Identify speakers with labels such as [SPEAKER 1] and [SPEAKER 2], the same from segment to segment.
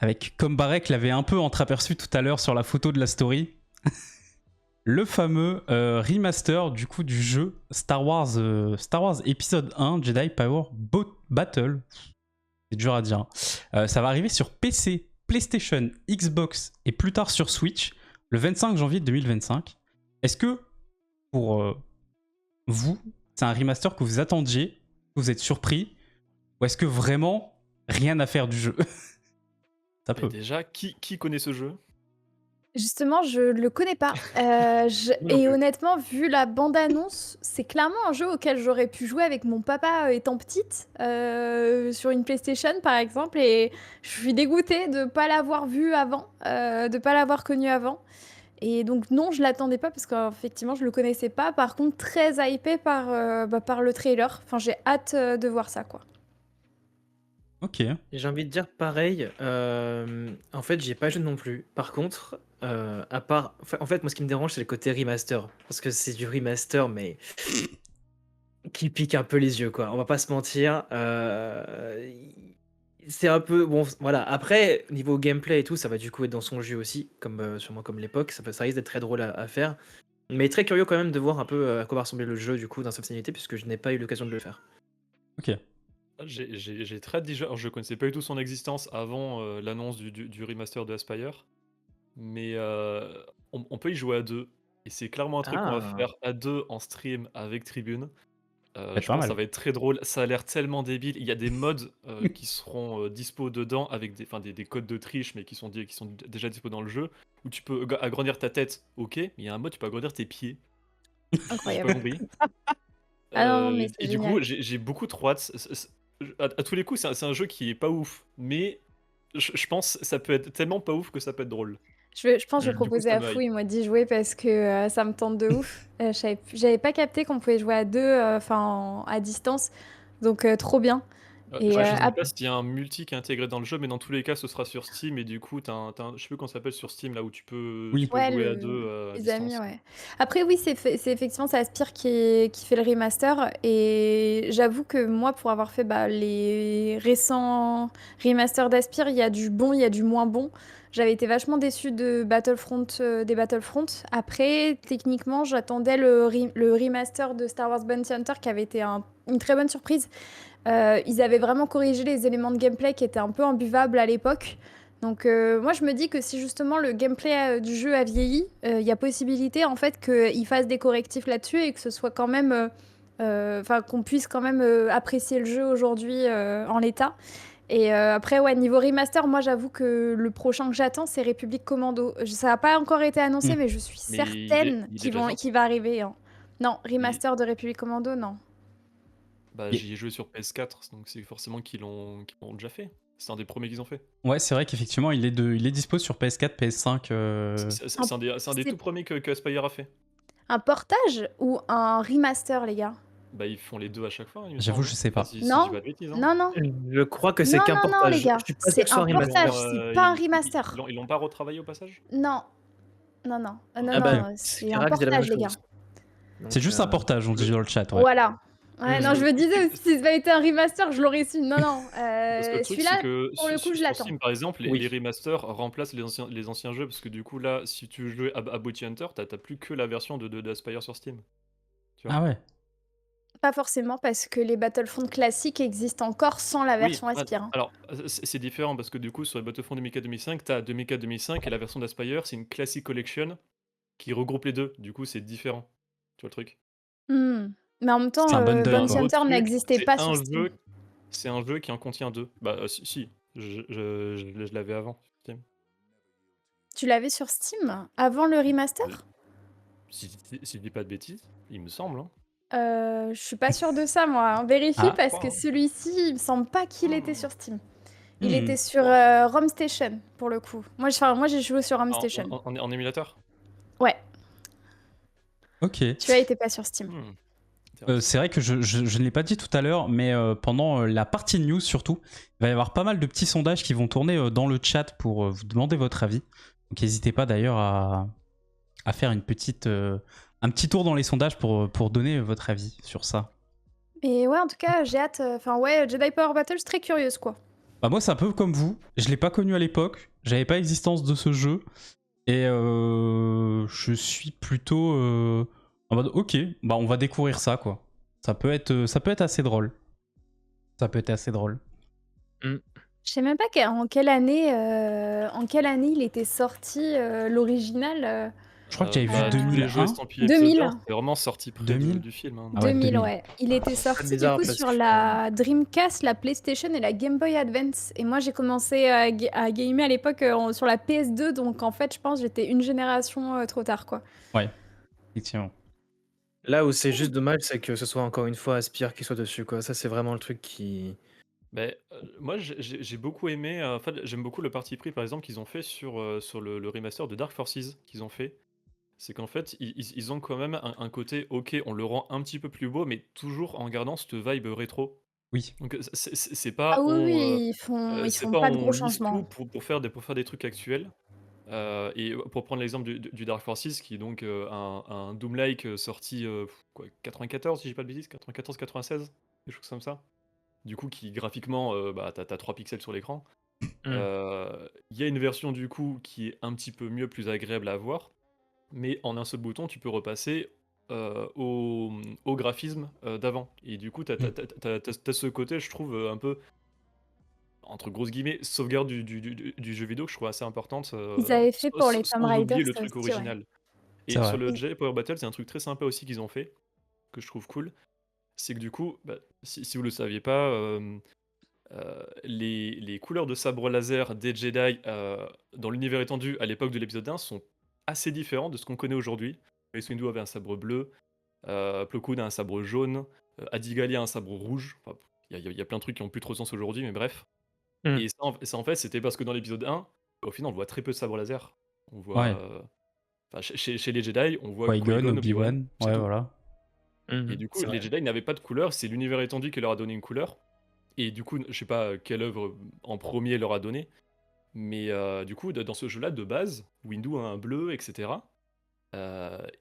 [SPEAKER 1] avec, comme Barek l'avait un peu entreaperçu tout à l'heure sur la photo de la story, le fameux remaster du coup du jeu Star Wars épisode 1 Jedi Power Battle. C'est dur à dire. Ça va arriver sur PC, PlayStation, Xbox et plus tard sur Switch le 25 janvier 2025. Est-ce que pour vous, c'est un remaster que vous attendiez, que vous êtes surpris, ou est-ce que vraiment rien à faire du jeu? Ça peut.
[SPEAKER 2] Mais déjà, qui connaît ce jeu?
[SPEAKER 3] Justement, je le connais pas.
[SPEAKER 2] Moi non
[SPEAKER 3] Et
[SPEAKER 2] plus.
[SPEAKER 3] honnêtement, vu la bande-annonce, c'est clairement un jeu auquel j'aurais pu jouer avec mon papa étant petite, sur une PlayStation par exemple. Et je suis dégoûtée de pas l'avoir vu avant, de pas l'avoir connu avant. Et donc non, je l'attendais pas parce qu'effectivement, je le connaissais pas. Par contre, très hypée par le trailer. Enfin, j'ai hâte de voir ça, quoi.
[SPEAKER 1] Ok.
[SPEAKER 4] Et j'ai envie de dire pareil, en fait, j'y ai pas joué non plus. Par contre, à part en fait, moi, ce qui me dérange, c'est le côté remaster. Parce que c'est du remaster, mais qui pique un peu les yeux, quoi. On va pas se mentir, c'est un peu bon, voilà. Après, niveau gameplay et tout, ça va du coup être dans son jus aussi, comme, sûrement comme l'époque. Ça risque d'être très drôle à faire. Mais très curieux quand même de voir un peu, à quoi va ressembler le jeu, du coup, dans sa finalité, puisque je n'ai pas eu l'occasion de le faire.
[SPEAKER 1] Ok.
[SPEAKER 2] J'ai très hâte d'y jouer. Alors, je connaissais pas du tout son existence avant l'annonce du remaster de Aspire. Mais on peut y jouer à deux. Et c'est clairement un truc qu'on va
[SPEAKER 4] Ah!
[SPEAKER 2] faire à deux en stream avec Tribune.
[SPEAKER 1] C'est
[SPEAKER 2] Je
[SPEAKER 1] pas
[SPEAKER 2] pense que ça
[SPEAKER 1] mal.
[SPEAKER 2] va être très drôle. Ça a l'air tellement débile. Il y a des mods qui seront dispo dedans avec des codes de triche, mais qui sont déjà dispo dans le jeu. Où tu peux agrandir ta tête, ok. Mais il y a un mode, tu peux agrandir tes pieds. J'ai pas
[SPEAKER 3] Incroyable.
[SPEAKER 2] compris.
[SPEAKER 3] Ah non, mais c'est
[SPEAKER 2] Et du
[SPEAKER 3] génial.
[SPEAKER 2] coup, j'ai beaucoup trop hâte. À tous les coups, c'est un jeu qui est pas ouf. Mais je pense que ça peut être tellement pas ouf que ça peut être drôle.
[SPEAKER 3] Je pense que je vais
[SPEAKER 2] Du coup,
[SPEAKER 3] proposer
[SPEAKER 2] ça
[SPEAKER 3] à
[SPEAKER 2] me hype.
[SPEAKER 3] Fouille, moi, d'y jouer parce que ça me tente de ouf. J'avais pas capté qu'on pouvait jouer à deux, enfin, à distance. Donc, trop bien. Et
[SPEAKER 2] Je sais pas s'il y a un multi qui est intégré dans le jeu, mais dans tous les cas, ce sera sur Steam. Et du coup, je sais plus comment ça s'appelle sur Steam, là où tu peux
[SPEAKER 1] Oui.
[SPEAKER 3] ouais,
[SPEAKER 2] jouer à deux à
[SPEAKER 3] les amis,
[SPEAKER 2] distance.
[SPEAKER 3] ouais. Après, oui, c'est effectivement, c'est Aspyr qui fait le remaster. Et j'avoue que moi, pour avoir fait les récents remasters d'Aspyr, il y a du bon, il y a du moins bon. J'avais été vachement déçue de Battlefront, des Battlefront. Après, techniquement, j'attendais le remaster de Star Wars Bounty Hunter qui avait été une très bonne surprise. Ils avaient vraiment corrigé les éléments de gameplay qui étaient un peu imbuvables à l'époque. Donc moi je me dis que si justement le gameplay du jeu a vieilli, il y a possibilité en fait qu'ils fassent des correctifs là-dessus et que ce soit quand même, enfin qu'on puisse quand même apprécier le jeu aujourd'hui en l'état. Et après ouais, niveau remaster, moi j'avoue que le prochain que j'attends c'est République Commando. Ça n'a pas encore été annoncé
[SPEAKER 1] Mm.
[SPEAKER 3] mais je suis
[SPEAKER 2] Mais
[SPEAKER 3] certaine
[SPEAKER 2] il est déjà sorti.
[SPEAKER 3] qu'il va arriver, hein. Non,
[SPEAKER 2] Mais
[SPEAKER 3] remaster de République Commando, non.
[SPEAKER 1] Et-
[SPEAKER 2] j'y ai joué sur PS4, donc c'est forcément qu'ils l'ont déjà fait. C'est un des premiers qu'ils ont fait.
[SPEAKER 1] Ouais, c'est vrai qu'effectivement, il est dispo sur PS4, PS5.
[SPEAKER 2] C'est un des tout premiers que Aspire a fait.
[SPEAKER 3] Un portage ou un remaster, les gars?
[SPEAKER 2] Bah, ils font les deux à chaque fois, il me
[SPEAKER 1] J'avoue,
[SPEAKER 2] semble.
[SPEAKER 1] je sais
[SPEAKER 2] Enfin,
[SPEAKER 1] pas.
[SPEAKER 2] si je dis
[SPEAKER 3] Non,
[SPEAKER 2] pas de bêtises, hein.
[SPEAKER 3] non, non.
[SPEAKER 4] Je crois que c'est
[SPEAKER 3] Non,
[SPEAKER 4] qu'un
[SPEAKER 3] non, non, les
[SPEAKER 4] portage.
[SPEAKER 3] gars.
[SPEAKER 4] Je suis pas sûr
[SPEAKER 3] C'est
[SPEAKER 4] que ce soit
[SPEAKER 3] un
[SPEAKER 4] un remaster.
[SPEAKER 3] portage, c'est pas un remaster.
[SPEAKER 2] Ils l'ont pas retravaillé au passage?
[SPEAKER 3] Non, non, non. Non,
[SPEAKER 4] Ah
[SPEAKER 1] bah,
[SPEAKER 3] non,
[SPEAKER 4] c'est
[SPEAKER 3] c'est un
[SPEAKER 4] Carax dit la même
[SPEAKER 3] portage, les gars.
[SPEAKER 4] chose.
[SPEAKER 1] C'est
[SPEAKER 4] Donc,
[SPEAKER 1] juste un portage, on dit dans le chat. Ouais.
[SPEAKER 3] Voilà. Ouais, non, je me disais, si ça avait été un remaster, je l'aurais su. Non, non.
[SPEAKER 2] Parce que le truc, c'est
[SPEAKER 3] Celui-là,
[SPEAKER 2] que
[SPEAKER 3] pour le coup, je
[SPEAKER 2] sur
[SPEAKER 3] l'attends.
[SPEAKER 2] Steam, par exemple,
[SPEAKER 4] Oui.
[SPEAKER 2] les remasters remplacent les anciens jeux, parce que du coup, là, si tu jouais à Bounty Hunter, t'as plus que la version d'Aspire sur Steam. Tu vois?
[SPEAKER 1] Ah ouais.
[SPEAKER 3] Pas forcément, parce que les Battlefront classiques existent encore sans la
[SPEAKER 2] Oui,
[SPEAKER 3] version
[SPEAKER 2] ouais,
[SPEAKER 3] Aspire, hein.
[SPEAKER 2] alors c'est différent parce que du coup sur les Battlefront 2004-2005, t'as 2004-2005 et la version d'Aspire, c'est une Classic Collection qui regroupe les deux. Du coup, c'est différent. Tu vois le truc?
[SPEAKER 3] Hmm. Mais en même temps,
[SPEAKER 1] C'est un bundle,
[SPEAKER 3] Bounty
[SPEAKER 1] quoi.
[SPEAKER 3] Hunter
[SPEAKER 2] Truc,
[SPEAKER 3] n'existait pas sur Steam.
[SPEAKER 2] c'est un jeu qui en contient deux. Bah si, je l'avais avant. Steam.
[SPEAKER 3] Tu l'avais sur Steam avant le remaster?
[SPEAKER 2] Si je dis pas de bêtises, il me semble, hein.
[SPEAKER 3] Je suis pas sûre de ça, moi, hein. Vérifie
[SPEAKER 1] Ah.
[SPEAKER 3] parce que celui-ci, il me semble pas qu'il était sur Steam. Il
[SPEAKER 1] Hmm.
[SPEAKER 3] était sur ROM Station, pour le coup. Moi, j'ai joué sur ROM Station.
[SPEAKER 2] En émulateur?
[SPEAKER 3] Ouais,
[SPEAKER 1] Ok.
[SPEAKER 3] celui-là était pas sur Steam.
[SPEAKER 1] C'est vrai que je ne l'ai pas dit tout à l'heure, mais pendant la partie news surtout, il va y avoir pas mal de petits sondages qui vont tourner dans le chat pour vous demander votre avis. Donc n'hésitez pas d'ailleurs à faire un petit tour dans les sondages pour donner votre avis sur ça.
[SPEAKER 3] Mais ouais, en tout cas, j'ai hâte. Enfin, ouais, Jedi Power Battle, je suis très curieuse, quoi.
[SPEAKER 1] Bah moi c'est un peu comme vous, je l'ai pas connu à l'époque, j'avais pas existence de ce jeu, et je suis plutôt en mode ok, bah on va découvrir ça quoi. Ça peut être assez drôle. Ça peut être assez drôle.
[SPEAKER 3] Je sais même pas en quelle année il était sorti, l'original.
[SPEAKER 1] Je crois que j'avais vu
[SPEAKER 3] bah, tous
[SPEAKER 2] les jeux
[SPEAKER 1] 2001.
[SPEAKER 2] estampillés
[SPEAKER 3] 2000.
[SPEAKER 2] Episode 1, c'était vraiment sorti près
[SPEAKER 1] 2000.
[SPEAKER 2] du film. Hein.
[SPEAKER 1] Ah ouais,
[SPEAKER 3] 2000,
[SPEAKER 1] 2000.
[SPEAKER 3] ouais. Il était sorti du
[SPEAKER 4] bizarre
[SPEAKER 3] coup
[SPEAKER 4] parce
[SPEAKER 3] sur
[SPEAKER 4] que-
[SPEAKER 3] la Dreamcast, la PlayStation et la Game Boy Advance. Et moi, j'ai commencé à gamer à l'époque sur la PS2, donc en fait, je pense que j'étais une génération trop tard, quoi.
[SPEAKER 1] Ouais, effectivement.
[SPEAKER 4] Là où c'est juste dommage, c'est que ce soit encore une fois Aspyr qui soit dessus, quoi. Ça, c'est vraiment le truc qui.
[SPEAKER 2] Ben, moi, j'ai beaucoup aimé. En fait, j'aime beaucoup le parti pris, par exemple, qu'ils ont fait sur le remaster de Dark Forces qu'ils ont fait. C'est qu'en fait, ils ont quand même un côté, ok, on le rend un petit peu plus beau, mais toujours en gardant cette vibe rétro.
[SPEAKER 1] Oui.
[SPEAKER 2] Donc c'est
[SPEAKER 3] Ah
[SPEAKER 2] pas
[SPEAKER 3] oui,
[SPEAKER 2] on,
[SPEAKER 3] oui, ils
[SPEAKER 2] c'est
[SPEAKER 3] font
[SPEAKER 2] pas
[SPEAKER 3] pas de
[SPEAKER 2] on
[SPEAKER 3] gros
[SPEAKER 2] lisse tout
[SPEAKER 3] changements.
[SPEAKER 2] pour faire des trucs actuels. Et pour prendre l'exemple du Dark Forces, qui est donc un Doom-like sorti quoi, 94, si j'ai pas de bêtises, 94-96, des choses comme ça. Du coup, qui graphiquement, bah, t'as 3 pixels sur l'écran. Il y a une version du coup qui est un petit peu mieux, plus agréable à voir, mais en un seul bouton, tu peux repasser au graphisme d'avant. Et du coup, t'as ce côté, je trouve, un peu, entre grosses guillemets, sauvegarde du jeu vidéo que je trouve assez importante,
[SPEAKER 3] Ils avaient fait pour les Tomb
[SPEAKER 2] sans
[SPEAKER 3] Raider,
[SPEAKER 2] oublier le
[SPEAKER 3] ça
[SPEAKER 2] truc
[SPEAKER 3] aussi, ouais.
[SPEAKER 2] original.
[SPEAKER 1] C'est
[SPEAKER 2] Et
[SPEAKER 1] vrai.
[SPEAKER 2] sur le Jedi Power Battle, c'est un truc très sympa aussi qu'ils ont fait, que je trouve cool. C'est que du coup, bah, si vous le saviez pas, les couleurs de sabre laser des Jedi dans l'univers étendu à l'époque de l'épisode 1 sont assez différentes de ce qu'on connaît aujourd'hui. Mace Windu avait un sabre bleu, Plo Koon a un sabre jaune, Adigali a un sabre rouge. Enfin, il y a plein de trucs qui ont plus trop de sens aujourd'hui, mais bref. Et ça, en fait, c'était parce que dans l'épisode 1, au final, on voit très peu de sabre laser. On voit.
[SPEAKER 1] Ouais.
[SPEAKER 2] Enfin, chez les Jedi, on voit
[SPEAKER 1] Qui-Gon,
[SPEAKER 2] Qui-Gon,
[SPEAKER 1] Obi-Wan,
[SPEAKER 2] c'est
[SPEAKER 1] ouais
[SPEAKER 2] tout.
[SPEAKER 1] voilà.
[SPEAKER 2] Et du coup,
[SPEAKER 4] C'est
[SPEAKER 2] les
[SPEAKER 4] vrai.
[SPEAKER 2] Jedi n'avaient pas de couleur, c'est l'univers étendu qui leur a donné une couleur. Et du coup, je sais pas quelle œuvre en premier leur a donné, mais du coup, dans ce jeu-là, de base, Windu a un bleu, etc.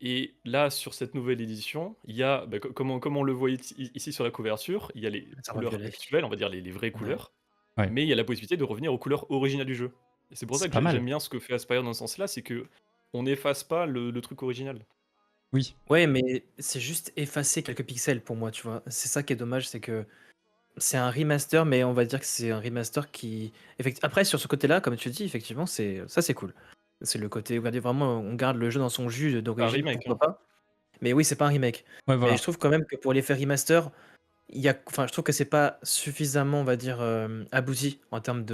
[SPEAKER 2] Et là, sur cette nouvelle édition, il y a, bah, comme on le voit ici sur la couverture, il y a les
[SPEAKER 4] Ça
[SPEAKER 2] couleurs
[SPEAKER 4] violet.
[SPEAKER 2] actuelles, on va dire les vraies
[SPEAKER 4] Ouais.
[SPEAKER 2] couleurs,
[SPEAKER 1] Ouais.
[SPEAKER 2] mais il y a la possibilité de revenir aux couleurs originales du jeu. Et c'est pour ça
[SPEAKER 1] C'est
[SPEAKER 2] que
[SPEAKER 1] pas mal.
[SPEAKER 2] j'aime bien ce que fait Aspyr dans ce sens-là, c'est que on n'efface pas le truc original.
[SPEAKER 1] Oui.
[SPEAKER 4] Ouais, mais c'est juste effacer quelques pixels pour moi, tu vois. C'est ça qui est dommage, c'est que c'est un remaster, mais on va dire que c'est un remaster qui. Après, sur ce côté-là, comme tu dis, effectivement, c'est cool. C'est le côté, regardez, vraiment, on garde le jeu dans son jus d'origine,
[SPEAKER 2] remake,
[SPEAKER 4] pourquoi pas. Mais oui, c'est pas un remake.
[SPEAKER 1] Ouais
[SPEAKER 4] Mais
[SPEAKER 1] voilà.
[SPEAKER 4] je trouve quand même que pour l'effet remaster, enfin, je trouve que c'est pas suffisamment, on va dire, abouti en termes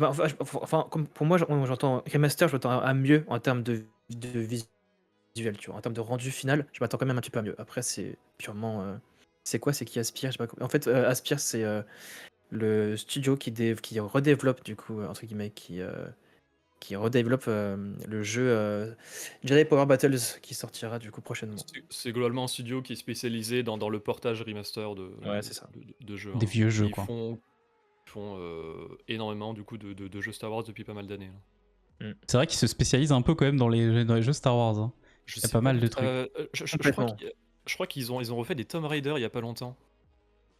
[SPEAKER 4] enfin, comme pour moi, j'entends remaster, je m'attends à mieux en termes de visuel, tu vois. En termes de rendu final, je m'attends quand même un petit peu à mieux. Après, c'est purement. C'est quoi? C'est qui Aspyr? J'ai pas compris. En fait, Aspyr, c'est le studio qui redéveloppe, du coup, entre guillemets, qui redéveloppe le jeu Jedi Power Battles qui sortira du coup prochainement.
[SPEAKER 2] C'est globalement un studio qui est spécialisé dans le portage remaster
[SPEAKER 4] Ouais, c'est ça.
[SPEAKER 2] de jeux.
[SPEAKER 1] Des vieux jeux
[SPEAKER 2] Ils
[SPEAKER 1] quoi.
[SPEAKER 2] font énormément du coup de jeux Star Wars depuis pas mal d'années. Là.
[SPEAKER 1] C'est vrai qu'ils se spécialisent un peu quand même dans les jeux Star Wars. Hein.
[SPEAKER 2] Je
[SPEAKER 1] Il y a
[SPEAKER 2] sais
[SPEAKER 1] pas mal
[SPEAKER 2] du
[SPEAKER 1] de
[SPEAKER 2] tout.
[SPEAKER 1] trucs.
[SPEAKER 4] Complètement.
[SPEAKER 2] Je crois qu'ils ont refait des Tomb Raider il y a pas longtemps.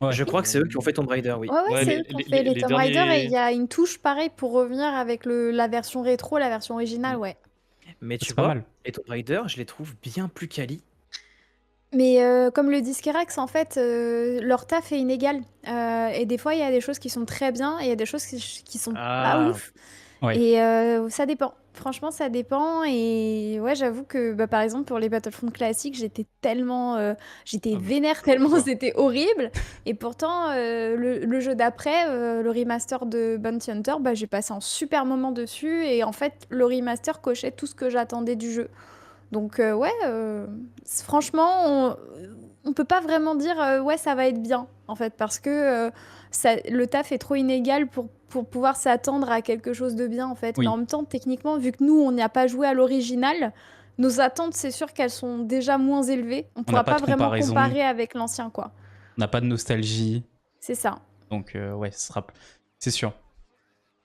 [SPEAKER 1] Ouais.
[SPEAKER 4] Je crois que c'est eux qui ont fait Tomb Raider, oui.
[SPEAKER 3] Ouais, ouais,
[SPEAKER 2] Ouais,
[SPEAKER 3] c'est eux qui ont fait les Tomb Raider et il y a une touche pareille pour revenir avec la version rétro, la version originale, ouais.
[SPEAKER 4] Mais tu
[SPEAKER 1] C'est pas
[SPEAKER 4] vois,
[SPEAKER 1] mal.
[SPEAKER 4] les Tomb Raider, je les trouve bien plus quali.
[SPEAKER 3] Mais comme le dit Skerax, en fait, leur taf est inégal. Et des fois, il y a des choses qui sont très bien et il y a des choses qui sont pas ouf.
[SPEAKER 1] Ouais.
[SPEAKER 3] Et ça dépend. Franchement, ça dépend. Et ouais, j'avoue que bah, par exemple, pour les Battlefront classiques, j'étais tellement. J'étais
[SPEAKER 2] Ah, mais
[SPEAKER 3] vénère tellement
[SPEAKER 2] quoi.
[SPEAKER 3] c'était horrible. Et pourtant, le jeu d'après, le remaster de Bounty Hunter, bah, j'ai passé un super moment dessus. Et en fait, le remaster cochait tout ce que j'attendais du jeu. Donc ouais, franchement, on peut pas vraiment dire ouais ça va être bien en fait parce que le taf est trop inégal pour pouvoir s'attendre à quelque chose de bien en fait.
[SPEAKER 1] Oui.
[SPEAKER 3] Mais en même temps, techniquement, vu que nous on n'y a pas joué à l'original, nos attentes c'est sûr qu'elles sont déjà moins élevées. On pourra
[SPEAKER 1] n'a pas
[SPEAKER 3] pas
[SPEAKER 1] de
[SPEAKER 3] vraiment
[SPEAKER 1] comparaison.
[SPEAKER 3] comparer avec l'ancien quoi.
[SPEAKER 1] On n'a pas de nostalgie.
[SPEAKER 3] C'est ça.
[SPEAKER 1] Donc ouais, c'est sûr.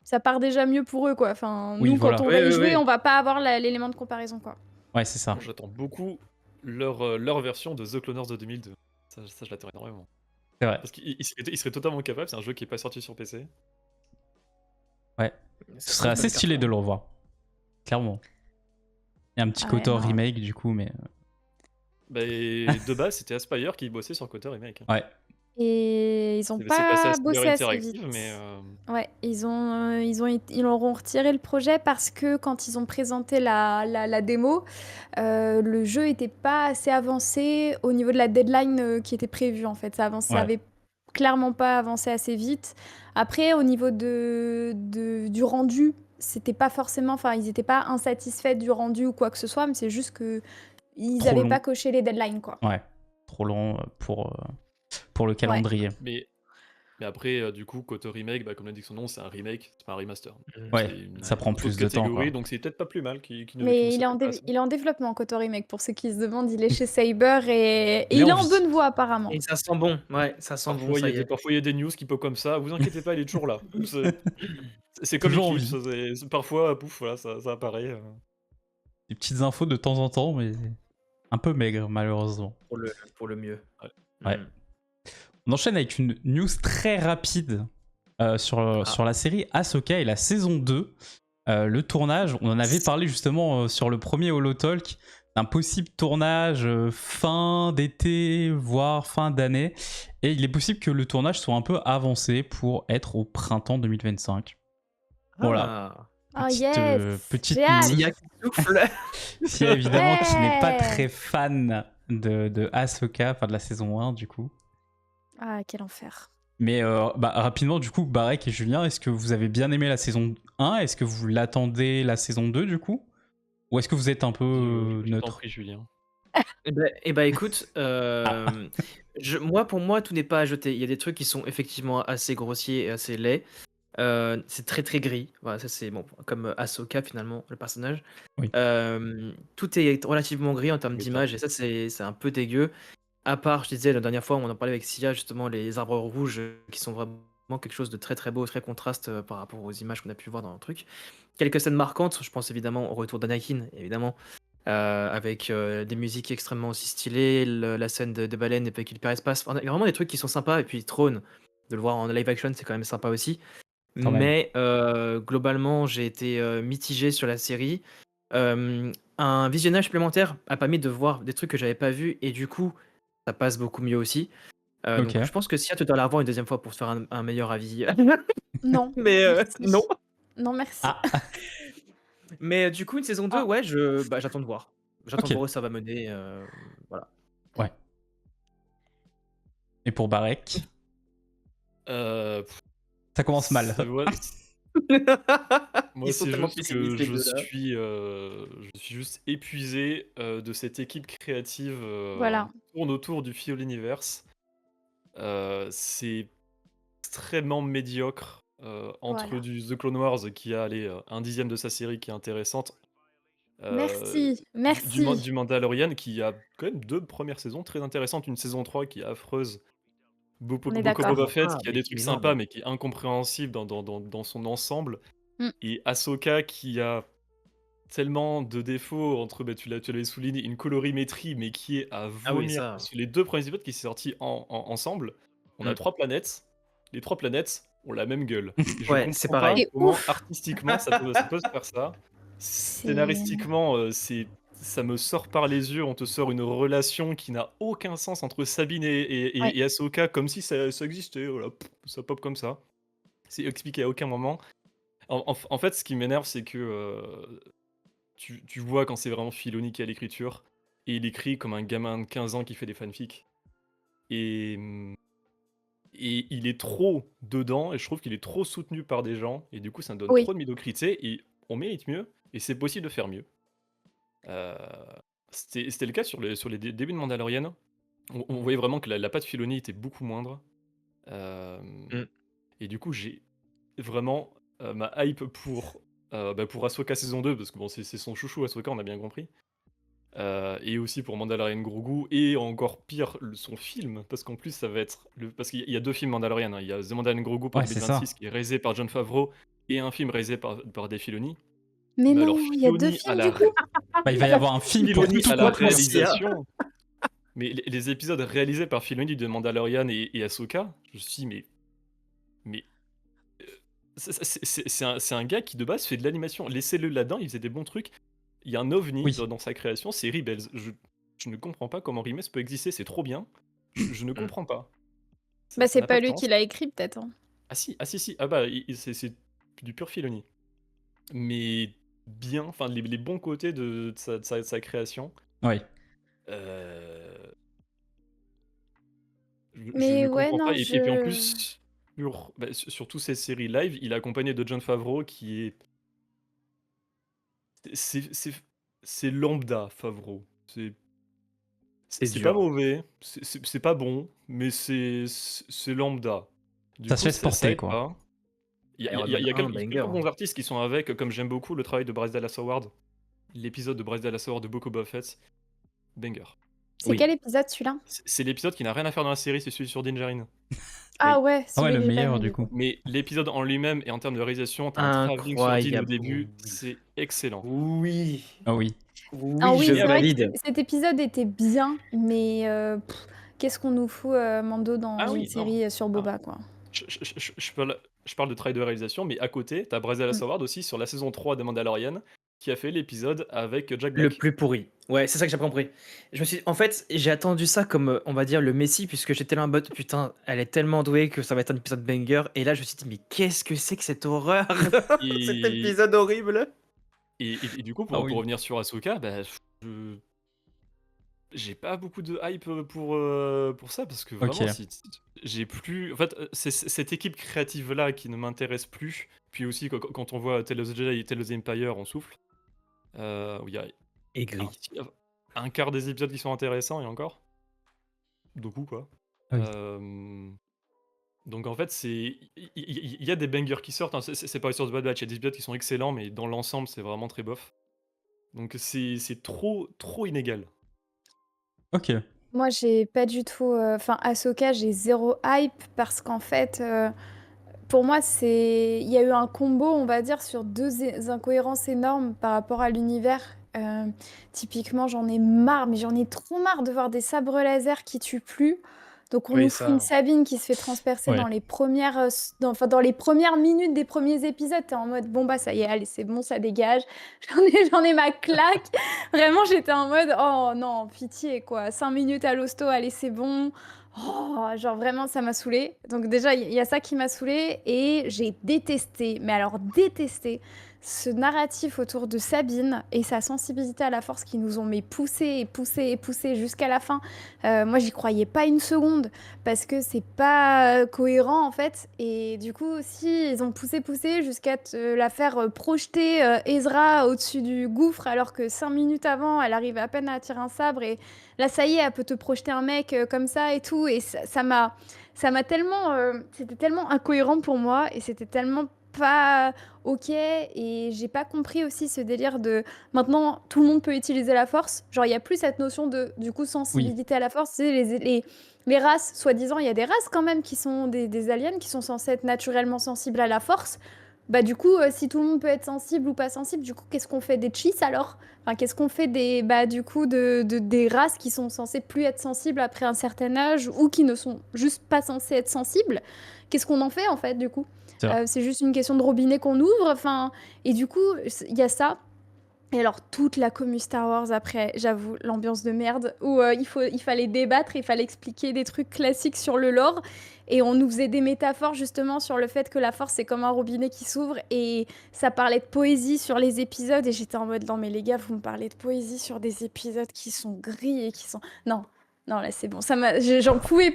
[SPEAKER 3] Ça part déjà mieux pour eux quoi. Enfin,
[SPEAKER 1] Oui,
[SPEAKER 3] nous
[SPEAKER 1] voilà.
[SPEAKER 3] quand on
[SPEAKER 4] Oui,
[SPEAKER 3] va y
[SPEAKER 4] oui,
[SPEAKER 3] jouer,
[SPEAKER 4] oui.
[SPEAKER 3] on va pas avoir l'élément de comparaison quoi.
[SPEAKER 1] Ouais, c'est ça.
[SPEAKER 2] Moi, j'attends beaucoup leur version de The Cloners de 2002. Ça je l'attends énormément.
[SPEAKER 1] C'est vrai.
[SPEAKER 2] Parce qu'il serait totalement capable, c'est un jeu qui est pas sorti sur PC.
[SPEAKER 1] Ouais. Ce serait assez stylé de le revoir. Clairement. Il y a un petit
[SPEAKER 3] Ouais,
[SPEAKER 1] KOTOR
[SPEAKER 3] non.
[SPEAKER 1] remake du coup, mais.
[SPEAKER 2] Bah, et de base, c'était Aspyr qui bossait sur KOTOR Remake.
[SPEAKER 1] Ouais.
[SPEAKER 3] Et ils ont
[SPEAKER 2] C'est passé à
[SPEAKER 3] pas
[SPEAKER 2] Cyber
[SPEAKER 3] bossé assez vite.
[SPEAKER 2] Interactive, mais
[SPEAKER 3] Ouais, ils auront retiré le projet parce que quand ils ont présenté la démo, le jeu était pas assez avancé au niveau de la deadline qui était prévue en fait. Ça
[SPEAKER 1] Ouais.
[SPEAKER 3] avait clairement pas avancé assez vite. Après, au niveau du rendu, c'était pas forcément, enfin, ils étaient pas insatisfaits du rendu ou quoi que ce soit, mais c'est juste que ils
[SPEAKER 1] Trop
[SPEAKER 3] avaient
[SPEAKER 1] long.
[SPEAKER 3] pas coché les deadlines quoi.
[SPEAKER 1] Ouais. Trop long pour le calendrier.
[SPEAKER 2] mais après, du coup, KOTOR Remake, bah, comme l'indique son nom, c'est un remake, c'est pas un remaster.
[SPEAKER 1] Ouais,
[SPEAKER 2] C'est une
[SPEAKER 1] ça prend
[SPEAKER 2] autre
[SPEAKER 1] plus de temps,
[SPEAKER 2] catégorie,
[SPEAKER 1] quoi.
[SPEAKER 2] donc c'est peut-être pas plus mal qu'il ne
[SPEAKER 3] Mais il est,
[SPEAKER 2] s'appelle pas ça.
[SPEAKER 3] il est en développement, KOTOR Remake, pour ceux qui se demandent. Il est chez Saber et
[SPEAKER 1] Il
[SPEAKER 3] il
[SPEAKER 1] est
[SPEAKER 3] est
[SPEAKER 1] en
[SPEAKER 3] en
[SPEAKER 1] vie.
[SPEAKER 3] bonne voie apparemment.
[SPEAKER 4] Et ça sent bon, ouais, ça sent bon, ça y est.
[SPEAKER 2] Parfois, il y a des news qui pop comme ça. Vous inquiétez pas, il est toujours là. C'est comme
[SPEAKER 1] Toujours en
[SPEAKER 2] Eclipse. Parfois, pouf, voilà, ça apparaît.
[SPEAKER 1] Des petites infos de temps en temps, mais un peu maigre, malheureusement.
[SPEAKER 4] Pour le mieux.
[SPEAKER 1] Ouais. On enchaîne avec une news très rapide sur la série Ahsoka et la saison 2. Le tournage, on en avait parlé justement sur le premier Holotalk, d'un possible tournage fin d'été, voire fin d'année. Et il est possible que le tournage soit un peu avancé pour être au printemps 2025. Voilà.
[SPEAKER 3] Oh
[SPEAKER 1] Petite
[SPEAKER 3] j'ai hâte.
[SPEAKER 1] news.
[SPEAKER 4] Sia qui souffle.
[SPEAKER 1] Sia, évidemment, qui n'est pas
[SPEAKER 3] Ouais.
[SPEAKER 1] très fan de Ahsoka, enfin de la saison 1 du coup.
[SPEAKER 3] Ah, quel enfer.
[SPEAKER 1] Mais rapidement, du coup, Barek et Julien, est-ce que vous avez bien aimé la saison 1 ? Est-ce que vous l'attendez la saison 2 du coup ? Ou est-ce que vous êtes un peu
[SPEAKER 2] Je t'en
[SPEAKER 1] neutre ?
[SPEAKER 2] prie, Julien.
[SPEAKER 4] Écoute, pour moi, tout n'est pas à jeter. Il y a des trucs qui sont effectivement assez grossiers et assez laids. C'est très très gris. Voilà, ça c'est bon, comme Ahsoka finalement, le personnage.
[SPEAKER 1] Oui.
[SPEAKER 4] Tout est relativement gris en termes
[SPEAKER 2] Oui,
[SPEAKER 4] d'image et ça c'est un peu dégueu. À part, je disais la dernière fois, on en parlait avec Sia, justement, les arbres rouges qui sont vraiment quelque chose de très très beau, très contraste par rapport aux images qu'on a pu voir dans le truc. Quelques scènes marquantes, je pense évidemment au retour d'Anakin, évidemment, avec des musiques extrêmement aussi stylées, la scène de baleine avec l'hyperespace. Enfin, il y a vraiment des trucs qui sont sympas, et puis Throne, de le voir en live action, c'est quand même sympa aussi.
[SPEAKER 1] Quand même.
[SPEAKER 4] Mais globalement, j'ai été mitigé sur la série. Un visionnage supplémentaire a permis de voir des trucs que j'avais pas vus, et du coup, ça passe beaucoup mieux aussi.
[SPEAKER 1] Ok.
[SPEAKER 4] Donc je pense que Sia, tu dois la revoir une deuxième fois pour se faire un meilleur avis.
[SPEAKER 3] Non.
[SPEAKER 4] Mais
[SPEAKER 3] Merci.
[SPEAKER 4] non.
[SPEAKER 3] Non, merci.
[SPEAKER 1] Ah,
[SPEAKER 4] Mais du coup, une saison 2,
[SPEAKER 3] Ah.
[SPEAKER 4] ouais, j'attends de voir. J'attends
[SPEAKER 1] Ok.
[SPEAKER 4] de voir où ça va mener. Voilà.
[SPEAKER 1] et pour Barek, ça commence mal.
[SPEAKER 2] Moi,
[SPEAKER 4] Ils sont
[SPEAKER 2] c'est
[SPEAKER 4] tellement
[SPEAKER 2] juste
[SPEAKER 4] pessimistes,
[SPEAKER 2] que
[SPEAKER 4] les deux, là.
[SPEAKER 2] je suis juste épuisé de cette équipe créative
[SPEAKER 3] Voilà.
[SPEAKER 2] qui tourne autour du Feel Universe. C'est extrêmement médiocre entre
[SPEAKER 3] Voilà.
[SPEAKER 2] du The Clone Wars qui a un dixième de sa série qui est intéressante.
[SPEAKER 3] Merci. Merci.
[SPEAKER 2] Du Mandalorian qui a quand même 2 premières saisons très intéressantes, une saison 3 qui est affreuse,
[SPEAKER 3] On est
[SPEAKER 2] Boba
[SPEAKER 3] d'accord.
[SPEAKER 2] Fett
[SPEAKER 4] Ah,
[SPEAKER 2] qui a
[SPEAKER 4] mais
[SPEAKER 2] des trucs
[SPEAKER 4] énorme.
[SPEAKER 2] sympas mais qui est incompréhensible dans son ensemble,
[SPEAKER 3] Mm.
[SPEAKER 2] et Ahsoka qui a tellement de défauts entre, tu l'avais souligné, une colorimétrie mais qui est à
[SPEAKER 4] Ah oui,
[SPEAKER 2] vomir.
[SPEAKER 4] ça.
[SPEAKER 2] Parce que les 2 premiers épisodes qui sont sortis ensemble, on a
[SPEAKER 4] Mm.
[SPEAKER 2] 3 planètes, les 3 planètes ont la même gueule. Et je
[SPEAKER 4] Ouais, c'est
[SPEAKER 2] comprends
[SPEAKER 4] pareil.
[SPEAKER 2] pas
[SPEAKER 3] Et
[SPEAKER 2] comment
[SPEAKER 3] ouf.
[SPEAKER 2] artistiquement ça peut se faire ça. Scénaristiquement, ça me sort par les yeux, on te sort une relation qui n'a aucun sens entre Sabine
[SPEAKER 3] Ouais.
[SPEAKER 2] et Ahsoka, comme si ça existait, voilà, ça pop comme ça. C'est expliqué à aucun moment. En fait, ce qui m'énerve, c'est que tu vois quand c'est vraiment Filoni qui a l'écriture, et il écrit comme un gamin de 15 ans qui fait des fanfics. Et il est trop dedans, et je trouve qu'il est trop soutenu par des gens, et du coup ça me donne
[SPEAKER 3] Oui.
[SPEAKER 2] trop de médiocrité, et on mérite mieux, et c'est possible de faire mieux. C'était le cas sur les débuts de Mandalorian. On voyait vraiment que la patte Filoni était beaucoup moindre.
[SPEAKER 4] Mm.
[SPEAKER 2] Et du coup, j'ai vraiment ma hype pour Ahsoka saison 2, parce que bon, c'est son chouchou Ahsoka, on a bien compris. Et aussi pour Mandalorian Grogu, et encore pire, son film, parce qu'en plus ça va être... Parce qu'il y a 2 films Mandalorian, hein. Il y a The Mandalorian Grogu pour
[SPEAKER 1] Ouais, c'est
[SPEAKER 2] 2026 qui est réalisé par Jon Favreau, et un film réalisé par Dave Filoni.
[SPEAKER 3] Mais
[SPEAKER 2] Mais alors
[SPEAKER 3] non, il y a 2
[SPEAKER 2] Filoni à
[SPEAKER 3] films
[SPEAKER 2] la
[SPEAKER 3] du coup.
[SPEAKER 1] Bah, il va y avoir un film pour
[SPEAKER 2] Filoni
[SPEAKER 1] tout
[SPEAKER 2] à la
[SPEAKER 1] quoi.
[SPEAKER 2] réalisation. Mais les épisodes réalisés par Filoni de Mandalorian et Ahsoka, je me suis dit, mais c'est un gars qui de base fait de l'animation. Laissez-le là-dedans, il faisait des bons trucs. Il y a un ovni
[SPEAKER 1] Oui.
[SPEAKER 2] dans sa création, c'est Rebels. Je ne comprends pas comment Rimes peut exister, c'est trop bien. Je ne comprends pas.
[SPEAKER 3] Bah,
[SPEAKER 2] Ça
[SPEAKER 3] c'est
[SPEAKER 2] n'a
[SPEAKER 3] pas
[SPEAKER 2] pas de
[SPEAKER 3] lui
[SPEAKER 2] sens.
[SPEAKER 3] qui l'a écrit, peut-être, hein.
[SPEAKER 2] Ah si, ah bah c'est du pur Filoni. Mais bien, enfin les bons côtés de sa création.
[SPEAKER 1] Ouais.
[SPEAKER 2] euh, je
[SPEAKER 3] Mais
[SPEAKER 2] ne
[SPEAKER 3] ouais,
[SPEAKER 2] comprends pas.
[SPEAKER 3] non,
[SPEAKER 2] Et puis en
[SPEAKER 3] je.
[SPEAKER 2] plus, sur toutes ces séries live, il est accompagné de Jon Favreau qui est. C'est c'est- c'est lambda, Favreau.
[SPEAKER 4] C'est
[SPEAKER 2] C'est pas
[SPEAKER 4] dur.
[SPEAKER 2] mauvais, c'est pas bon, mais c'est lambda. Du
[SPEAKER 1] Ça se
[SPEAKER 2] coup,
[SPEAKER 1] laisse
[SPEAKER 2] ça
[SPEAKER 1] porter,
[SPEAKER 2] aide
[SPEAKER 1] quoi.
[SPEAKER 2] pas.
[SPEAKER 4] Iron Man 1,
[SPEAKER 2] Il y a
[SPEAKER 4] banger.
[SPEAKER 2] quelques bons artistes qui sont avec, comme j'aime beaucoup le travail de Bryce Dallas Howard. L'épisode de Bryce Dallas Howard de Book of Boba Fett, banger.
[SPEAKER 3] C'est
[SPEAKER 4] Oui,
[SPEAKER 3] quel épisode, celui-là?
[SPEAKER 2] C'est l'épisode qui n'a rien à faire dans la série, c'est celui sur Dinjarin.
[SPEAKER 3] Ah
[SPEAKER 4] oui.
[SPEAKER 3] ouais,
[SPEAKER 1] Ah ouais,
[SPEAKER 3] celui-là,
[SPEAKER 1] le
[SPEAKER 3] j'ai pas
[SPEAKER 1] meilleur,
[SPEAKER 3] aimé,
[SPEAKER 1] du
[SPEAKER 3] du coup.
[SPEAKER 1] coup.
[SPEAKER 2] Mais l'épisode en lui-même et en termes de réalisation, t'as un travelling sur Din au
[SPEAKER 4] Incroyable.
[SPEAKER 2] début,
[SPEAKER 4] Oui.
[SPEAKER 2] c'est excellent.
[SPEAKER 4] Oui.
[SPEAKER 1] Ah oui.
[SPEAKER 3] Ah
[SPEAKER 4] Oui,
[SPEAKER 3] oui,
[SPEAKER 4] je
[SPEAKER 3] c'est vrai que
[SPEAKER 4] valide.
[SPEAKER 3] cet épisode était bien, mais qu'est-ce qu'on nous fout, Mando, dans
[SPEAKER 2] Ah
[SPEAKER 3] une
[SPEAKER 2] oui, non.
[SPEAKER 3] série sur
[SPEAKER 2] Ah,
[SPEAKER 3] Boba, quoi.
[SPEAKER 2] je parle de travail de réalisation, mais à côté, t'as Bryce Dallas
[SPEAKER 3] Mm.
[SPEAKER 2] Howard aussi sur la saison 3 de Mandalorian, qui a fait l'épisode avec Jack
[SPEAKER 4] Le
[SPEAKER 2] Black.
[SPEAKER 4] plus pourri. Ouais, c'est ça que j'ai pas compris. En fait, j'ai attendu ça comme, on va dire, le Messi, puisque j'étais là en mode, putain, elle est tellement douée que ça va être un épisode banger. Et là, je me suis dit, mais qu'est-ce que c'est que cette horreur? Cet
[SPEAKER 2] Et,
[SPEAKER 4] épisode horrible.
[SPEAKER 2] et du coup,
[SPEAKER 1] Ah
[SPEAKER 2] pour
[SPEAKER 1] oui.
[SPEAKER 2] revenir sur Ahsoka, bah, j'ai pas beaucoup de hype pour ça, parce que
[SPEAKER 1] Ok.
[SPEAKER 2] vraiment, j'ai plus. En fait, c'est cette équipe créative-là qui ne m'intéresse plus. Puis aussi, quand on voit Tales of the Jedi et Tales of the Empire, on souffle. Où il y a
[SPEAKER 4] Aigri.
[SPEAKER 2] un quart des épisodes qui sont intéressants, et encore. Beaucoup, quoi.
[SPEAKER 1] Ah oui.
[SPEAKER 2] Donc en fait, il y a des bangers qui sortent, hein. C'est pas sur The Bad Batch, il y a des épisodes qui sont excellents, mais dans l'ensemble, c'est vraiment très bof. Donc c'est trop inégal.
[SPEAKER 1] Ok.
[SPEAKER 3] Moi, j'ai pas du tout. Enfin, Ahsoka, j'ai zéro hype parce qu'en fait, pour moi, il y a eu un combo, on va dire, sur deux incohérences énormes par rapport à l'univers. Typiquement, j'en ai marre, mais j'en ai trop marre de voir des sabres laser qui tuent plus. Donc, on
[SPEAKER 4] Oui,
[SPEAKER 3] nous fout une
[SPEAKER 4] ça.
[SPEAKER 3] Sabine qui se fait transpercer
[SPEAKER 1] Ouais.
[SPEAKER 3] dans les premières, dans les premières minutes des premiers épisodes. T'es en mode, bon, bah, ça y est, allez, c'est bon, ça dégage. J'en ai ma claque. Vraiment, j'étais en mode, oh non, pitié, quoi. 5 minutes à l'hosto, allez, c'est bon. Oh, genre vraiment, ça m'a saoulée. Donc déjà, il y a ça qui m'a saoulée et j'ai détesté, mais alors détesté, ce narratif autour de Sabine et sa sensibilité à la force qui nous ont poussé et poussé et poussé jusqu'à la fin. Moi, j'y croyais pas une seconde parce que c'est pas cohérent en fait. Et du coup, si ils ont poussé jusqu'à la faire projeter Ezra au-dessus du gouffre alors que 5 minutes avant, elle arrivait à peine à tirer un sabre et là, ça y est, elle peut te projeter un mec comme ça et tout. Et ça m'a tellement, c'était tellement incohérent pour moi et c'était tellement pas ok. Et j'ai pas compris aussi ce délire de maintenant tout le monde peut utiliser la force. Genre, il y a plus cette notion de, du coup,
[SPEAKER 1] Oui.
[SPEAKER 3] sensibilité à la force. Tu sais, les races, soi-disant, il y a des races quand même qui sont des aliens qui sont censés être naturellement sensibles à la force. Bah, du coup, si tout le monde peut être sensible ou pas sensible, du coup, qu'est-ce qu'on fait des cheats alors? Enfin, qu'est-ce qu'on fait du coup, des races qui sont censées plus être sensibles après un certain âge ou qui ne sont juste pas censées être sensibles? Qu'est-ce qu'on en fait, en fait, du coup?
[SPEAKER 1] C'est vrai.
[SPEAKER 3] C'est juste une question de robinet qu'on ouvre, enfin, et du coup, il y a ça. Et alors, toute la commu Star Wars après, j'avoue, l'ambiance de merde, où il fallait débattre, il fallait expliquer des trucs classiques sur le lore, et on nous faisait des métaphores justement sur le fait que la force c'est comme un robinet qui s'ouvre, et ça parlait de poésie sur les épisodes, et j'étais en mode, non mais les gars, vous me parlez de poésie sur des épisodes qui sont gris et qui sont... Non, non, là c'est bon, j'en pouvais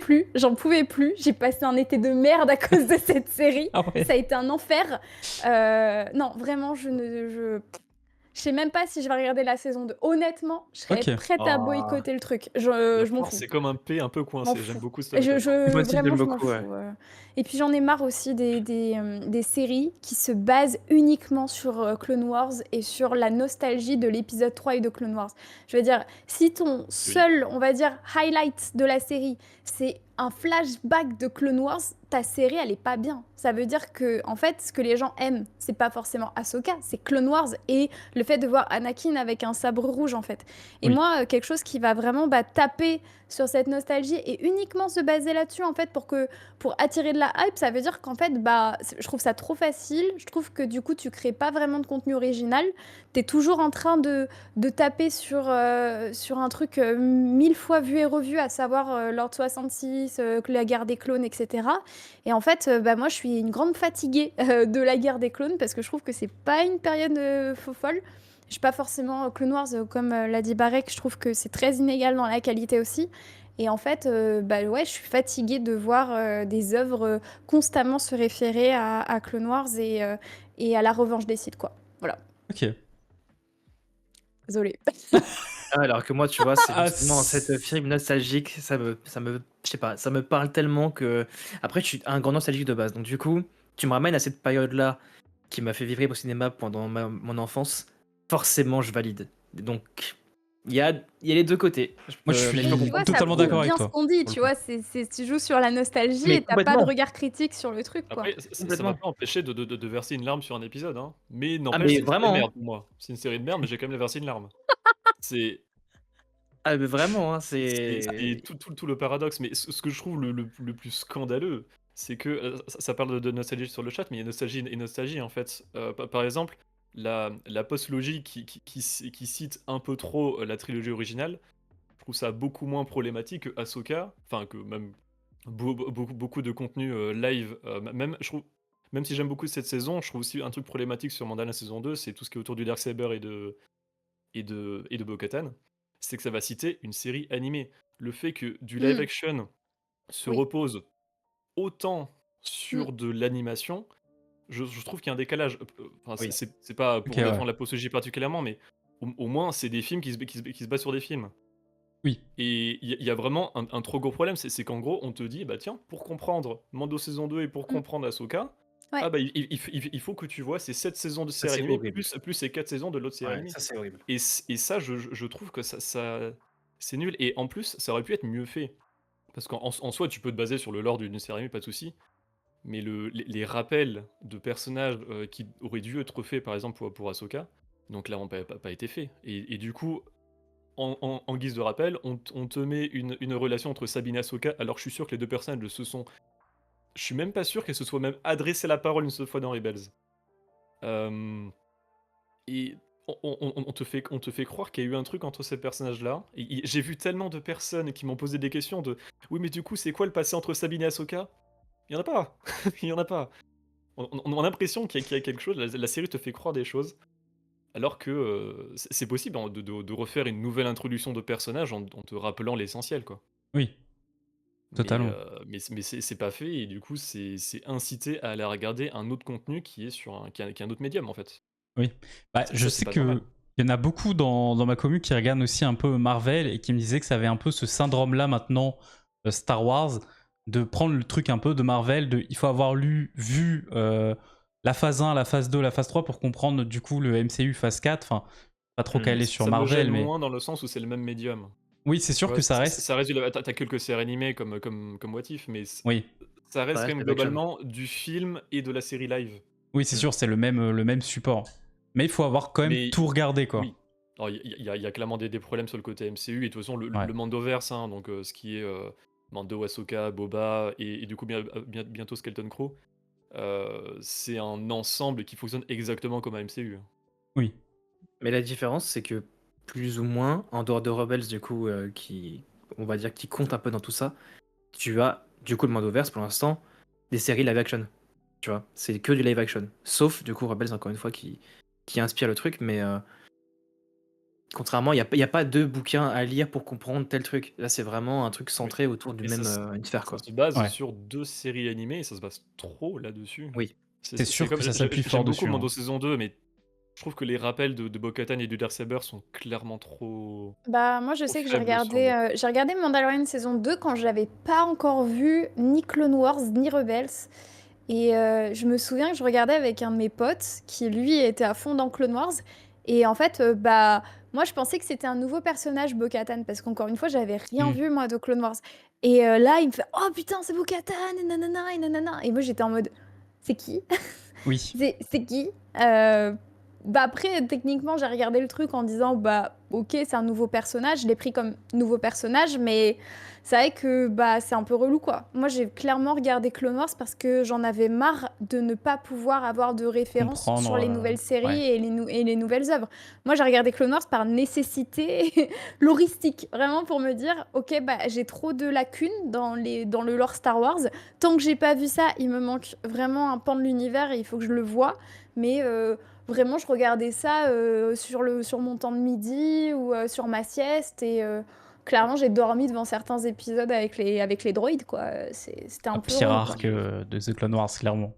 [SPEAKER 3] plus, j'ai passé un été de merde à cause de cette série,
[SPEAKER 1] Ah ouais.
[SPEAKER 3] ça a été un enfer. Non, vraiment, je sais même pas si je vais regarder la saison 2. Honnêtement, je serais
[SPEAKER 1] Ok.
[SPEAKER 3] prête à
[SPEAKER 4] Oh.
[SPEAKER 3] boycotter le truc.
[SPEAKER 2] La
[SPEAKER 3] Je m'en
[SPEAKER 2] force,
[SPEAKER 3] fous.
[SPEAKER 2] c'est comme un P un peu
[SPEAKER 3] M'en
[SPEAKER 2] coincé.
[SPEAKER 3] fous.
[SPEAKER 2] J'aime beaucoup cette
[SPEAKER 3] Je,
[SPEAKER 2] métaphore.
[SPEAKER 3] je-
[SPEAKER 4] Moi aussi,
[SPEAKER 3] vraiment,
[SPEAKER 4] j'aime
[SPEAKER 3] je m'en
[SPEAKER 4] beaucoup,
[SPEAKER 3] fous.
[SPEAKER 4] ouais.
[SPEAKER 3] Et puis j'en ai marre aussi des séries qui se basent uniquement sur Clone Wars et sur la nostalgie de l'épisode 3 et de Clone Wars. Je veux dire, si ton seul, on va dire, highlight de la série, c'est un flashback de Clone Wars, ta série, elle est pas bien. Ça veut dire que, en fait, ce que les gens aiment, c'est pas forcément Ahsoka, c'est Clone Wars et le fait de voir Anakin avec un sabre rouge, en fait. Et
[SPEAKER 1] Oui.
[SPEAKER 3] moi, quelque chose qui va vraiment taper sur cette nostalgie et uniquement se baser là-dessus, en fait, pour attirer de la hype, ça veut dire qu'en fait, je trouve ça trop facile. Je trouve que du coup, tu crées pas vraiment de contenu original. T'es toujours en train de taper sur un truc 1000 fois vu et revu, à savoir Lord 66, la guerre des clones, etc. Et en fait, moi, je suis une grande fatiguée de la guerre des clones parce que je trouve que c'est pas une période faux folle. Je suis pas forcément Clone Wars, comme l'a dit Barek, je trouve que c'est très inégal dans la qualité aussi. Et en fait, ouais, je suis fatiguée de voir des œuvres constamment se référer à Clone Wars et à la revanche des Sith, quoi. Voilà,
[SPEAKER 1] Ok.
[SPEAKER 3] désolée.
[SPEAKER 4] Alors que moi, tu vois, c'est
[SPEAKER 1] Ah,
[SPEAKER 4] justement cette film nostalgique, je sais pas, ça me parle tellement que. Après, je suis un grand nostalgique de base, donc du coup, tu me ramènes à cette période-là qui m'a fait vivre au cinéma pendant mon enfance. Forcément, je valide. Donc, il y a les deux côtés.
[SPEAKER 1] Moi, je
[SPEAKER 3] Mais
[SPEAKER 1] suis
[SPEAKER 3] tu vois, ça
[SPEAKER 1] totalement
[SPEAKER 3] prouve
[SPEAKER 1] d'accord avec
[SPEAKER 3] bien
[SPEAKER 1] toi.
[SPEAKER 3] ce qu'on dit,
[SPEAKER 1] pour le
[SPEAKER 3] tu
[SPEAKER 1] coup.
[SPEAKER 3] vois, tu joues sur la nostalgie
[SPEAKER 4] Mais
[SPEAKER 3] et t'as pas de
[SPEAKER 4] complètement.
[SPEAKER 3] regard critique sur le truc, quoi.
[SPEAKER 2] Après, ça
[SPEAKER 4] Complètement.
[SPEAKER 2] m'a pas empêché de verser une larme sur un épisode, hein. Mais
[SPEAKER 4] Ah,
[SPEAKER 2] n'empêche,
[SPEAKER 4] mais
[SPEAKER 2] c'est une série de
[SPEAKER 4] vraiment, hein.
[SPEAKER 2] merde pour moi. C'est une série de merde, mais j'ai quand même versé une larme. C'est
[SPEAKER 4] Ah, mais vraiment, hein,
[SPEAKER 2] c'est
[SPEAKER 4] c'est.
[SPEAKER 2] tout le paradoxe. Mais ce que je trouve le plus scandaleux, c'est que ça parle de nostalgie sur le chat, mais il y a nostalgie et nostalgie en fait. Par exemple, la post-logie qui cite un peu trop la trilogie originale, je trouve ça beaucoup moins problématique que Ahsoka, enfin que même beaucoup de contenu live. Même, je trouve, même si j'aime beaucoup cette saison, je trouve aussi un truc problématique sur Mandalorian saison 2, c'est tout ce qui est autour du Darksaber et de Bo-Katan, c'est que ça va citer une série animée. Le fait que du live
[SPEAKER 3] Mm,
[SPEAKER 2] action se
[SPEAKER 3] oui.
[SPEAKER 2] repose autant
[SPEAKER 3] Mm.
[SPEAKER 2] sur de l'animation, je trouve qu'il y a un décalage. Enfin,
[SPEAKER 4] Oui.
[SPEAKER 2] c'est pas
[SPEAKER 1] Ok,
[SPEAKER 2] pour
[SPEAKER 1] ouais.
[SPEAKER 2] défendre la postologie particulièrement, mais au moins, c'est des films qui se basent sur des films.
[SPEAKER 1] Oui.
[SPEAKER 2] Et il y a vraiment un trop gros problème, c'est qu'en gros, on te dit, bah tiens, pour comprendre Mando saison 2 et pour
[SPEAKER 3] Mm.
[SPEAKER 2] comprendre Ahsoka,
[SPEAKER 3] Ouais.
[SPEAKER 2] ah bah il faut que tu vois ces 7 saisons de
[SPEAKER 4] Ça,
[SPEAKER 2] série
[SPEAKER 4] c'est
[SPEAKER 2] animée
[SPEAKER 4] horrible.
[SPEAKER 2] plus ces 4 saisons de l'autre série
[SPEAKER 4] Ouais,
[SPEAKER 2] animée.
[SPEAKER 4] ça, c'est horrible.
[SPEAKER 2] Et ça, je trouve que c'est nul. Et en plus, ça aurait pu être mieux fait. Parce qu'en soi, tu peux te baser sur le lore d'une série animée, pas de souci. Mais les rappels de personnages qui auraient dû être faits, par exemple, pour Ahsoka, donc là, n'ont pas été faits. Et du coup, en guise de rappel, on te met une relation entre Sabine et Ahsoka, alors que je suis sûr que les deux personnages se sont. Je suis même pas sûr qu'elles se soient même adressé la parole une seule fois dans Rebels. Euh, et on te fait croire qu'il y a eu un truc entre ces personnages-là. J'ai vu tellement de personnes qui m'ont posé des questions de oui, mais du coup, c'est quoi le passé entre Sabine et Ahsoka? Il y en a pas. Il y en a pas. On a l'impression qu'il y a quelque chose. La série te fait croire des choses. Alors que c'est possible hein, de refaire une nouvelle introduction de personnages en te rappelant l'essentiel, quoi.
[SPEAKER 1] Oui,
[SPEAKER 2] Mais,
[SPEAKER 1] totalement.
[SPEAKER 2] euh, mais, mais c'est pas fait, et du coup, c'est incité à aller regarder un autre contenu qui est sur qui est un autre médium, en fait.
[SPEAKER 1] Oui. Bah,
[SPEAKER 2] Et
[SPEAKER 1] je
[SPEAKER 2] ça,
[SPEAKER 1] sais
[SPEAKER 2] c'est pas
[SPEAKER 1] que
[SPEAKER 2] normal.
[SPEAKER 1] il y en a beaucoup dans ma commu qui regardent aussi un peu Marvel et qui me disaient que ça avait un peu ce syndrome-là maintenant, Star Wars, de prendre le truc un peu de Marvel, il faut avoir vu la phase 1, la phase 2, la phase 3 pour comprendre du coup le MCU phase 4. Enfin, pas trop calé sur
[SPEAKER 2] Ça me
[SPEAKER 1] Marvel,
[SPEAKER 2] gêne
[SPEAKER 1] mais
[SPEAKER 2] moins dans le sens où c'est le même médium.
[SPEAKER 1] oui, c'est
[SPEAKER 2] Tu
[SPEAKER 1] sûr
[SPEAKER 2] vois,
[SPEAKER 1] que ça reste.
[SPEAKER 2] ça reste t'as quelques séries animées comme What If, mais
[SPEAKER 1] Oui,
[SPEAKER 2] ça
[SPEAKER 4] Ça
[SPEAKER 2] reste quand
[SPEAKER 4] reste
[SPEAKER 2] même
[SPEAKER 4] live action.
[SPEAKER 2] globalement du film et de la série live.
[SPEAKER 1] oui, c'est
[SPEAKER 4] Mm.
[SPEAKER 1] sûr, c'est le même support. Mais il faut avoir quand même
[SPEAKER 2] Mais
[SPEAKER 1] tout regardé, quoi.
[SPEAKER 2] oui. Alors, il y a clairement des problèmes sur le côté MCU, et de toute façon,
[SPEAKER 1] Ouais.
[SPEAKER 2] le Mandoverse, hein, donc ce qui est Mando, Ahsoka, Boba, et du coup bientôt Skeleton Crew, c'est un ensemble qui fonctionne exactement comme un MCU.
[SPEAKER 1] Oui.
[SPEAKER 4] Mais la différence, c'est que plus ou moins, en dehors de Rebels, du coup, on va dire, qui compte un peu dans tout ça, tu as, du coup, le Mandoverse, pour l'instant, des séries live action. Tu vois, c'est que du live action. Sauf, du coup, Rebels, encore une fois, qui inspire le truc, mais contrairement, il y a pas deux bouquins à lire pour comprendre tel truc. Là, c'est vraiment un truc
[SPEAKER 2] Oui.
[SPEAKER 4] centré autour du
[SPEAKER 2] Et
[SPEAKER 4] même une sphère,
[SPEAKER 2] ça
[SPEAKER 4] quoi.
[SPEAKER 2] se base
[SPEAKER 1] Ouais.
[SPEAKER 2] sur 2 séries animées, et ça se base trop là-dessus.
[SPEAKER 4] Oui.
[SPEAKER 1] C'est sûr
[SPEAKER 2] Comme
[SPEAKER 1] que ça s'appuie fort
[SPEAKER 2] j'aime beaucoup
[SPEAKER 1] dessus, hein.
[SPEAKER 2] Mando saison 2, mais je trouve que les rappels de Bo-Katan et du Darksaber sont clairement
[SPEAKER 3] Bah, moi, je
[SPEAKER 2] trop
[SPEAKER 3] sais que
[SPEAKER 2] faibles sur moi.
[SPEAKER 3] j'ai regardé Mandalorian saison 2 quand j'avais pas encore vu ni Clone Wars ni Rebels. Et je me souviens que je regardais avec un de mes potes qui, lui, était à fond dans Clone Wars. Et en fait, moi, je pensais que c'était un nouveau personnage, Bo-Katan, parce qu'encore une fois, j'avais rien
[SPEAKER 1] Hmm.
[SPEAKER 3] vu, moi, de Clone Wars. Et là, il me fait oh putain, c'est Bo-Katan, et nanana, et nanana. Et moi, j'étais en mode c'est qui?
[SPEAKER 1] Oui.
[SPEAKER 3] C'est qui? Après, techniquement, j'ai regardé le truc en disant ok, c'est un nouveau personnage. Je l'ai pris comme nouveau personnage, mais c'est vrai que c'est un peu relou, quoi. Moi, j'ai clairement regardé Clone Wars parce que j'en avais marre de ne pas pouvoir avoir de référence sur
[SPEAKER 1] Comprendre.
[SPEAKER 3] les nouvelles séries
[SPEAKER 1] Ouais.
[SPEAKER 3] et les nouvelles œuvres. Moi, j'ai regardé Clone Wars par nécessité loristique, vraiment pour me dire, ok, j'ai trop de lacunes dans le lore Star Wars. Tant que j'ai pas vu ça, il me manque vraiment un pan de l'univers et il faut que je le voie. Mais vraiment, je regardais ça sur mon temps de midi ou sur ma sieste. Et clairement, j'ai dormi devant certains épisodes avec les droïdes, quoi. C'était un peu
[SPEAKER 1] Pire
[SPEAKER 3] relou, quoi.
[SPEAKER 1] arc de The Clone Wars, clairement.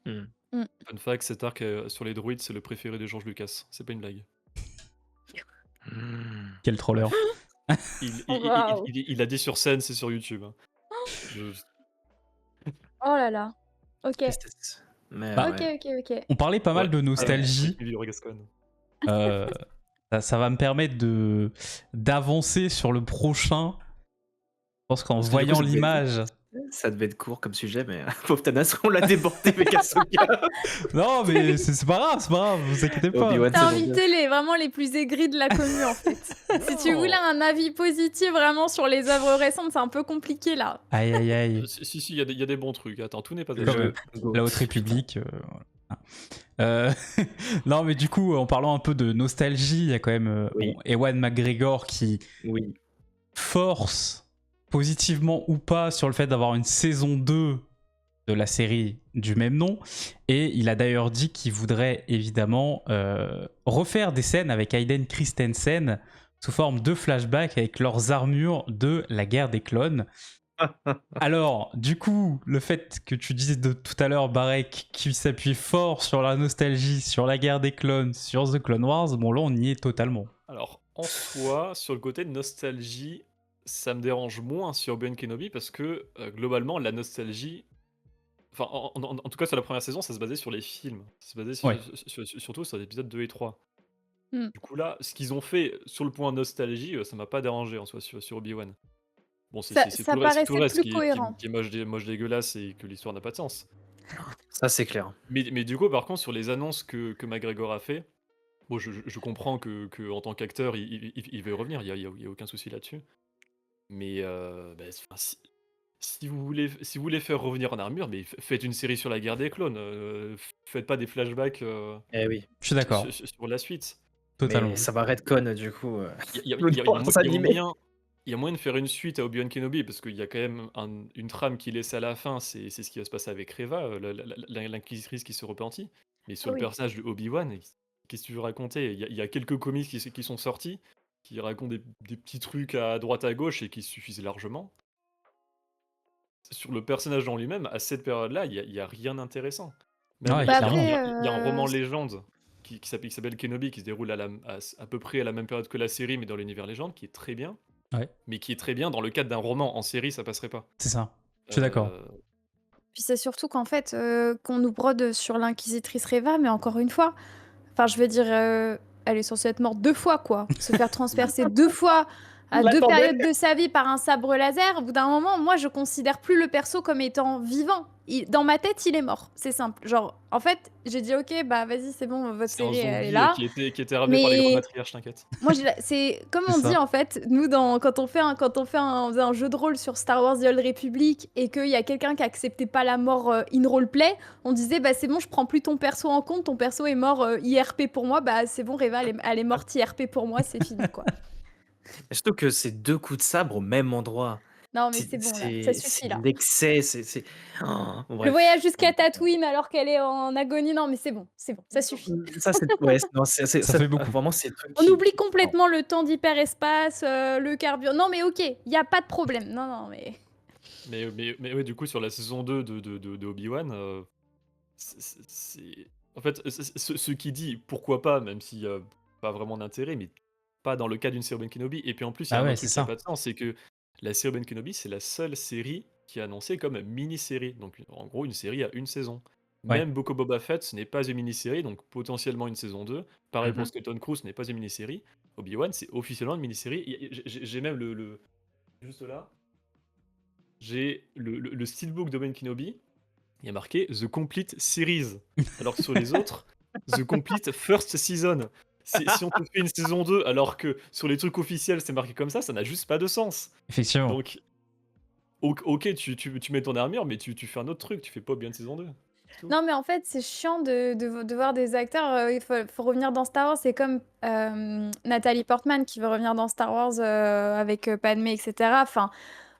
[SPEAKER 4] Hmm.
[SPEAKER 2] Fun fact, cet arc sur les droïdes, c'est le préféré de George Lucas. C'est pas une blague.
[SPEAKER 1] Quel troller.
[SPEAKER 3] Waouh.
[SPEAKER 2] Il a dit sur scène, c'est sur YouTube. hein. Je-
[SPEAKER 3] Oh là là. Ok.
[SPEAKER 4] Tristesse. Mais
[SPEAKER 1] Bah,
[SPEAKER 3] Ok,
[SPEAKER 4] ouais.
[SPEAKER 3] ok.
[SPEAKER 1] On parlait pas mal
[SPEAKER 2] Ouais.
[SPEAKER 1] de
[SPEAKER 2] Ah,
[SPEAKER 1] nostalgie.
[SPEAKER 2] Emilio Gascon.
[SPEAKER 1] Euh, ça va me permettre d'avancer sur le prochain. Je pense qu'en
[SPEAKER 4] Parce que du coup,
[SPEAKER 1] voyant l'image.
[SPEAKER 4] ça devait être court comme sujet, mais pauvre Thanos, on l'a débordé avec Ahsoka.
[SPEAKER 1] Non, mais c'est pas grave, vous inquiétez pas.
[SPEAKER 4] Obi-Wan,
[SPEAKER 3] T'as
[SPEAKER 4] saison deux.
[SPEAKER 3] invité vraiment les plus aigris de la commu, en fait. Si tu voulais un avis positif vraiment sur les œuvres récentes, c'est un peu compliqué, là.
[SPEAKER 1] Aïe, aïe, aïe.
[SPEAKER 2] Si, il y a des bons trucs. Attends, tout n'est pas
[SPEAKER 4] Le
[SPEAKER 2] déjà.
[SPEAKER 4] jeu. Go.
[SPEAKER 1] La Haute République. Voilà. Non, mais du coup, en parlant un peu de nostalgie, il y a quand même
[SPEAKER 4] Oui.
[SPEAKER 1] Ewan McGregor qui
[SPEAKER 4] Oui.
[SPEAKER 1] force, positivement ou pas, sur le fait d'avoir une saison 2 de la série du même nom. Et il a d'ailleurs dit qu'il voudrait évidemment refaire des scènes avec Hayden Christensen sous forme de flashbacks avec leurs armures de la guerre des clones. Alors, du coup, le fait que tu dises de tout à l'heure, Barek, qui s'appuie fort sur la nostalgie, sur la guerre des clones, sur The Clone Wars, bon là on y est totalement.
[SPEAKER 2] Alors, en soi, sur le côté de nostalgie, ça me dérange moins sur Obi-Wan Kenobi parce que globalement, la nostalgie. Enfin, en tout cas, sur la première saison, ça se basait sur les films. Ça se basait
[SPEAKER 1] Ouais.
[SPEAKER 2] surtout sur l'épisode 2 et 3.
[SPEAKER 3] Hmm.
[SPEAKER 2] Du coup, là, ce qu'ils ont fait sur le point nostalgie, ça m'a pas dérangé en soi sur Obi-Wan. Bon, c'est
[SPEAKER 3] Ça
[SPEAKER 2] tout le reste, c'est tout le
[SPEAKER 3] paraissait
[SPEAKER 2] reste
[SPEAKER 3] plus
[SPEAKER 2] qui
[SPEAKER 3] cohérent.
[SPEAKER 2] est moche, dégueulasse et que l'histoire n'a pas de sens.
[SPEAKER 4] Ça, c'est clair.
[SPEAKER 2] Mais du coup, par contre, sur les annonces que McGregor a fait, bon, je comprends que en tant qu'acteur, il veut revenir, il y a aucun souci là-dessus. Mais enfin, si vous voulez faire revenir en armure, mais faites une série sur la guerre des clones. Faites pas des flashbacks
[SPEAKER 4] Eh oui.
[SPEAKER 1] Je suis d'accord,
[SPEAKER 2] sur la suite.
[SPEAKER 1] totalement.
[SPEAKER 4] Mais ça va redcon, du coup.
[SPEAKER 2] Il y a-
[SPEAKER 4] Clone
[SPEAKER 2] il y a- il y a
[SPEAKER 4] Wars
[SPEAKER 2] mo- il y a
[SPEAKER 4] animé.
[SPEAKER 2] moyen, il y a moyen de faire une suite à Obi-Wan Kenobi parce qu'il y a quand même une trame qui laisse à la fin. C'est ce qui va se passer avec Reva, l'inquisitrice qui se repentit. Mais sur le
[SPEAKER 3] Oui.
[SPEAKER 2] personnage de Obi-Wan, qu'est-ce que tu veux raconter? Il y a quelques comics qui sont sortis, qui racontent des petits trucs à droite à gauche et qui suffisent largement. Sur le personnage en lui-même, à cette période-là, il y a rien d'intéressant. Même,
[SPEAKER 1] Ouais,
[SPEAKER 2] il y a-
[SPEAKER 1] clairement.
[SPEAKER 2] il y a un roman légende qui s'appelle Kenobi, qui se déroule à peu près à la même période que la série, mais dans l'univers légende, qui est très bien.
[SPEAKER 1] Ouais.
[SPEAKER 2] Mais qui est très bien dans le cadre d'un roman. En série, ça passerait pas.
[SPEAKER 1] C'est ça, je suis d'accord.
[SPEAKER 3] Puis c'est surtout qu'en fait, qu'on nous brode sur l'inquisitrice Reva, mais encore une fois, enfin, je veux dire, elle est censée être morte 2 fois, quoi. Se faire transpercer 2 fois à 2
[SPEAKER 4] L'attendais.
[SPEAKER 3] périodes de sa vie par un sabre laser. Au bout d'un moment, moi, je considère plus le perso comme étant vivant. Dans ma tête, il est mort. C'est simple. Genre, en fait, j'ai dit, ok, vas-y, c'est bon, votre
[SPEAKER 2] C'est un
[SPEAKER 3] série, elle est
[SPEAKER 2] zombie
[SPEAKER 3] là.
[SPEAKER 2] qui était ramené par les grands
[SPEAKER 3] Mais
[SPEAKER 2] matriarches, t'inquiète.
[SPEAKER 3] moi, c'est comme
[SPEAKER 1] C'est
[SPEAKER 3] on
[SPEAKER 1] ça.
[SPEAKER 3] dit en fait, nous quand on fait un jeu de rôle sur Star Wars The Old Republic et qu'il y a quelqu'un qui acceptait pas la mort in roleplay, on disait c'est bon, je prends plus ton perso en compte, ton perso est mort IRP pour moi, c'est bon, Reva elle est morte IRP pour moi, c'est fini quoi.
[SPEAKER 4] Surtout que c'est 2 coups de sabre au même endroit.
[SPEAKER 3] Non mais c'est bon là, ça suffit
[SPEAKER 4] C'est
[SPEAKER 3] là.
[SPEAKER 4] l'excès, Oh,
[SPEAKER 3] Le
[SPEAKER 4] bref.
[SPEAKER 3] voyage jusqu'à Tatooine alors qu'elle est en agonie, non mais c'est bon, ça suffit.
[SPEAKER 4] Ça, c'est ouais, non,
[SPEAKER 1] Ça fait beaucoup.
[SPEAKER 4] Vraiment, c'est le truc
[SPEAKER 3] On
[SPEAKER 4] qui
[SPEAKER 3] oublie complètement le temps d'hyperespace, le carburant. Non mais ok, il y a pas de problème. Non mais
[SPEAKER 2] Mais ouais, du coup, sur la saison 2 de Obi-Wan, en fait, ce qui dit pourquoi pas, même s'il n'y a pas vraiment d'intérêt, mais pas dans le cas d'une série Ben Kenobi. Et puis en plus, il y a
[SPEAKER 1] Ah
[SPEAKER 2] un
[SPEAKER 1] ouais,
[SPEAKER 2] autre
[SPEAKER 1] c'est
[SPEAKER 2] truc qui n'a
[SPEAKER 1] ça.
[SPEAKER 2] pas de sens, c'est que la série Ben Kenobi, c'est la seule série qui est annoncée comme mini-série. Donc en gros, une série à une saison.
[SPEAKER 1] Ouais.
[SPEAKER 2] Même Book of Boba Fett, ce n'est pas une mini-série, donc potentiellement une saison 2. Pareil pour
[SPEAKER 4] Mhm.
[SPEAKER 2] Skeleton Crew, ce n'est pas une mini-série. Obi-Wan, c'est officiellement une mini-série. J'ai même juste là, j'ai le steelbook d'Obi-Wan Kenobi. Il y a marqué The Complete Series. Alors que sur les autres, The Complete First Season. Si on te fait une saison 2, alors que sur les trucs officiels, c'est marqué comme ça n'a juste pas de sens.
[SPEAKER 1] Effectivement.
[SPEAKER 2] Donc, ok, tu mets ton armure, mais tu fais un autre truc, tu fais pas bien de saison 2.
[SPEAKER 3] Non, mais en fait, c'est chiant de voir des acteurs. Il faut revenir dans Star Wars. C'est comme Nathalie Portman qui veut revenir dans Star Wars avec Padmé, etc. Enfin,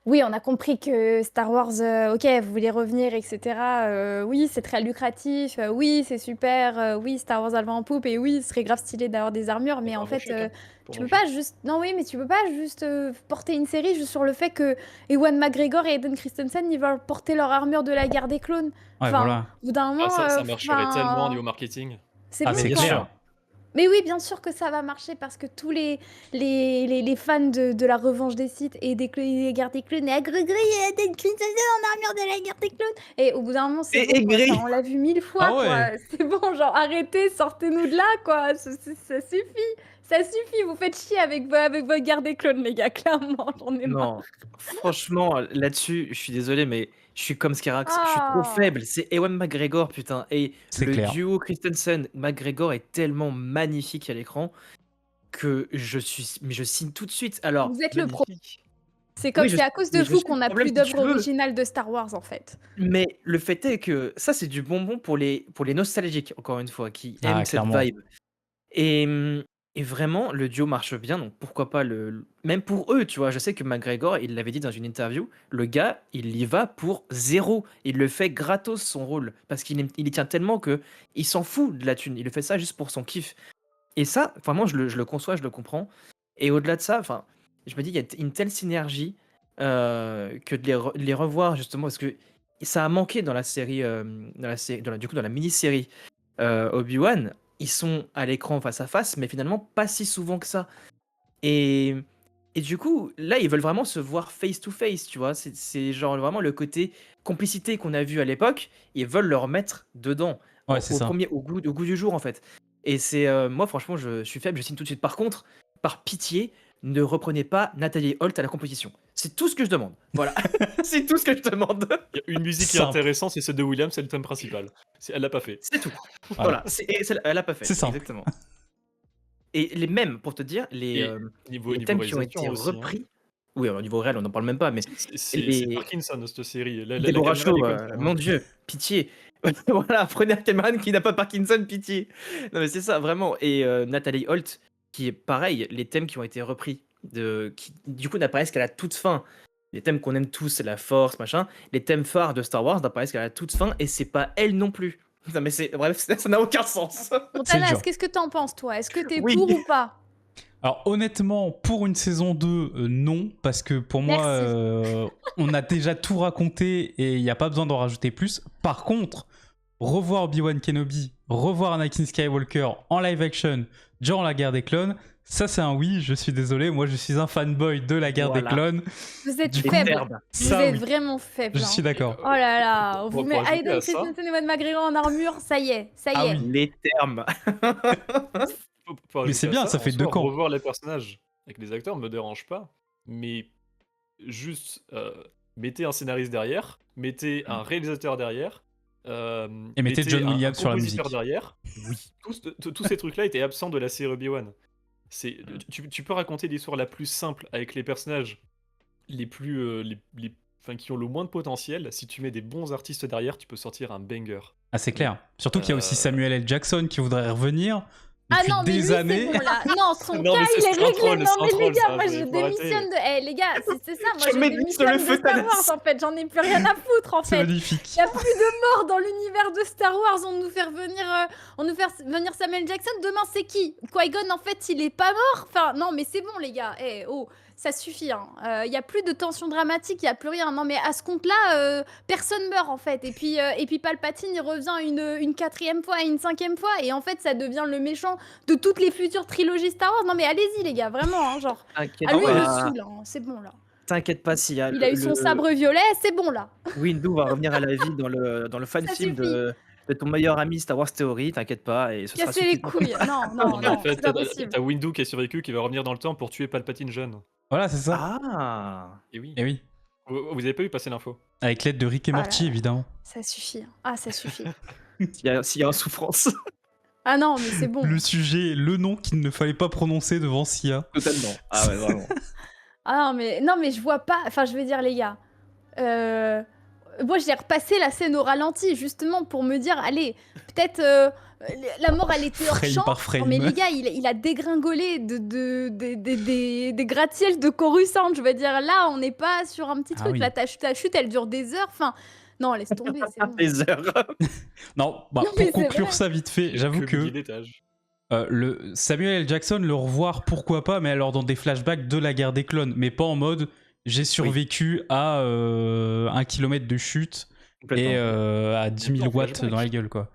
[SPEAKER 3] oui, on a compris que Star Wars, ok, vous voulez revenir, etc. Oui, c'est très lucratif. Oui, c'est super. Oui, Star Wars a le vent en poupe. Et oui, ce serait grave stylé d'avoir des armures. Mais
[SPEAKER 2] Pour
[SPEAKER 3] en
[SPEAKER 2] un bon
[SPEAKER 3] fait,
[SPEAKER 2] chèque, hein. Pour
[SPEAKER 3] tu
[SPEAKER 2] un
[SPEAKER 3] peux
[SPEAKER 2] bon
[SPEAKER 3] pas
[SPEAKER 2] chèque.
[SPEAKER 3] juste. Non, oui, mais tu peux pas juste porter une série juste sur le fait que Ewan McGregor et Hayden Christensen, ils veulent porter leur armure de la guerre des clones.
[SPEAKER 1] Ouais,
[SPEAKER 3] Enfin,
[SPEAKER 1] voilà.
[SPEAKER 3] au bout d'un
[SPEAKER 2] Ah,
[SPEAKER 3] moment,
[SPEAKER 2] ça marcherait tellement au
[SPEAKER 3] enfin,
[SPEAKER 2] niveau marketing.
[SPEAKER 3] c'est
[SPEAKER 1] Ah,
[SPEAKER 3] bon
[SPEAKER 1] c'est
[SPEAKER 4] bien
[SPEAKER 3] quoi.
[SPEAKER 1] clair.
[SPEAKER 4] sûr.
[SPEAKER 3] Mais oui, bien sûr que ça va marcher parce que tous les fans de la revanche des Sith et des guerres des clones et Agri et Hayden Christensen en armure de la guerre des clones. Et au bout d'un moment, c'est
[SPEAKER 4] Et
[SPEAKER 3] bon quoi.
[SPEAKER 4] aigri.
[SPEAKER 3] Enfin, on l'a vu 1000 fois
[SPEAKER 1] Ah
[SPEAKER 3] quoi.
[SPEAKER 1] ouais.
[SPEAKER 3] C'est bon, genre arrêtez, sortez-nous de là quoi. Ça suffit. Ça suffit, vous faites chier avec votre guerre des clones, les gars, clairement, j'en ai marre.
[SPEAKER 4] Non, franchement, là-dessus, je suis désolé, mais je suis comme Skerax, je suis trop
[SPEAKER 3] Ah.
[SPEAKER 4] faible. C'est Ewan McGregor, putain. Et
[SPEAKER 1] C'est
[SPEAKER 4] le
[SPEAKER 1] clair.
[SPEAKER 4] duo Christensen-McGregor est tellement magnifique à l'écran que mais je signe tout de suite. Alors,
[SPEAKER 3] Vous êtes le pro.
[SPEAKER 2] Magnifique.
[SPEAKER 3] C'est
[SPEAKER 4] oui,
[SPEAKER 3] à cause de
[SPEAKER 4] mais je
[SPEAKER 3] vous
[SPEAKER 4] suis
[SPEAKER 3] qu'on
[SPEAKER 4] le
[SPEAKER 3] n'a
[SPEAKER 4] problème
[SPEAKER 3] plus
[SPEAKER 4] si
[SPEAKER 3] d'œuvre
[SPEAKER 4] tu veux.
[SPEAKER 3] originale de Star Wars en fait.
[SPEAKER 4] Mais le fait est que ça, c'est du bonbon pour les nostalgiques, encore une fois, qui
[SPEAKER 1] Ah,
[SPEAKER 4] aiment cette
[SPEAKER 1] clairement.
[SPEAKER 4] vibe. Et, et vraiment, le duo marche bien, donc pourquoi pas même pour eux, tu vois. Je sais que McGregor, il l'avait dit dans une interview, le gars, il y va pour 0. Il le fait gratos son rôle, parce il y tient tellement que il s'en fout de la thune. Il le fait ça juste pour son kiff. Et ça, vraiment, je le conçois, je le comprends. Et au-delà de ça, enfin, je me dis, il y a une telle synergie que de les revoir justement, parce que ça a manqué dans la série, du coup, dans la mini-série Obi-Wan. Ils sont à l'écran face à face, mais finalement pas si souvent que ça. Et, et du coup, là, ils veulent vraiment se voir face to face, tu vois. C'est genre vraiment le côté complicité qu'on a vu à l'époque. Ils veulent le remettre dedans,
[SPEAKER 1] Ouais, c'est ça.
[SPEAKER 4] au goût du jour, en fait. Et c'est moi, franchement, je suis faible, je signe tout de suite. Par contre, par pitié, ne reprenez pas Nathalie Holt à la composition. C'est tout ce que je demande. Voilà, c'est tout ce que je demande.
[SPEAKER 2] Il y a une musique qui est
[SPEAKER 1] Simple.
[SPEAKER 2] intéressante, c'est celle de Williams, c'est le thème principal. Elle l'a pas fait.
[SPEAKER 4] C'est tout.
[SPEAKER 1] Voilà.
[SPEAKER 4] Voilà, elle a pas fait.
[SPEAKER 1] C'est simple.
[SPEAKER 4] Exactement. Et les mêmes, pour te dire,
[SPEAKER 2] Et niveau
[SPEAKER 4] les thèmes qui ont
[SPEAKER 2] réalisation
[SPEAKER 4] été
[SPEAKER 2] aussi, hein.
[SPEAKER 4] repris. Oui, au niveau réel, on n'en parle même pas, mais
[SPEAKER 2] C'est
[SPEAKER 4] les
[SPEAKER 2] Parkinson, cette série. La
[SPEAKER 4] Deborah
[SPEAKER 2] caméra, elle est
[SPEAKER 4] Shaw,
[SPEAKER 2] comme ça, hein.
[SPEAKER 4] mon Dieu, pitié. Voilà, prenez un caméraman qui n'a pas Parkinson, pitié. Non, mais c'est ça, vraiment. Et Nathalie Holt, qui est pareil, les thèmes qui ont été repris, qui du coup n'apparaissent qu'à la toute fin. Les thèmes qu'on aime tous, c'est la force, machin. Les thèmes phares de Star Wars n'apparaissent qu'à la toute fin, et c'est pas elle non plus. Non, mais bref, ça n'a aucun sens.
[SPEAKER 3] Montanas,
[SPEAKER 1] dur.
[SPEAKER 3] qu'est-ce que t'en penses toi? Est-ce que t'es
[SPEAKER 4] Oui.
[SPEAKER 3] pour ou pas?
[SPEAKER 1] Alors honnêtement, pour une saison 2, non, parce que pour moi,
[SPEAKER 3] Merci.
[SPEAKER 1] on a déjà tout raconté et il n'y a pas besoin d'en rajouter plus. Par contre, revoir Obi-Wan Kenobi, revoir Anakin Skywalker en live action durant la guerre des clones, ça c'est un oui, je suis désolé, moi je suis un fanboy de la guerre des
[SPEAKER 4] Voilà.
[SPEAKER 1] clone.
[SPEAKER 3] Vous êtes
[SPEAKER 1] Du coup,
[SPEAKER 3] faible.
[SPEAKER 4] Terme.
[SPEAKER 3] Vous
[SPEAKER 1] Ça,
[SPEAKER 3] êtes
[SPEAKER 1] oui.
[SPEAKER 3] vraiment faible.
[SPEAKER 1] Je
[SPEAKER 3] hein.
[SPEAKER 1] suis d'accord.
[SPEAKER 3] Oh là là, on vous
[SPEAKER 2] Pour
[SPEAKER 3] met
[SPEAKER 2] ajouter
[SPEAKER 3] Hayden
[SPEAKER 2] à ça-
[SPEAKER 3] Christensen et Ewan McGregor en armure, ça y est, ça y
[SPEAKER 1] Ah
[SPEAKER 3] est.
[SPEAKER 1] oui.
[SPEAKER 4] Les termes.
[SPEAKER 2] Pour
[SPEAKER 1] Mais
[SPEAKER 2] ajouter
[SPEAKER 1] c'est
[SPEAKER 2] à
[SPEAKER 1] bien, ça
[SPEAKER 2] en
[SPEAKER 1] fait
[SPEAKER 2] soi,
[SPEAKER 1] deux camps.
[SPEAKER 2] Revoir les personnages avec les acteurs me dérange pas, mais juste mettez un scénariste derrière, mettez un réalisateur derrière,
[SPEAKER 1] Et mettez John
[SPEAKER 2] un
[SPEAKER 1] Williams sur la
[SPEAKER 2] compositeur
[SPEAKER 1] musique.
[SPEAKER 2] derrière.
[SPEAKER 1] Oui.
[SPEAKER 2] Tous ces trucs-là étaient absents de la série Obi-Wan. Tu peux raconter l'histoire la plus simple avec les personnages les plus enfin, qui ont le moins de potentiel. Si tu mets des bons artistes derrière, tu peux sortir un banger.
[SPEAKER 1] Ah c'est clair. Surtout qu'il y a aussi Samuel L. Jackson qui voudrait revenir
[SPEAKER 3] Ah
[SPEAKER 1] depuis
[SPEAKER 3] non, mais lui,
[SPEAKER 1] des
[SPEAKER 3] c'est
[SPEAKER 1] années.
[SPEAKER 3] bon là. Non, son
[SPEAKER 2] Non,
[SPEAKER 3] cas,
[SPEAKER 2] mais
[SPEAKER 3] il
[SPEAKER 2] c'est
[SPEAKER 3] est
[SPEAKER 2] un
[SPEAKER 3] réglé.
[SPEAKER 2] troll,
[SPEAKER 3] Non,
[SPEAKER 2] c'est un
[SPEAKER 3] mais les
[SPEAKER 2] troll,
[SPEAKER 3] gars,
[SPEAKER 2] ça,
[SPEAKER 3] moi
[SPEAKER 2] faut
[SPEAKER 3] je
[SPEAKER 2] arrêter.
[SPEAKER 3] démissionne de. Eh les gars, c'est ça, moi
[SPEAKER 4] Je
[SPEAKER 3] je
[SPEAKER 4] mets sur
[SPEAKER 3] démissionne
[SPEAKER 4] le
[SPEAKER 3] de
[SPEAKER 4] feu,
[SPEAKER 3] Star
[SPEAKER 4] Thanos.
[SPEAKER 3] Wars en fait. J'en ai plus rien à foutre en
[SPEAKER 1] C'est
[SPEAKER 3] fait.
[SPEAKER 1] magnifique.
[SPEAKER 3] Il n'y a plus de mort dans l'univers de Star Wars. On nous fait venir Samuel Jackson. Demain, c'est qui? Qui-Gon, en fait, il est pas mort. Enfin, non, mais c'est bon, les gars. Eh, oh, ça suffit. Il n'y a plus de tension dramatique, il n'y a plus rien. Non, mais à ce compte-là, personne meurt, en fait. Et puis Palpatine, il revient une quatrième fois, une cinquième fois. Et en fait, ça devient le méchant de toutes les futures trilogies Star Wars. Non, mais allez-y, les gars, vraiment. Genre,
[SPEAKER 4] T'inquiète
[SPEAKER 3] ah, lui, il me
[SPEAKER 4] pas.
[SPEAKER 3] saoule. C'est bon, là.
[SPEAKER 4] T'inquiète pas s'il y a
[SPEAKER 3] Il a eu son sabre violet, c'est bon, là.
[SPEAKER 4] Windu va revenir à la vie dans le fan
[SPEAKER 3] Ça
[SPEAKER 4] film
[SPEAKER 3] suffit.
[SPEAKER 4] C'est ton meilleur ami Star Wars Theory, t'inquiète pas, et ce sera
[SPEAKER 3] Casser les
[SPEAKER 4] suffisant.
[SPEAKER 3] couilles. Non,
[SPEAKER 2] Non,
[SPEAKER 3] non,
[SPEAKER 2] mais en
[SPEAKER 3] non,
[SPEAKER 2] fait,
[SPEAKER 3] c'est pas
[SPEAKER 2] t'as
[SPEAKER 3] possible.
[SPEAKER 2] t'as Windu qui est survécu qui va revenir dans le temps pour tuer Palpatine jeune.
[SPEAKER 1] Voilà, c'est ça.
[SPEAKER 4] Ah!
[SPEAKER 2] Et oui.
[SPEAKER 1] Et oui.
[SPEAKER 2] Vous avez pas vu passer l'info?
[SPEAKER 1] Avec l'aide de Rick et
[SPEAKER 3] Ah là
[SPEAKER 1] Morty,
[SPEAKER 3] là.
[SPEAKER 1] évidemment.
[SPEAKER 3] Ça suffit. Ah, ça suffit.
[SPEAKER 4] S'il y a une souffrance.
[SPEAKER 3] Ah non, mais c'est bon.
[SPEAKER 1] Le sujet, le nom qu'il ne fallait pas prononcer devant Sia.
[SPEAKER 4] Totalement. Ah ouais, vraiment.
[SPEAKER 3] Ah non, mais je vois pas. Enfin, je veux dire, les gars. Moi, j'ai repassé la scène au ralenti, justement, pour me dire, allez, peut-être la mort, elle était hors
[SPEAKER 1] Frame
[SPEAKER 3] champ.
[SPEAKER 1] par frame.
[SPEAKER 3] Non, mais les gars, il a dégringolé des gratte-ciels de Coruscant. Je veux dire, là, on n'est pas sur un petit
[SPEAKER 1] Ah
[SPEAKER 3] truc.
[SPEAKER 1] oui.
[SPEAKER 3] Là, ta chute, elle dure des heures. Enfin, non, laisse tomber, c'est bon.
[SPEAKER 4] Des heures.
[SPEAKER 1] Non, bah,
[SPEAKER 3] Non, mais
[SPEAKER 1] pour
[SPEAKER 3] c'est
[SPEAKER 1] conclure
[SPEAKER 3] vrai.
[SPEAKER 1] ça vite fait, j'avoue que
[SPEAKER 2] L'étage.
[SPEAKER 1] le Samuel L. Jackson, le revoir, pourquoi pas, mais alors dans des flashbacks de la guerre des clones, mais pas en mode j'ai survécu à 1 kilomètre de chute et à 10 000
[SPEAKER 2] en
[SPEAKER 1] watts
[SPEAKER 2] flashback.
[SPEAKER 1] dans la gueule, quoi.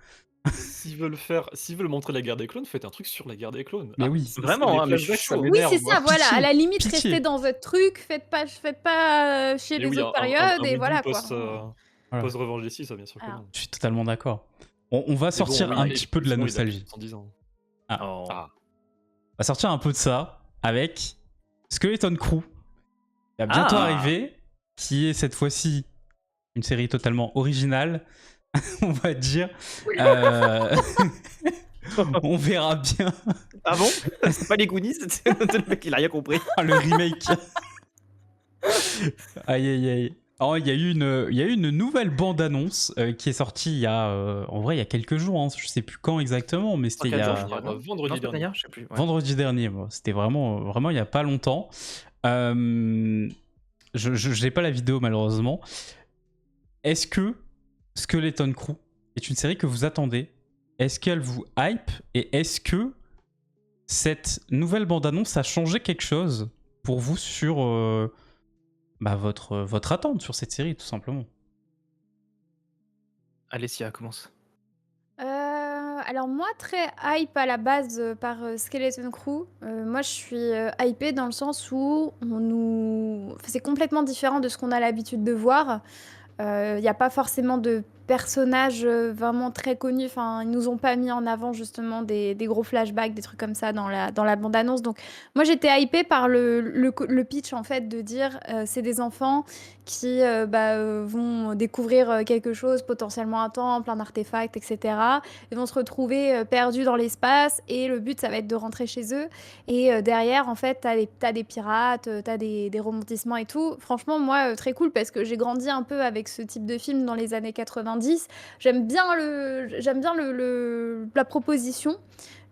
[SPEAKER 2] S'ils veulent montrer la guerre des clones, faites un truc sur la guerre des clones.
[SPEAKER 1] Mais oui.
[SPEAKER 4] Vraiment,
[SPEAKER 2] les
[SPEAKER 4] hein, mais
[SPEAKER 2] flashbacks,
[SPEAKER 4] je suis
[SPEAKER 2] ça
[SPEAKER 4] chaud.
[SPEAKER 3] Oui,
[SPEAKER 2] m'énerve,
[SPEAKER 3] c'est
[SPEAKER 2] moi.
[SPEAKER 3] ça, voilà.
[SPEAKER 1] Pitié,
[SPEAKER 3] À la limite,
[SPEAKER 1] pitié.
[SPEAKER 3] restez dans votre truc. Faites pas chez
[SPEAKER 2] Et
[SPEAKER 3] les
[SPEAKER 2] oui,
[SPEAKER 3] autres périodes. Et
[SPEAKER 2] Windu
[SPEAKER 3] voilà, quoi.
[SPEAKER 1] Voilà.
[SPEAKER 2] Post-revanche d'ici, ça, bien sûr que
[SPEAKER 3] Alors.
[SPEAKER 2] non.
[SPEAKER 1] Je suis totalement d'accord. On va
[SPEAKER 2] Mais
[SPEAKER 1] sortir
[SPEAKER 2] bon, oui,
[SPEAKER 1] un
[SPEAKER 2] et
[SPEAKER 1] petit peu de la
[SPEAKER 2] sinon, il a
[SPEAKER 1] nostalgie.
[SPEAKER 2] 110 ans.
[SPEAKER 4] Oh.
[SPEAKER 2] Ah.
[SPEAKER 1] On va sortir un peu de ça avec Skeleton Crew, qui va bientôt
[SPEAKER 4] Ah.
[SPEAKER 1] arriver, qui est cette fois-ci une série totalement originale, on va dire. On verra bien
[SPEAKER 4] Ah bon? C'est pas les Goonies, c'est le mec, il a rien compris.
[SPEAKER 1] le remake. Aïe aïe aïe. Alors, il y a eu une nouvelle bande-annonce qui est sortie il y a, en vrai, il y a quelques jours. Hein. Je sais plus quand exactement, mais c'était il y
[SPEAKER 4] quel jour,
[SPEAKER 1] a
[SPEAKER 4] je crois, non?
[SPEAKER 2] Vendredi
[SPEAKER 4] Non, c'est pas
[SPEAKER 2] dernier.
[SPEAKER 4] d'ailleurs, je sais plus. Ouais.
[SPEAKER 1] vendredi dernier. Moi. C'était vraiment il y a pas longtemps. Je n'ai pas la vidéo malheureusement. Est-ce que Skeleton Crew est une série que vous attendez? Est-ce qu'elle vous hype? Et est-ce que cette nouvelle bande-annonce a changé quelque chose pour vous sur votre attente sur cette série, tout simplement?
[SPEAKER 4] Allez, Sia, commence.
[SPEAKER 3] Alors moi, très hype à la base par Skeleton Crew. Moi, je suis hypée dans le sens où enfin, c'est complètement différent de ce qu'on a l'habitude de voir. Il n'y a pas forcément de personnages vraiment très connus. Enfin, ils nous ont pas mis en avant justement des gros flashbacks, des trucs comme ça dans la bande-annonce. Donc moi, j'étais hypée par le pitch en fait de dire c'est des enfants qui vont découvrir quelque chose, potentiellement un temple, un artefact, etc. Ils vont se retrouver perdus dans l'espace et le but, ça va être de rentrer chez eux. Et derrière, en fait, t'as des pirates, t'as des remontissements et tout. Franchement, moi, très cool parce que j'ai grandi un peu avec ce type de film dans les années 90. J'aime bien la proposition.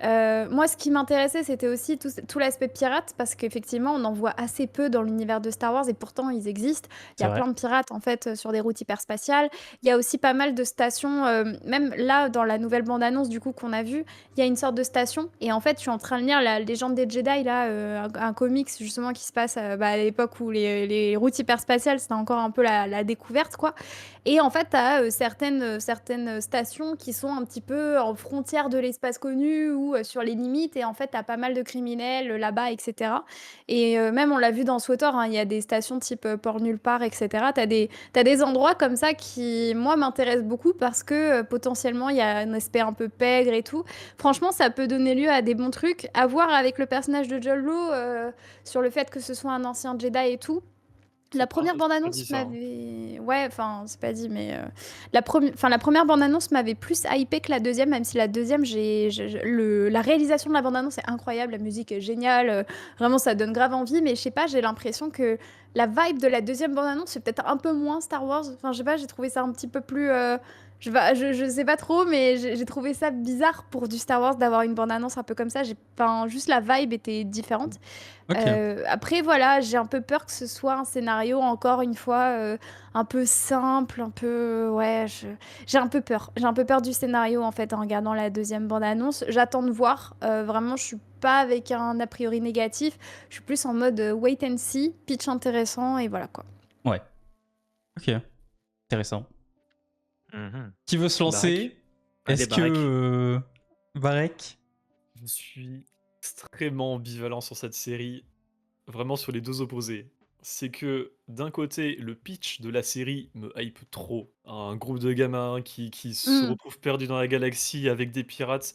[SPEAKER 3] Moi, ce qui m'intéressait, c'était aussi tout l'aspect pirate, parce qu'effectivement, on en voit assez peu dans l'univers de Star Wars, et pourtant, ils existent. Il y
[SPEAKER 1] C'est
[SPEAKER 3] a
[SPEAKER 1] vrai.
[SPEAKER 3] plein de pirates, en fait, sur des routes hyperspatiales. Il y a aussi pas mal de stations, même là, dans la nouvelle bande-annonce, du coup, qu'on a vue, il y a une sorte de station, et en fait, je suis en train de lire La Légende des Jedi, là, un comics, justement, qui se passe à l'époque où les routes hyperspatiales, c'était encore un peu la découverte, quoi. Et en fait, tu as certaines stations qui sont un petit peu en frontière de l'espace connu ou sur les limites. Et en fait, tu as pas mal de criminels là-bas, etc. Et même, on l'a vu dans SWTOR, hein, il y a des stations type Port Nulle Part, etc. Tu as des endroits comme ça qui, moi, m'intéressent beaucoup parce que potentiellement, il y a un aspect un peu pègre et tout. Franchement, ça peut donner lieu à des bons trucs. À voir avec le personnage de Jol-Lo sur le fait que ce soit un ancien Jedi et tout. La première
[SPEAKER 2] c'est pas dit,
[SPEAKER 3] bande-annonce
[SPEAKER 2] ça, hein.
[SPEAKER 3] m'avait... Ouais, enfin, c'est pas dit, mais... la première bande-annonce m'avait plus hypée que la deuxième, même si la deuxième, la réalisation de la bande-annonce est incroyable, la musique est géniale, vraiment, ça donne grave envie, mais je sais pas, j'ai l'impression que la vibe de la deuxième bande-annonce, c'est peut-être un peu moins Star Wars. Enfin, je sais pas, j'ai trouvé ça un petit peu plus... je sais pas trop, mais j'ai trouvé ça bizarre pour du Star Wars d'avoir une bande-annonce un peu comme ça. Enfin, juste la vibe était différente.
[SPEAKER 1] Ok.
[SPEAKER 3] Après, voilà, j'ai un peu peur que ce soit un scénario, encore une fois, un peu simple, un peu... Ouais, j'ai un peu peur. J'ai un peu peur du scénario, en fait, en regardant la deuxième bande-annonce. J'attends de voir. Vraiment, je suis pas avec un a priori négatif. Je suis plus en mode wait and see, pitch intéressant, et voilà, quoi.
[SPEAKER 1] Ouais. Ok. Intéressant.
[SPEAKER 4] Mhm.
[SPEAKER 1] Qui veut se lancer?
[SPEAKER 4] Allez,
[SPEAKER 1] Est-ce que Varek?
[SPEAKER 2] Je suis extrêmement ambivalent sur cette série, vraiment sur les deux opposés. c'est que d'un côté, le pitch de la série me hype trop. Un groupe de gamins qui se
[SPEAKER 3] Mmh.
[SPEAKER 2] retrouvent perdus dans la galaxie avec des pirates.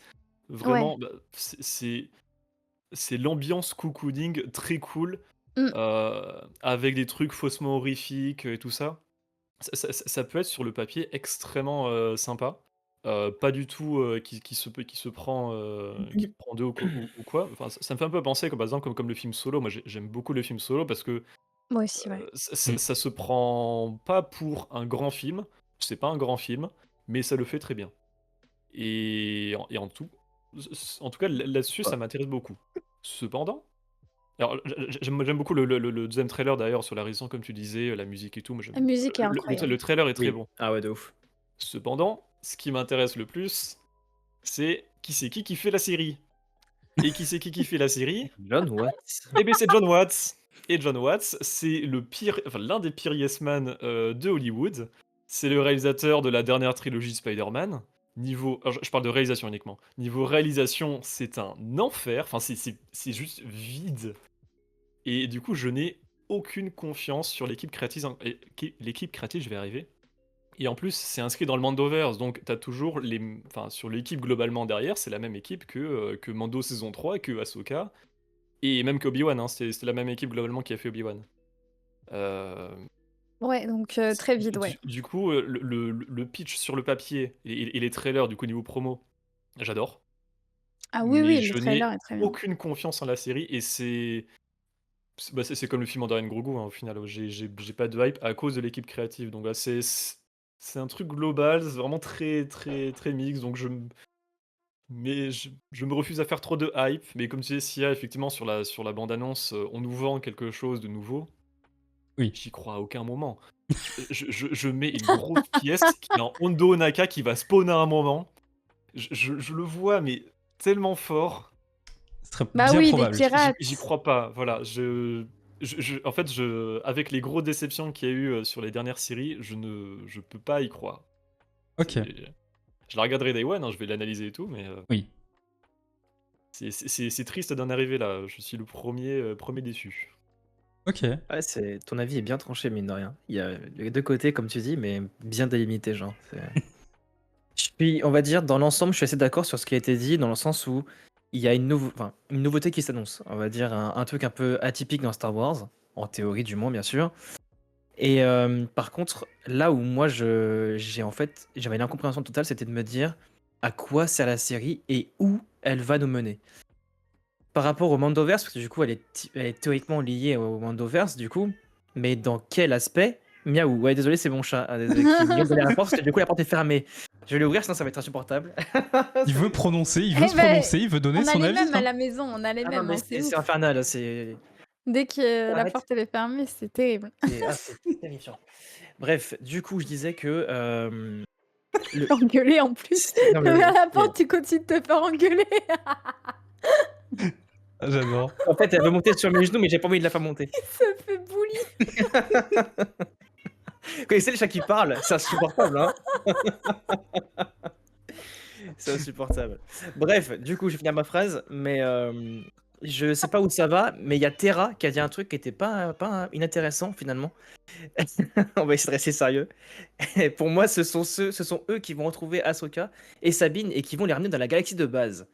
[SPEAKER 3] Ouais.
[SPEAKER 2] Vraiment, bah, c'est l'ambiance cocooning très cool,
[SPEAKER 3] Mmh.
[SPEAKER 2] avec des trucs faussement horrifiques et tout ça. Ça peut être sur le papier extrêmement, sympa. Pas du tout, qui prend 2 ou quoi. Enfin, ça me fait un peu penser comme par exemple comme le film Solo. Moi j'aime beaucoup le film Solo parce que,
[SPEAKER 3] Moi aussi, ouais.
[SPEAKER 1] Mm.
[SPEAKER 2] ça se prend pas pour un grand film. C'est pas un grand film, mais ça le fait très bien. Et en tout cas là-dessus ça m'intéresse beaucoup. Cependant, alors j'aime beaucoup le 2e trailer d'ailleurs sur la raison comme tu disais, la musique et tout. Moi
[SPEAKER 3] La
[SPEAKER 2] j'aime
[SPEAKER 3] musique est
[SPEAKER 2] le
[SPEAKER 3] incroyable.
[SPEAKER 2] trailer est très
[SPEAKER 4] Oui.
[SPEAKER 2] bon.
[SPEAKER 4] Ah ouais, de ouf.
[SPEAKER 2] Cependant, ce qui m'intéresse le plus, c'est qui fait la série. Et qui fait la série?
[SPEAKER 4] John Watts.
[SPEAKER 2] Eh bien, c'est John Watts. Et John Watts, c'est l'un des pires Yes Man de Hollywood. C'est le réalisateur de la dernière trilogie Spider-Man. Alors, je parle de réalisation uniquement. Niveau réalisation, c'est un enfer. Enfin, c'est juste vide. Et du coup, je n'ai aucune confiance sur l'équipe créative. L'équipe créative, je vais arriver. Et en plus, c'est inscrit dans le Mandoverse, donc t'as toujours enfin, sur l'équipe globalement derrière, c'est la même équipe que Mando saison 3, que Ahsoka, et même que Obi-Wan, hein, c'était la même équipe globalement qui a fait Obi-Wan. Euh,
[SPEAKER 3] Ouais, donc très vide, ouais.
[SPEAKER 2] du coup, le pitch sur le papier et les trailers, du coup, niveau promo, j'adore.
[SPEAKER 3] Ah oui,
[SPEAKER 2] Mais
[SPEAKER 3] oui, le
[SPEAKER 2] je n'ai
[SPEAKER 3] trailer est très bien.
[SPEAKER 2] aucune confiance en la série, et c'est comme le film Mandarin Grogu, hein, au final. J'ai pas de hype à cause de l'équipe créative. Donc là, c'est un truc global, c'est vraiment très, très, très mix. Donc je me refuse à faire trop de hype. Mais comme tu disais, Sia, effectivement, sur la bande-annonce, on nous vend quelque chose de nouveau.
[SPEAKER 1] Oui.
[SPEAKER 2] J'y crois à aucun moment. Je mets une grosse pièce qui est en Hondo Onaka qui va spawner à un moment. Je le vois, mais tellement fort.
[SPEAKER 1] Ce serait
[SPEAKER 3] Bah
[SPEAKER 1] bien
[SPEAKER 3] oui, des
[SPEAKER 1] probable.
[SPEAKER 3] pirates.
[SPEAKER 2] J'y crois pas, voilà, en fait, avec les grosses déceptions qu'il y a eu, sur les dernières séries, je peux pas y croire.
[SPEAKER 1] Ok.
[SPEAKER 2] Je la regarderai Day One, hein, je vais l'analyser et tout, mais
[SPEAKER 1] Oui.
[SPEAKER 2] c'est triste d'en arriver là. Je suis le premier déçu.
[SPEAKER 1] Ok.
[SPEAKER 4] Ouais, ton avis est bien tranché, mine de rien. Il y a les deux côtés, comme tu dis, mais bien délimité, genre. On va dire, dans l'ensemble, je suis assez d'accord sur ce qui a été dit, dans le sens où il y a une nouveauté qui s'annonce. On va dire un truc un peu atypique dans Star Wars, en théorie du moins, bien sûr. Et par contre, là où moi, j'avais l'incompréhension totale, c'était de me dire à quoi sert la série et où elle va nous mener. Par rapport au Mandoverse, parce que du coup, elle est théoriquement liée au Mandoverse, du coup, mais dans quel aspect? Miaou, ouais, désolé, c'est mon chat désolé, qui miaule derrière la porte, parce que du coup, la porte est fermée. Je vais l'ouvrir, sinon ça va être insupportable.
[SPEAKER 1] Il veut prononcer, il veut
[SPEAKER 3] Eh
[SPEAKER 1] se
[SPEAKER 3] ben,
[SPEAKER 1] prononcer, il veut donner
[SPEAKER 3] on a
[SPEAKER 1] son
[SPEAKER 3] les
[SPEAKER 1] avis.
[SPEAKER 3] mêmes à
[SPEAKER 1] Hein.
[SPEAKER 3] la maison, on a les
[SPEAKER 4] Ah non,
[SPEAKER 3] mêmes,
[SPEAKER 4] mais
[SPEAKER 3] hein, c'est
[SPEAKER 4] c'est
[SPEAKER 3] ouf.
[SPEAKER 4] infernal, c'est.
[SPEAKER 3] Dès que la
[SPEAKER 4] Arrête.
[SPEAKER 3] porte elle est fermée, c'est terrible.
[SPEAKER 4] C'est terrifiant. Bref, du coup, je disais que.
[SPEAKER 3] Engueuler en plus.
[SPEAKER 4] Non, mais-
[SPEAKER 3] À la porte, tu continues de te faire engueuler.
[SPEAKER 1] Ah, j'adore.
[SPEAKER 4] En fait, elle veut monter sur mes genoux, mais j'ai pas envie de la faire monter.
[SPEAKER 3] Il se fait bully.
[SPEAKER 4] Vous connaissez les chats qui parlent? C'est insupportable, hein. C'est insupportable. Bref, du coup, je vais finir ma phrase, mais je sais pas où ça va, mais il y a Terra qui a dit un truc qui était pas inintéressant finalement. On va essayer de rester sérieux. Et pour moi, ce sont eux qui vont retrouver Ahsoka et Sabine et qui vont les ramener dans la galaxie de base.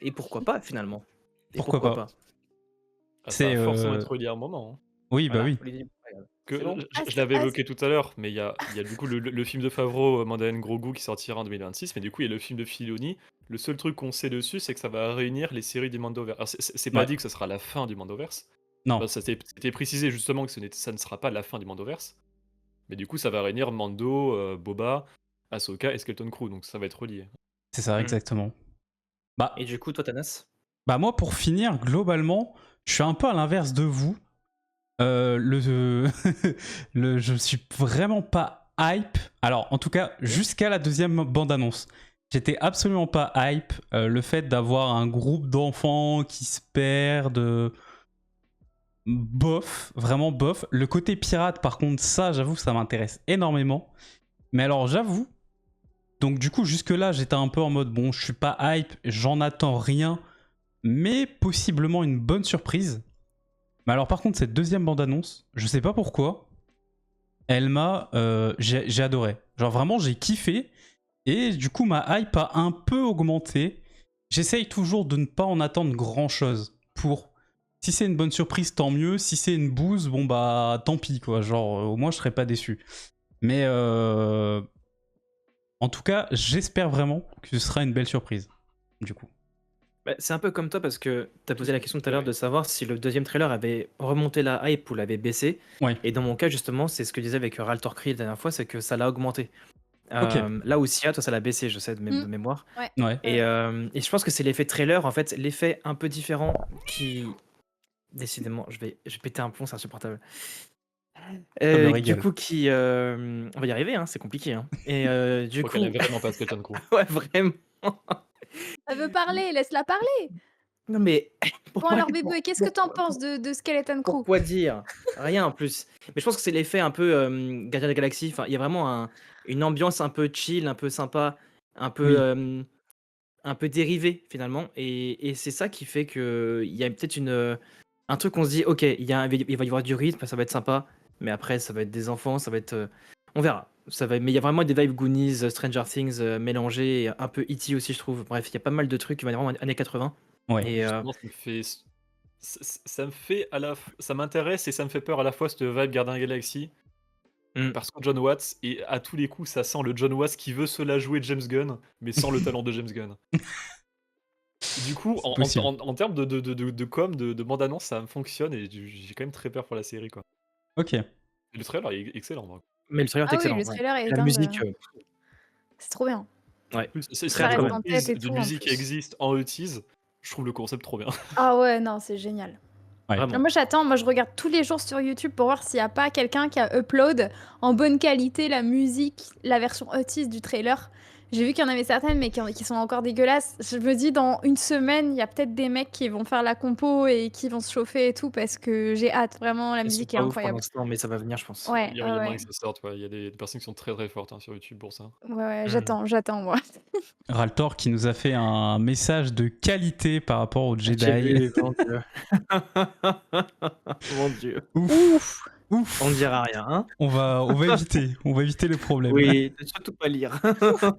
[SPEAKER 4] Et pourquoi pas finalement? Et
[SPEAKER 1] Pourquoi pas?
[SPEAKER 2] Ah, ça
[SPEAKER 1] C'est,
[SPEAKER 2] va forcément être relié à un moment, hein.
[SPEAKER 1] Oui, bah
[SPEAKER 4] Voilà,
[SPEAKER 1] oui.
[SPEAKER 4] Olivier, regarde.
[SPEAKER 2] Que
[SPEAKER 4] C'est bon?
[SPEAKER 2] je l'avais évoqué tout à l'heure, mais il y a du coup le film de Favreau, Mandalorian Grogu, qui sortira en 2026, mais du coup il y a le film de Filoni. Le seul truc qu'on sait dessus, c'est que ça va réunir les séries du Mandoverse. Alors c'est pas
[SPEAKER 1] Ouais.
[SPEAKER 2] dit que ça sera la fin du Mandoverse.
[SPEAKER 1] Non.
[SPEAKER 2] Bah, c'était précisé justement que ça ne sera pas la fin du Mandoverse. Mais du coup ça va réunir Mando, Boba, Ahsoka et Skeleton Crew, donc ça va être relié.
[SPEAKER 1] C'est ça, exactement. Bah,
[SPEAKER 4] Et du coup, toi, Thanas?
[SPEAKER 1] bah moi, pour finir, globalement, je suis un peu à l'inverse de vous. Je suis vraiment pas hype. Alors, en tout cas, jusqu'à la deuxième bande-annonce. J'étais absolument pas hype. Le fait d'avoir un groupe d'enfants qui se perdent. Bof, vraiment bof. Le côté pirate, par contre, ça, j'avoue, ça m'intéresse énormément. Mais alors, j'avoue, donc du coup, jusque-là, j'étais un peu en mode, bon, je suis pas hype, j'en attends rien, mais possiblement une bonne surprise. Mais alors par contre, cette deuxième bande-annonce, je sais pas pourquoi, elle m'a... j'ai adoré. Genre vraiment, j'ai kiffé. Et du coup, ma hype a un peu augmenté. J'essaye toujours de ne pas en attendre grand-chose. Pour... Si c'est une bonne surprise, tant mieux. Si c'est une bouse, bon bah tant pis quoi. Genre au moins je serai pas déçu. Mais en tout cas, j'espère vraiment que ce sera une belle surprise. Du coup.
[SPEAKER 4] Bah, c'est un peu comme toi parce que tu as posé la question tout à l'heure de savoir si le deuxième trailer avait remonté la hype ou l'avait baissé.
[SPEAKER 1] Ouais.
[SPEAKER 4] Et dans mon cas, justement, c'est ce que je disais avec Raltor Cree la dernière fois, c'est que ça l'a augmenté.
[SPEAKER 1] Ok.
[SPEAKER 4] Là aussi, toi, ça l'a baissé, je sais, de
[SPEAKER 3] Mm.
[SPEAKER 4] mémoire.
[SPEAKER 1] Ouais.
[SPEAKER 4] Et je pense que c'est l'effet trailer, en fait, l'effet un peu différent qui. Décidément, je vais péter un plomb, c'est insupportable.
[SPEAKER 1] me
[SPEAKER 4] Du
[SPEAKER 1] régale.
[SPEAKER 4] coup, qui. On va y arriver, hein, c'est compliqué. Hein. Et du
[SPEAKER 2] Je
[SPEAKER 4] coup.
[SPEAKER 2] crois qu'elle est vraiment pas Skeleton Crew.
[SPEAKER 4] Ouais, vraiment.
[SPEAKER 3] Elle veut parler, laisse-la parler.
[SPEAKER 4] Non, mais.
[SPEAKER 3] Bon alors bébé, qu'est-ce que t'en penses de Skeleton Crew?
[SPEAKER 4] Pourquoi dire? Rien en plus. Mais je pense que c'est l'effet un peu Gardien de la Galaxie. Enfin, il y a vraiment une ambiance un peu chill, un peu sympa, un peu,
[SPEAKER 1] Oui.
[SPEAKER 4] un peu dérivée finalement. Et c'est ça qui fait qu'il y a peut-être un truc qu'on se dit, ok, il va y avoir du rythme, ça va être sympa. Mais après, ça va être des enfants, ça va être. On verra. Mais il y a vraiment des vibes Goonies, Stranger Things mélangés, et un peu E.T. aussi, je trouve. Bref, il y a pas mal de trucs qui vont être vraiment années 80.
[SPEAKER 1] Ouais.
[SPEAKER 4] Et
[SPEAKER 2] Justement, ça me fait ça m'intéresse et ça me fait peur à la fois cette vibe Gardien Galaxy parce que John Watts et à tous les coups ça sent le John Watts qui veut se la jouer James Gunn mais sans le talent de James Gunn. Du coup,
[SPEAKER 1] C'est possible.
[SPEAKER 2] en termes de com, de bande-annonce, ça me fonctionne et j'ai quand même très peur pour la série quoi.
[SPEAKER 1] Ok.
[SPEAKER 2] Et le trailer est excellent. Moi.
[SPEAKER 4] mais le trailer est
[SPEAKER 3] Ah oui,
[SPEAKER 4] excellent.
[SPEAKER 3] le
[SPEAKER 4] ouais.
[SPEAKER 3] trailer est
[SPEAKER 4] La
[SPEAKER 3] dingue.
[SPEAKER 4] musique,
[SPEAKER 3] C'est trop bien.
[SPEAKER 4] ouais.
[SPEAKER 2] C'est
[SPEAKER 4] Très
[SPEAKER 2] une
[SPEAKER 3] reste
[SPEAKER 4] cool.
[SPEAKER 3] en tête et
[SPEAKER 2] reprise
[SPEAKER 3] tout,
[SPEAKER 2] de
[SPEAKER 3] en
[SPEAKER 2] musique qui
[SPEAKER 3] plus.
[SPEAKER 2] existe en EUTIS. Je trouve le concept trop bien.
[SPEAKER 3] Ah ouais, non, c'est génial.
[SPEAKER 1] Ouais.
[SPEAKER 4] Vraiment.
[SPEAKER 3] Moi j'attends, moi je regarde tous les jours sur YouTube pour voir s'il n'y a pas quelqu'un qui a upload en bonne qualité la musique, la version Otis du trailer. J'ai vu qu'il y en avait certaines mais qui sont encore dégueulasses. Je me dis dans une semaine, il y a peut-être des mecs qui vont faire la compo et qui vont se chauffer et tout parce que j'ai hâte. Vraiment, la
[SPEAKER 4] Elles sont
[SPEAKER 3] musique est
[SPEAKER 4] pas ouf pour
[SPEAKER 3] incroyable.
[SPEAKER 4] l'instant, mais ça va venir, je pense.
[SPEAKER 3] Ouais,
[SPEAKER 2] Il y a
[SPEAKER 3] ouais,
[SPEAKER 2] moyen
[SPEAKER 3] ouais.
[SPEAKER 2] que ça sorte. Ouais. Il y a des personnes qui sont très très fortes sur YouTube pour ça.
[SPEAKER 3] Ouais,
[SPEAKER 4] Mm.
[SPEAKER 3] j'attends moi.
[SPEAKER 1] Raltor qui nous a fait un message de qualité par rapport au
[SPEAKER 4] J'ai
[SPEAKER 1] Jedi.
[SPEAKER 4] vu, mon dieu. Mon dieu.
[SPEAKER 3] Ouf.
[SPEAKER 1] Ouf.
[SPEAKER 4] On ne dira rien, hein?
[SPEAKER 1] On va éviter les problèmes.
[SPEAKER 4] Oui, ne surtout pas lire.
[SPEAKER 2] Est-ce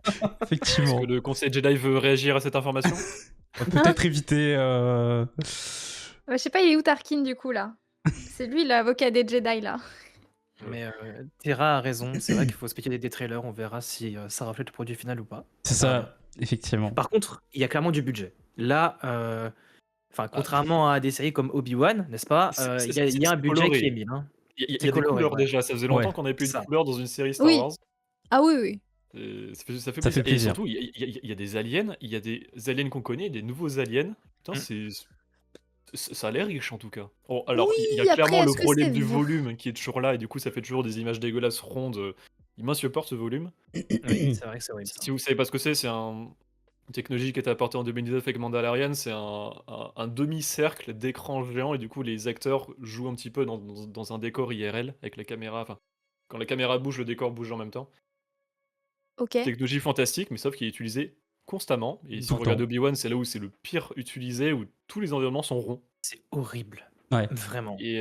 [SPEAKER 1] Effectivement.
[SPEAKER 2] que le conseil Jedi veut réagir à cette information?
[SPEAKER 1] On va peut-être éviter.
[SPEAKER 3] Ouais, je sais pas, il est où Tarkin du coup là? C'est lui l'avocat des Jedi là.
[SPEAKER 4] Mais Terra a raison, c'est vrai qu'il faut spéculer des trailers, on verra si ça reflète le produit final ou pas.
[SPEAKER 1] C'est
[SPEAKER 4] On verra bien.
[SPEAKER 1] ça, effectivement.
[SPEAKER 4] Par contre, il y a clairement du budget. Là, contrairement à des séries comme Obi-Wan, n'est-ce pas? Il y a un
[SPEAKER 2] C'est
[SPEAKER 4] budget qui
[SPEAKER 2] coloré.
[SPEAKER 4] est mis. Hein.
[SPEAKER 2] Il y a
[SPEAKER 4] C'est
[SPEAKER 2] des
[SPEAKER 4] coloré,
[SPEAKER 2] couleurs
[SPEAKER 4] ouais.
[SPEAKER 2] déjà. Ça faisait longtemps
[SPEAKER 1] Ouais.
[SPEAKER 2] qu'on n'avait plus eu
[SPEAKER 4] Ça.
[SPEAKER 2] de couleurs dans une série Star
[SPEAKER 3] Oui.
[SPEAKER 2] Wars.
[SPEAKER 3] Ah oui, oui.
[SPEAKER 2] Ça fait
[SPEAKER 1] Ça fait
[SPEAKER 2] plaisir. Et
[SPEAKER 1] plaisir.
[SPEAKER 2] surtout, il y a des aliens, il y a des aliens qu'on connaît, des nouveaux aliens. Putain, ça a l'air riche en tout cas. Bon, alors, il y
[SPEAKER 3] Oui,
[SPEAKER 2] a
[SPEAKER 3] après,
[SPEAKER 2] clairement le
[SPEAKER 3] est-ce que
[SPEAKER 2] problème
[SPEAKER 3] c'est
[SPEAKER 2] du
[SPEAKER 3] vrai?
[SPEAKER 2] volume qui est toujours là, et du coup, ça fait toujours des images dégueulasses rondes. Il m'insupporte ce volume.
[SPEAKER 4] Oui, c'est vrai que c'est horrible.
[SPEAKER 2] Si vous savez pas ce que c'est une technologie qui a été apportée en 2019 avec Mandalorian. C'est un demi-cercle d'écran géant, et du coup, les acteurs jouent un petit peu dans un décor IRL avec la caméra. Enfin, quand la caméra bouge, le décor bouge en même temps.
[SPEAKER 3] Ok.
[SPEAKER 2] Technologie fantastique, mais sauf qu'il est utilisé constamment. Et si
[SPEAKER 1] Tout
[SPEAKER 2] vous
[SPEAKER 1] le
[SPEAKER 2] regardez
[SPEAKER 1] temps.
[SPEAKER 2] Obi-Wan, c'est là où c'est le pire utilisé, où tous les environnements sont ronds.
[SPEAKER 4] C'est horrible.
[SPEAKER 1] Ouais.
[SPEAKER 4] Vraiment.
[SPEAKER 2] Et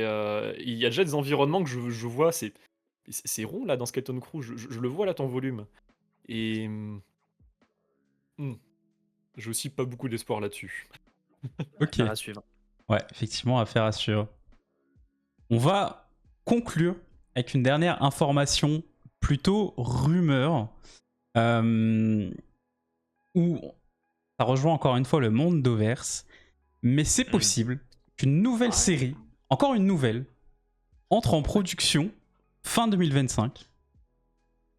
[SPEAKER 2] il y a déjà des environnements que je vois, c'est rond là dans Skeleton Crew, je le vois là ton volume. Et j'ai aussi pas beaucoup d'espoir là-dessus.
[SPEAKER 1] Ok.
[SPEAKER 4] Affaire à suivre.
[SPEAKER 1] Ouais, effectivement, affaire à suivre. On va conclure avec une dernière information plutôt rumeur, où ça rejoint encore une fois le monde d'Overse, mais c'est possible qu'une nouvelle série, encore une nouvelle, entre en production fin 2025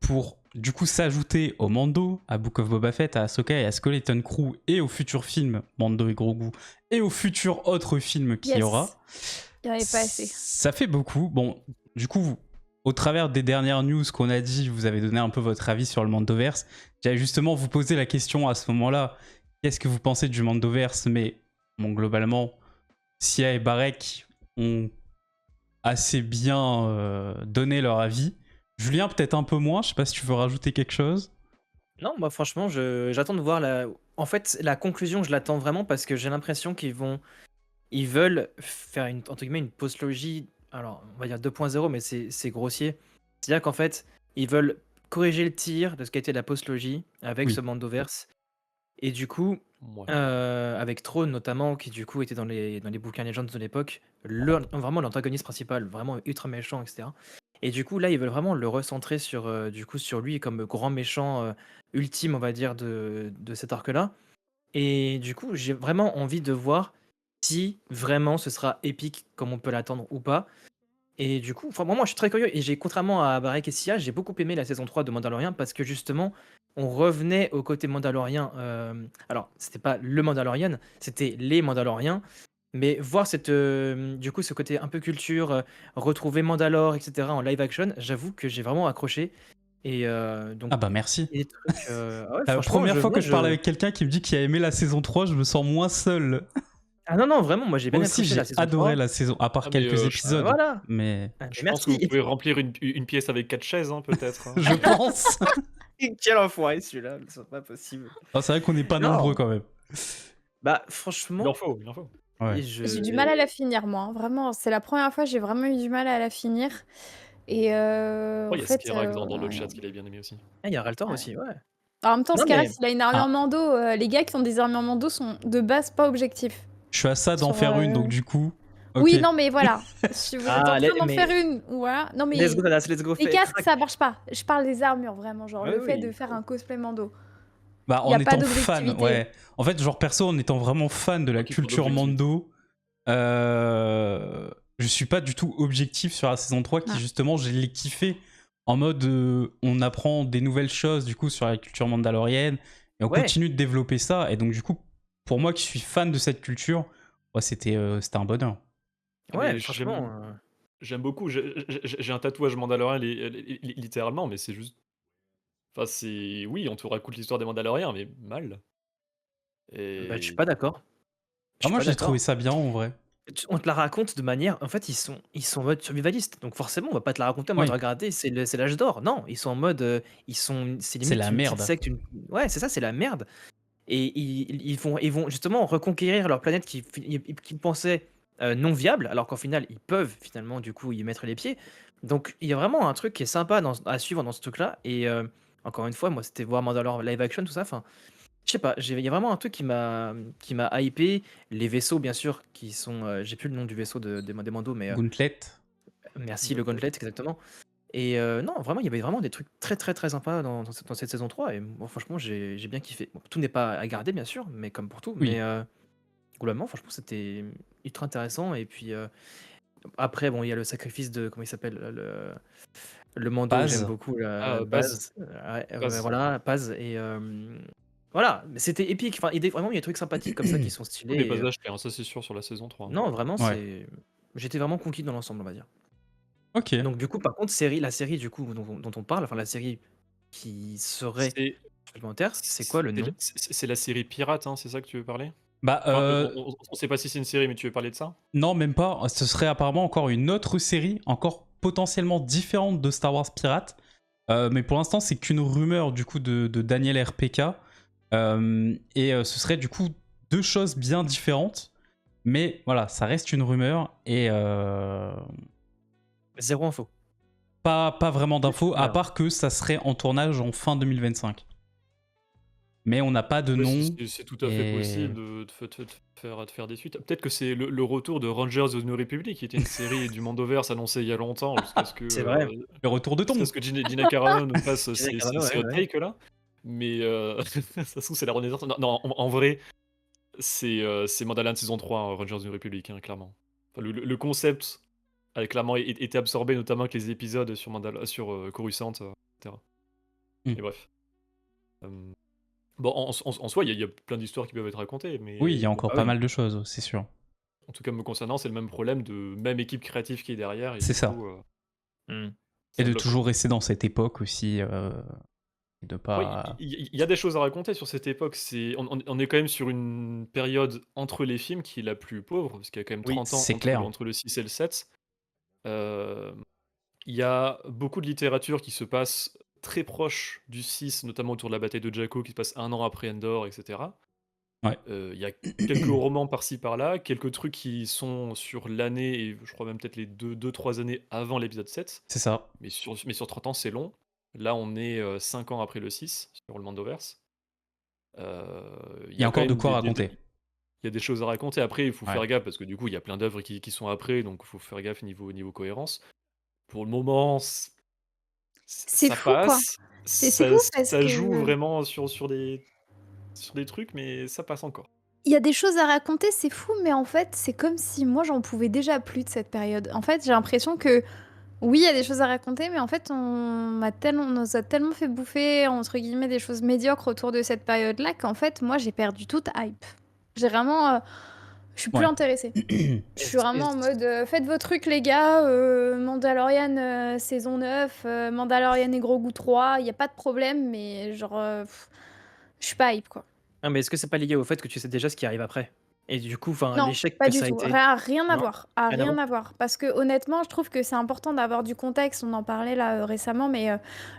[SPEAKER 1] pour du coup s'ajouter au Mando, à Book of Boba Fett, à Ahsoka et à Skeleton Crew et au futur film Mando et Grogu et au futur autre film qu'il y
[SPEAKER 3] Yes.
[SPEAKER 1] aura.
[SPEAKER 3] Il n'y en avait pas assez.
[SPEAKER 1] Ça fait beaucoup. Bon, du coup, au travers des dernières news qu'on a dit, vous avez donné un peu votre avis sur le Mandoverse. J'allais justement vous poser la question à ce moment-là, qu'est-ce que vous pensez du Mandoverse? Mais bon, globalement, Sia et Barek ont assez bien donné leur avis. Julien, peut-être un peu moins, je sais pas si tu veux rajouter quelque chose.
[SPEAKER 4] Non, moi franchement, j'attends de voir En fait, la conclusion, je l'attends vraiment parce que j'ai l'impression qu'ils vont ils veulent faire entre guillemets une postlogie, alors on va dire 2.0, mais c'est grossier. C'est-à-dire qu'en fait, ils veulent corriger le tir de ce qu'a été la postlogie avec ce
[SPEAKER 1] Oui.
[SPEAKER 4] Mandoverse. Et du coup,
[SPEAKER 2] Ouais.
[SPEAKER 4] avec Throne notamment, qui du coup était dans les bouquins Legends de l'époque, vraiment l'antagoniste principal, vraiment ultra méchant, etc. Et du coup, là, ils veulent vraiment le recentrer sur lui comme grand méchant ultime, on va dire, de cet arc-là. Et du coup, j'ai vraiment envie de voir si vraiment ce sera épique comme on peut l'attendre ou pas. Et du coup, enfin, moi, je suis très curieux. Et contrairement à Barek et Sia, j'ai beaucoup aimé la saison 3 de Mandalorian parce que justement, on revenait au côté Mandalorien. Alors, c'était pas le Mandalorian, c'était les Mandaloriens. Mais voir du coup, ce côté un peu culture, retrouver Mandalore, etc. en live action, j'avoue que j'ai vraiment accroché. Et donc,
[SPEAKER 1] Ah bah merci.
[SPEAKER 4] il y a des trucs. Ouais, franchement,
[SPEAKER 1] Première fois
[SPEAKER 4] moi,
[SPEAKER 1] que je parle avec quelqu'un qui me dit qu'il a aimé la saison 3, je me sens moins seul.
[SPEAKER 4] Ah non, non, vraiment, moi j'ai
[SPEAKER 1] Moi
[SPEAKER 4] bien
[SPEAKER 1] aussi,
[SPEAKER 4] accroché la
[SPEAKER 1] j'ai
[SPEAKER 4] saison
[SPEAKER 1] adoré
[SPEAKER 4] 3.
[SPEAKER 1] la saison, à part
[SPEAKER 2] Ah, mais
[SPEAKER 1] quelques épisodes.
[SPEAKER 4] Voilà.
[SPEAKER 1] Mais
[SPEAKER 4] Ah, mais
[SPEAKER 2] je pense que vous
[SPEAKER 4] merci.
[SPEAKER 2] pouvez remplir une pièce avec 4 chaises, hein, peut-être. hein.
[SPEAKER 1] je pense.
[SPEAKER 4] Quel enfoiré celui-là, c'est pas possible.
[SPEAKER 1] Ah, c'est vrai qu'on n'est pas
[SPEAKER 4] Non.
[SPEAKER 1] nombreux quand même.
[SPEAKER 4] Bah
[SPEAKER 2] Il en
[SPEAKER 4] franchement,
[SPEAKER 2] faut, il en faut.
[SPEAKER 1] Ouais.
[SPEAKER 4] et
[SPEAKER 3] J'ai du mal à la finir, moi, hein. Vraiment, c'est la première fois, j'ai vraiment eu du mal à la finir. Et
[SPEAKER 2] Oh,
[SPEAKER 3] en
[SPEAKER 2] il y a
[SPEAKER 3] fait,
[SPEAKER 2] Skerak dans le chat qu'il avait bien aimé aussi.
[SPEAKER 4] il y a Raltor
[SPEAKER 3] ouais.
[SPEAKER 4] aussi, ouais.
[SPEAKER 3] En même temps,
[SPEAKER 4] Non
[SPEAKER 3] Scarrax,
[SPEAKER 4] mais
[SPEAKER 3] il a une armure
[SPEAKER 1] Ah,
[SPEAKER 3] Mando. Les gars qui ont des armures Mando sont de base pas objectifs.
[SPEAKER 1] je suis à ça d'en
[SPEAKER 3] Sur,
[SPEAKER 1] faire une, donc du coup. Ok.
[SPEAKER 3] Oui, non, mais voilà. Si vous êtes en train d'en
[SPEAKER 4] mais
[SPEAKER 3] faire une, voilà. Non,
[SPEAKER 4] let's go,
[SPEAKER 3] mais
[SPEAKER 4] Dallas, let's go,
[SPEAKER 3] les
[SPEAKER 4] fais
[SPEAKER 3] casques,
[SPEAKER 4] crack.
[SPEAKER 3] ça marche pas. Je parle des armures, vraiment. Genre,
[SPEAKER 4] Ouais,
[SPEAKER 3] le fait
[SPEAKER 4] oui,
[SPEAKER 3] de faire un cosplay Mando.
[SPEAKER 1] Bah,
[SPEAKER 3] Il n'y
[SPEAKER 1] en
[SPEAKER 3] a pas
[SPEAKER 1] étant fan,
[SPEAKER 3] d'objectivité.
[SPEAKER 1] ouais. En fait, genre perso, en étant vraiment fan de la
[SPEAKER 2] Ok, pour
[SPEAKER 1] culture
[SPEAKER 2] l'objectivité.
[SPEAKER 1] Mando, je suis pas du tout objectif sur la saison 3 qui
[SPEAKER 3] Ah.
[SPEAKER 1] justement, je l'ai kiffé en mode on apprend des nouvelles choses du coup sur la culture mandalorienne et on
[SPEAKER 4] Ouais.
[SPEAKER 1] continue de développer ça. Et donc du coup, pour moi qui suis fan de cette culture, ouais, c'était un bonheur.
[SPEAKER 2] Ah,
[SPEAKER 4] Ouais,
[SPEAKER 2] mais
[SPEAKER 4] franchement.
[SPEAKER 2] j'aime beaucoup. J'ai un tatouage Mandalorian littéralement, mais c'est juste. Enfin, c'est. Oui, on te raconte l'histoire des Mandaloriens, mais mal.
[SPEAKER 4] Bah, je suis
[SPEAKER 2] Et.
[SPEAKER 4] pas d'accord. Je
[SPEAKER 1] Ah,
[SPEAKER 4] suis
[SPEAKER 1] moi
[SPEAKER 4] pas
[SPEAKER 1] j'ai
[SPEAKER 4] d'accord.
[SPEAKER 1] trouvé ça bien en vrai.
[SPEAKER 4] On te la raconte de manière. En fait, ils sont en mode survivaliste. Donc forcément, on va pas te la raconter en mode
[SPEAKER 1] Oui.
[SPEAKER 4] regardez, c'est l'âge d'or. Non, ils sont en mode. C'est
[SPEAKER 1] C'est
[SPEAKER 4] limite
[SPEAKER 1] la
[SPEAKER 4] une
[SPEAKER 1] merde.
[SPEAKER 4] petite secte. Ouais, c'est ça, c'est la merde. Et ils vont justement reconquérir leur planète qu'ils pensaient non viable, alors qu'en final, ils peuvent finalement du coup y mettre les pieds. Donc il y a vraiment un truc qui est sympa à suivre dans ce truc-là. Et encore une fois, moi, c'était voir Mandalore live action, tout ça. Enfin, je sais pas, il y a vraiment un truc qui m'a hypé. Les vaisseaux, bien sûr, qui sont. J'ai plus le nom du vaisseau des Mandos, mais
[SPEAKER 1] Gauntlet.
[SPEAKER 4] merci, le Gauntlet, exactement. Et non, vraiment, il y avait vraiment des trucs très très très sympas dans cette saison 3. Et moi, franchement, j'ai bien kiffé. Bon, tout n'est pas à garder, bien sûr, mais comme pour tout.
[SPEAKER 1] Oui.
[SPEAKER 4] Mais globalement, franchement, c'était ultra intéressant. Et puis après, bon, il y a le sacrifice de. Comment il s'appelle le Mando,
[SPEAKER 1] Paz.
[SPEAKER 4] j'aime beaucoup.
[SPEAKER 2] Ah,
[SPEAKER 4] Paz.
[SPEAKER 2] Paz.
[SPEAKER 4] Voilà, Paz. Et voilà, mais c'était épique. Enfin, vraiment, il y a des trucs sympathiques comme ça qui sont
[SPEAKER 2] Il n'est
[SPEAKER 4] stylés.
[SPEAKER 2] pas
[SPEAKER 4] Et,
[SPEAKER 2] acheté, hein, ça c'est sûr sur la saison 3.
[SPEAKER 4] non, vraiment,
[SPEAKER 1] Ouais.
[SPEAKER 4] j'étais vraiment conquis dans l'ensemble, on va dire.
[SPEAKER 1] Ok.
[SPEAKER 4] Donc du coup, par contre, la série du coup dont on parle, enfin la série qui serait
[SPEAKER 2] C'est
[SPEAKER 4] supplémentaire, c'est quoi le nom?
[SPEAKER 2] c'est la série Pirate, hein, c'est ça que tu veux parler?
[SPEAKER 1] Bah,
[SPEAKER 2] Enfin, on sait pas si c'est une série, mais tu veux parler de ça?
[SPEAKER 1] non, même pas. Ce serait apparemment encore une autre série, encore potentiellement différente de Star Wars Pirate. Mais pour l'instant, c'est qu'une rumeur du coup de Daniel RPK. Ce serait du coup deux choses bien différentes. Mais voilà, ça reste une rumeur et
[SPEAKER 4] Zéro info.
[SPEAKER 1] pas vraiment d'infos, à
[SPEAKER 4] Alors.
[SPEAKER 1] part que ça serait en tournage en fin 2025. Mais on n'a pas de
[SPEAKER 2] Ouais,
[SPEAKER 1] nom.
[SPEAKER 2] c'est tout à fait
[SPEAKER 1] et-
[SPEAKER 2] possible de faire des suites. Peut-être que c'est le retour de Rangers of the New Republic, qui était une série du Mandoverse annoncée il y a longtemps, jusqu'à ce que,
[SPEAKER 4] C'est vrai.
[SPEAKER 1] Le retour de Tom.
[SPEAKER 2] jusqu'à ce que Gina Carano nous fasse
[SPEAKER 4] Gina
[SPEAKER 2] ces
[SPEAKER 4] Carano, ouais,
[SPEAKER 2] hot
[SPEAKER 4] ouais.
[SPEAKER 2] takes là. Mais ça se trouve, c'est la renaissance. Non, non, en vrai, c'est Mandalorian saison 3, hein, Rangers of the New Republic, hein, clairement. Enfin, le concept a clairement été absorbé, notamment avec les épisodes sur Coruscant, etc.
[SPEAKER 1] Hmm.
[SPEAKER 2] Et bref. Bon, en soi, il y a plein d'histoires qui peuvent être racontées, mais
[SPEAKER 1] Oui, il y a encore
[SPEAKER 4] Ah
[SPEAKER 1] pas
[SPEAKER 4] oui.
[SPEAKER 1] mal de choses, c'est sûr.
[SPEAKER 2] en tout cas, me concernant, c'est le même problème de même équipe créative qui est derrière. Et
[SPEAKER 1] C'est
[SPEAKER 2] du
[SPEAKER 1] ça.
[SPEAKER 2] coup,
[SPEAKER 4] Hmm.
[SPEAKER 2] ça
[SPEAKER 1] Et de
[SPEAKER 2] bloque.
[SPEAKER 1] toujours rester dans cette époque aussi. Et de
[SPEAKER 2] Ouais,
[SPEAKER 1] pas.
[SPEAKER 2] il y a des choses à raconter sur cette époque. On est quand même sur une période entre les films qui est la plus pauvre, parce qu'il y a quand même
[SPEAKER 4] Oui,
[SPEAKER 2] 30 ans
[SPEAKER 1] c'est clair.
[SPEAKER 2] entre le 6 et le 7. Euh, Il y a beaucoup de littérature qui se passe très proche du 6, notamment autour de la bataille de Jakku, qui se passe un an après Endor, etc.
[SPEAKER 1] Ouais.
[SPEAKER 2] Il y a quelques romans par-ci par-là, quelques trucs qui sont sur l'année et je crois même peut-être les 2-3 années avant l'épisode 7.
[SPEAKER 1] C'est ça.
[SPEAKER 2] Mais sur 30 ans, c'est long. Là, on est 5 ans après le 6 sur le Mandoverse. Il
[SPEAKER 1] Il y
[SPEAKER 2] y
[SPEAKER 1] a
[SPEAKER 2] a quand
[SPEAKER 1] encore de
[SPEAKER 2] même
[SPEAKER 1] quoi
[SPEAKER 2] des,
[SPEAKER 1] raconter.
[SPEAKER 2] il y a des choses à raconter. Après, il faut
[SPEAKER 1] Ouais.
[SPEAKER 2] faire gaffe parce que du coup, il y a plein d'œuvres qui sont après, donc il faut faire gaffe niveau cohérence. Pour le moment,
[SPEAKER 3] C'est
[SPEAKER 2] ça
[SPEAKER 3] fou, quoi.
[SPEAKER 2] passe.
[SPEAKER 3] C'est fou parce
[SPEAKER 2] Ça joue
[SPEAKER 3] que
[SPEAKER 2] vraiment sur des trucs, mais ça passe encore.
[SPEAKER 3] il y a des choses à raconter, c'est fou, mais en fait, c'est comme si moi, j'en pouvais déjà plus de cette période. En fait, j'ai l'impression que oui, il y a des choses à raconter, mais en fait, on nous a tellement fait bouffer, entre guillemets, des choses médiocres autour de cette période-là qu'en fait, moi, j'ai perdu toute hype. J'ai vraiment, je suis plus
[SPEAKER 1] Ouais.
[SPEAKER 3] intéressée. Je suis
[SPEAKER 4] Est-ce
[SPEAKER 3] vraiment en
[SPEAKER 4] est-ce
[SPEAKER 3] mode, faites vos trucs, les gars, Mandalorian saison 9, Mandalorian et Grogu 3, il y a pas de problème, mais genre, je suis pas hype, quoi.
[SPEAKER 4] ah, mais est-ce que c'est pas lié au fait que tu sais déjà ce qui arrive après? Et du coup, enfin,
[SPEAKER 3] Non,
[SPEAKER 4] l'échec
[SPEAKER 3] pas
[SPEAKER 4] que
[SPEAKER 3] du
[SPEAKER 4] ça a
[SPEAKER 3] tout.
[SPEAKER 4] été
[SPEAKER 3] Rien à
[SPEAKER 4] non?
[SPEAKER 3] voir.
[SPEAKER 4] Rien à
[SPEAKER 3] Rien
[SPEAKER 4] voir?
[SPEAKER 3] à voir. Parce que honnêtement, je trouve que c'est important d'avoir du contexte. On en parlait là récemment, mais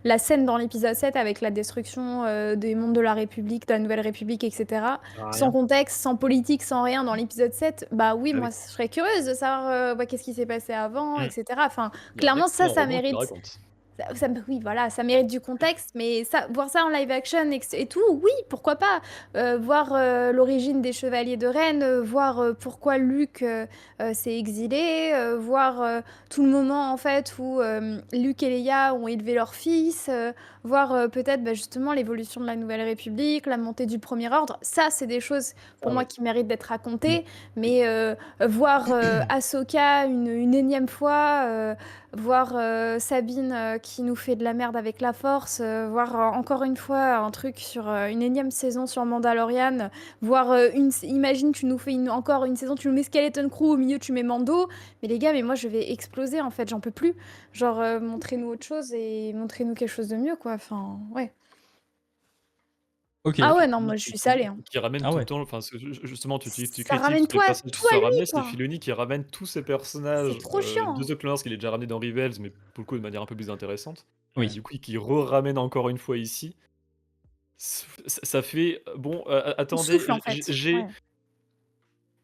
[SPEAKER 3] la scène dans l'épisode 7 avec la destruction des mondes de la République, de la Nouvelle République, etc.
[SPEAKER 4] Ça sert à
[SPEAKER 3] Sans
[SPEAKER 4] rien?
[SPEAKER 3] contexte, sans politique, sans rien dans l'épisode 7, bah oui,
[SPEAKER 4] Ah
[SPEAKER 3] moi
[SPEAKER 4] oui.
[SPEAKER 3] je serais curieuse de savoir bah, qu'est-ce qui s'est passé avant,
[SPEAKER 4] Mmh.
[SPEAKER 3] etc. Enfin,
[SPEAKER 2] Il y a un
[SPEAKER 3] clairement,
[SPEAKER 2] excellent
[SPEAKER 3] ça
[SPEAKER 2] roman qui le
[SPEAKER 3] mérite.
[SPEAKER 2] raconte.
[SPEAKER 3] Oui, voilà, ça mérite du contexte, mais ça, voir ça en live action et tout, oui, pourquoi pas. Voir l'origine des Chevaliers de Rennes, voir pourquoi Luke s'est exilé, voir tout le moment en fait où Luke et Leia ont élevé leur fils, voir peut-être bah, justement l'évolution de la Nouvelle République, la montée du Premier Ordre. Ça, c'est des choses pour
[SPEAKER 2] Ah
[SPEAKER 3] moi
[SPEAKER 2] ouais.
[SPEAKER 3] qui méritent d'être
[SPEAKER 1] Mm.
[SPEAKER 3] racontées, mais voir Ahsoka une énième fois. Voir Sabine qui nous fait de la merde avec la force, voir encore une fois un truc sur une énième saison sur Mandalorian, voir imagine tu nous fais encore une saison, tu nous mets Skeleton Crew au milieu, tu mets Mando, mais les gars, mais moi je vais exploser en fait, j'en peux plus. Genre montrez-nous autre chose et montrez-nous quelque chose de mieux quoi. Enfin ouais.
[SPEAKER 1] Ok.
[SPEAKER 3] Ah ouais
[SPEAKER 2] Puis
[SPEAKER 3] non
[SPEAKER 2] Filoni
[SPEAKER 3] moi je suis salée. Hein.
[SPEAKER 2] qui ramène
[SPEAKER 1] Ah
[SPEAKER 2] tout le
[SPEAKER 1] ouais.
[SPEAKER 2] temps, enfin, justement, tu
[SPEAKER 3] Ça
[SPEAKER 2] critiques
[SPEAKER 3] ramène
[SPEAKER 2] sur les
[SPEAKER 3] tout
[SPEAKER 2] personnages qui
[SPEAKER 3] tout à
[SPEAKER 2] sont
[SPEAKER 3] lui
[SPEAKER 2] ramenés, c'est
[SPEAKER 3] quoi.
[SPEAKER 2] Filoni qui ramène tous ces
[SPEAKER 3] C'est
[SPEAKER 2] personnages
[SPEAKER 3] trop chiant.
[SPEAKER 2] de
[SPEAKER 3] Hein.
[SPEAKER 2] The Clone Wars qu'il a déjà ramené dans Rebels, mais pour le coup de manière un peu plus intéressante. Et
[SPEAKER 1] Oui.
[SPEAKER 2] du coup, qui re-ramène encore une fois ici. Ça fait bon.
[SPEAKER 3] On souffle
[SPEAKER 2] Attendez,
[SPEAKER 3] en fait. Ouais.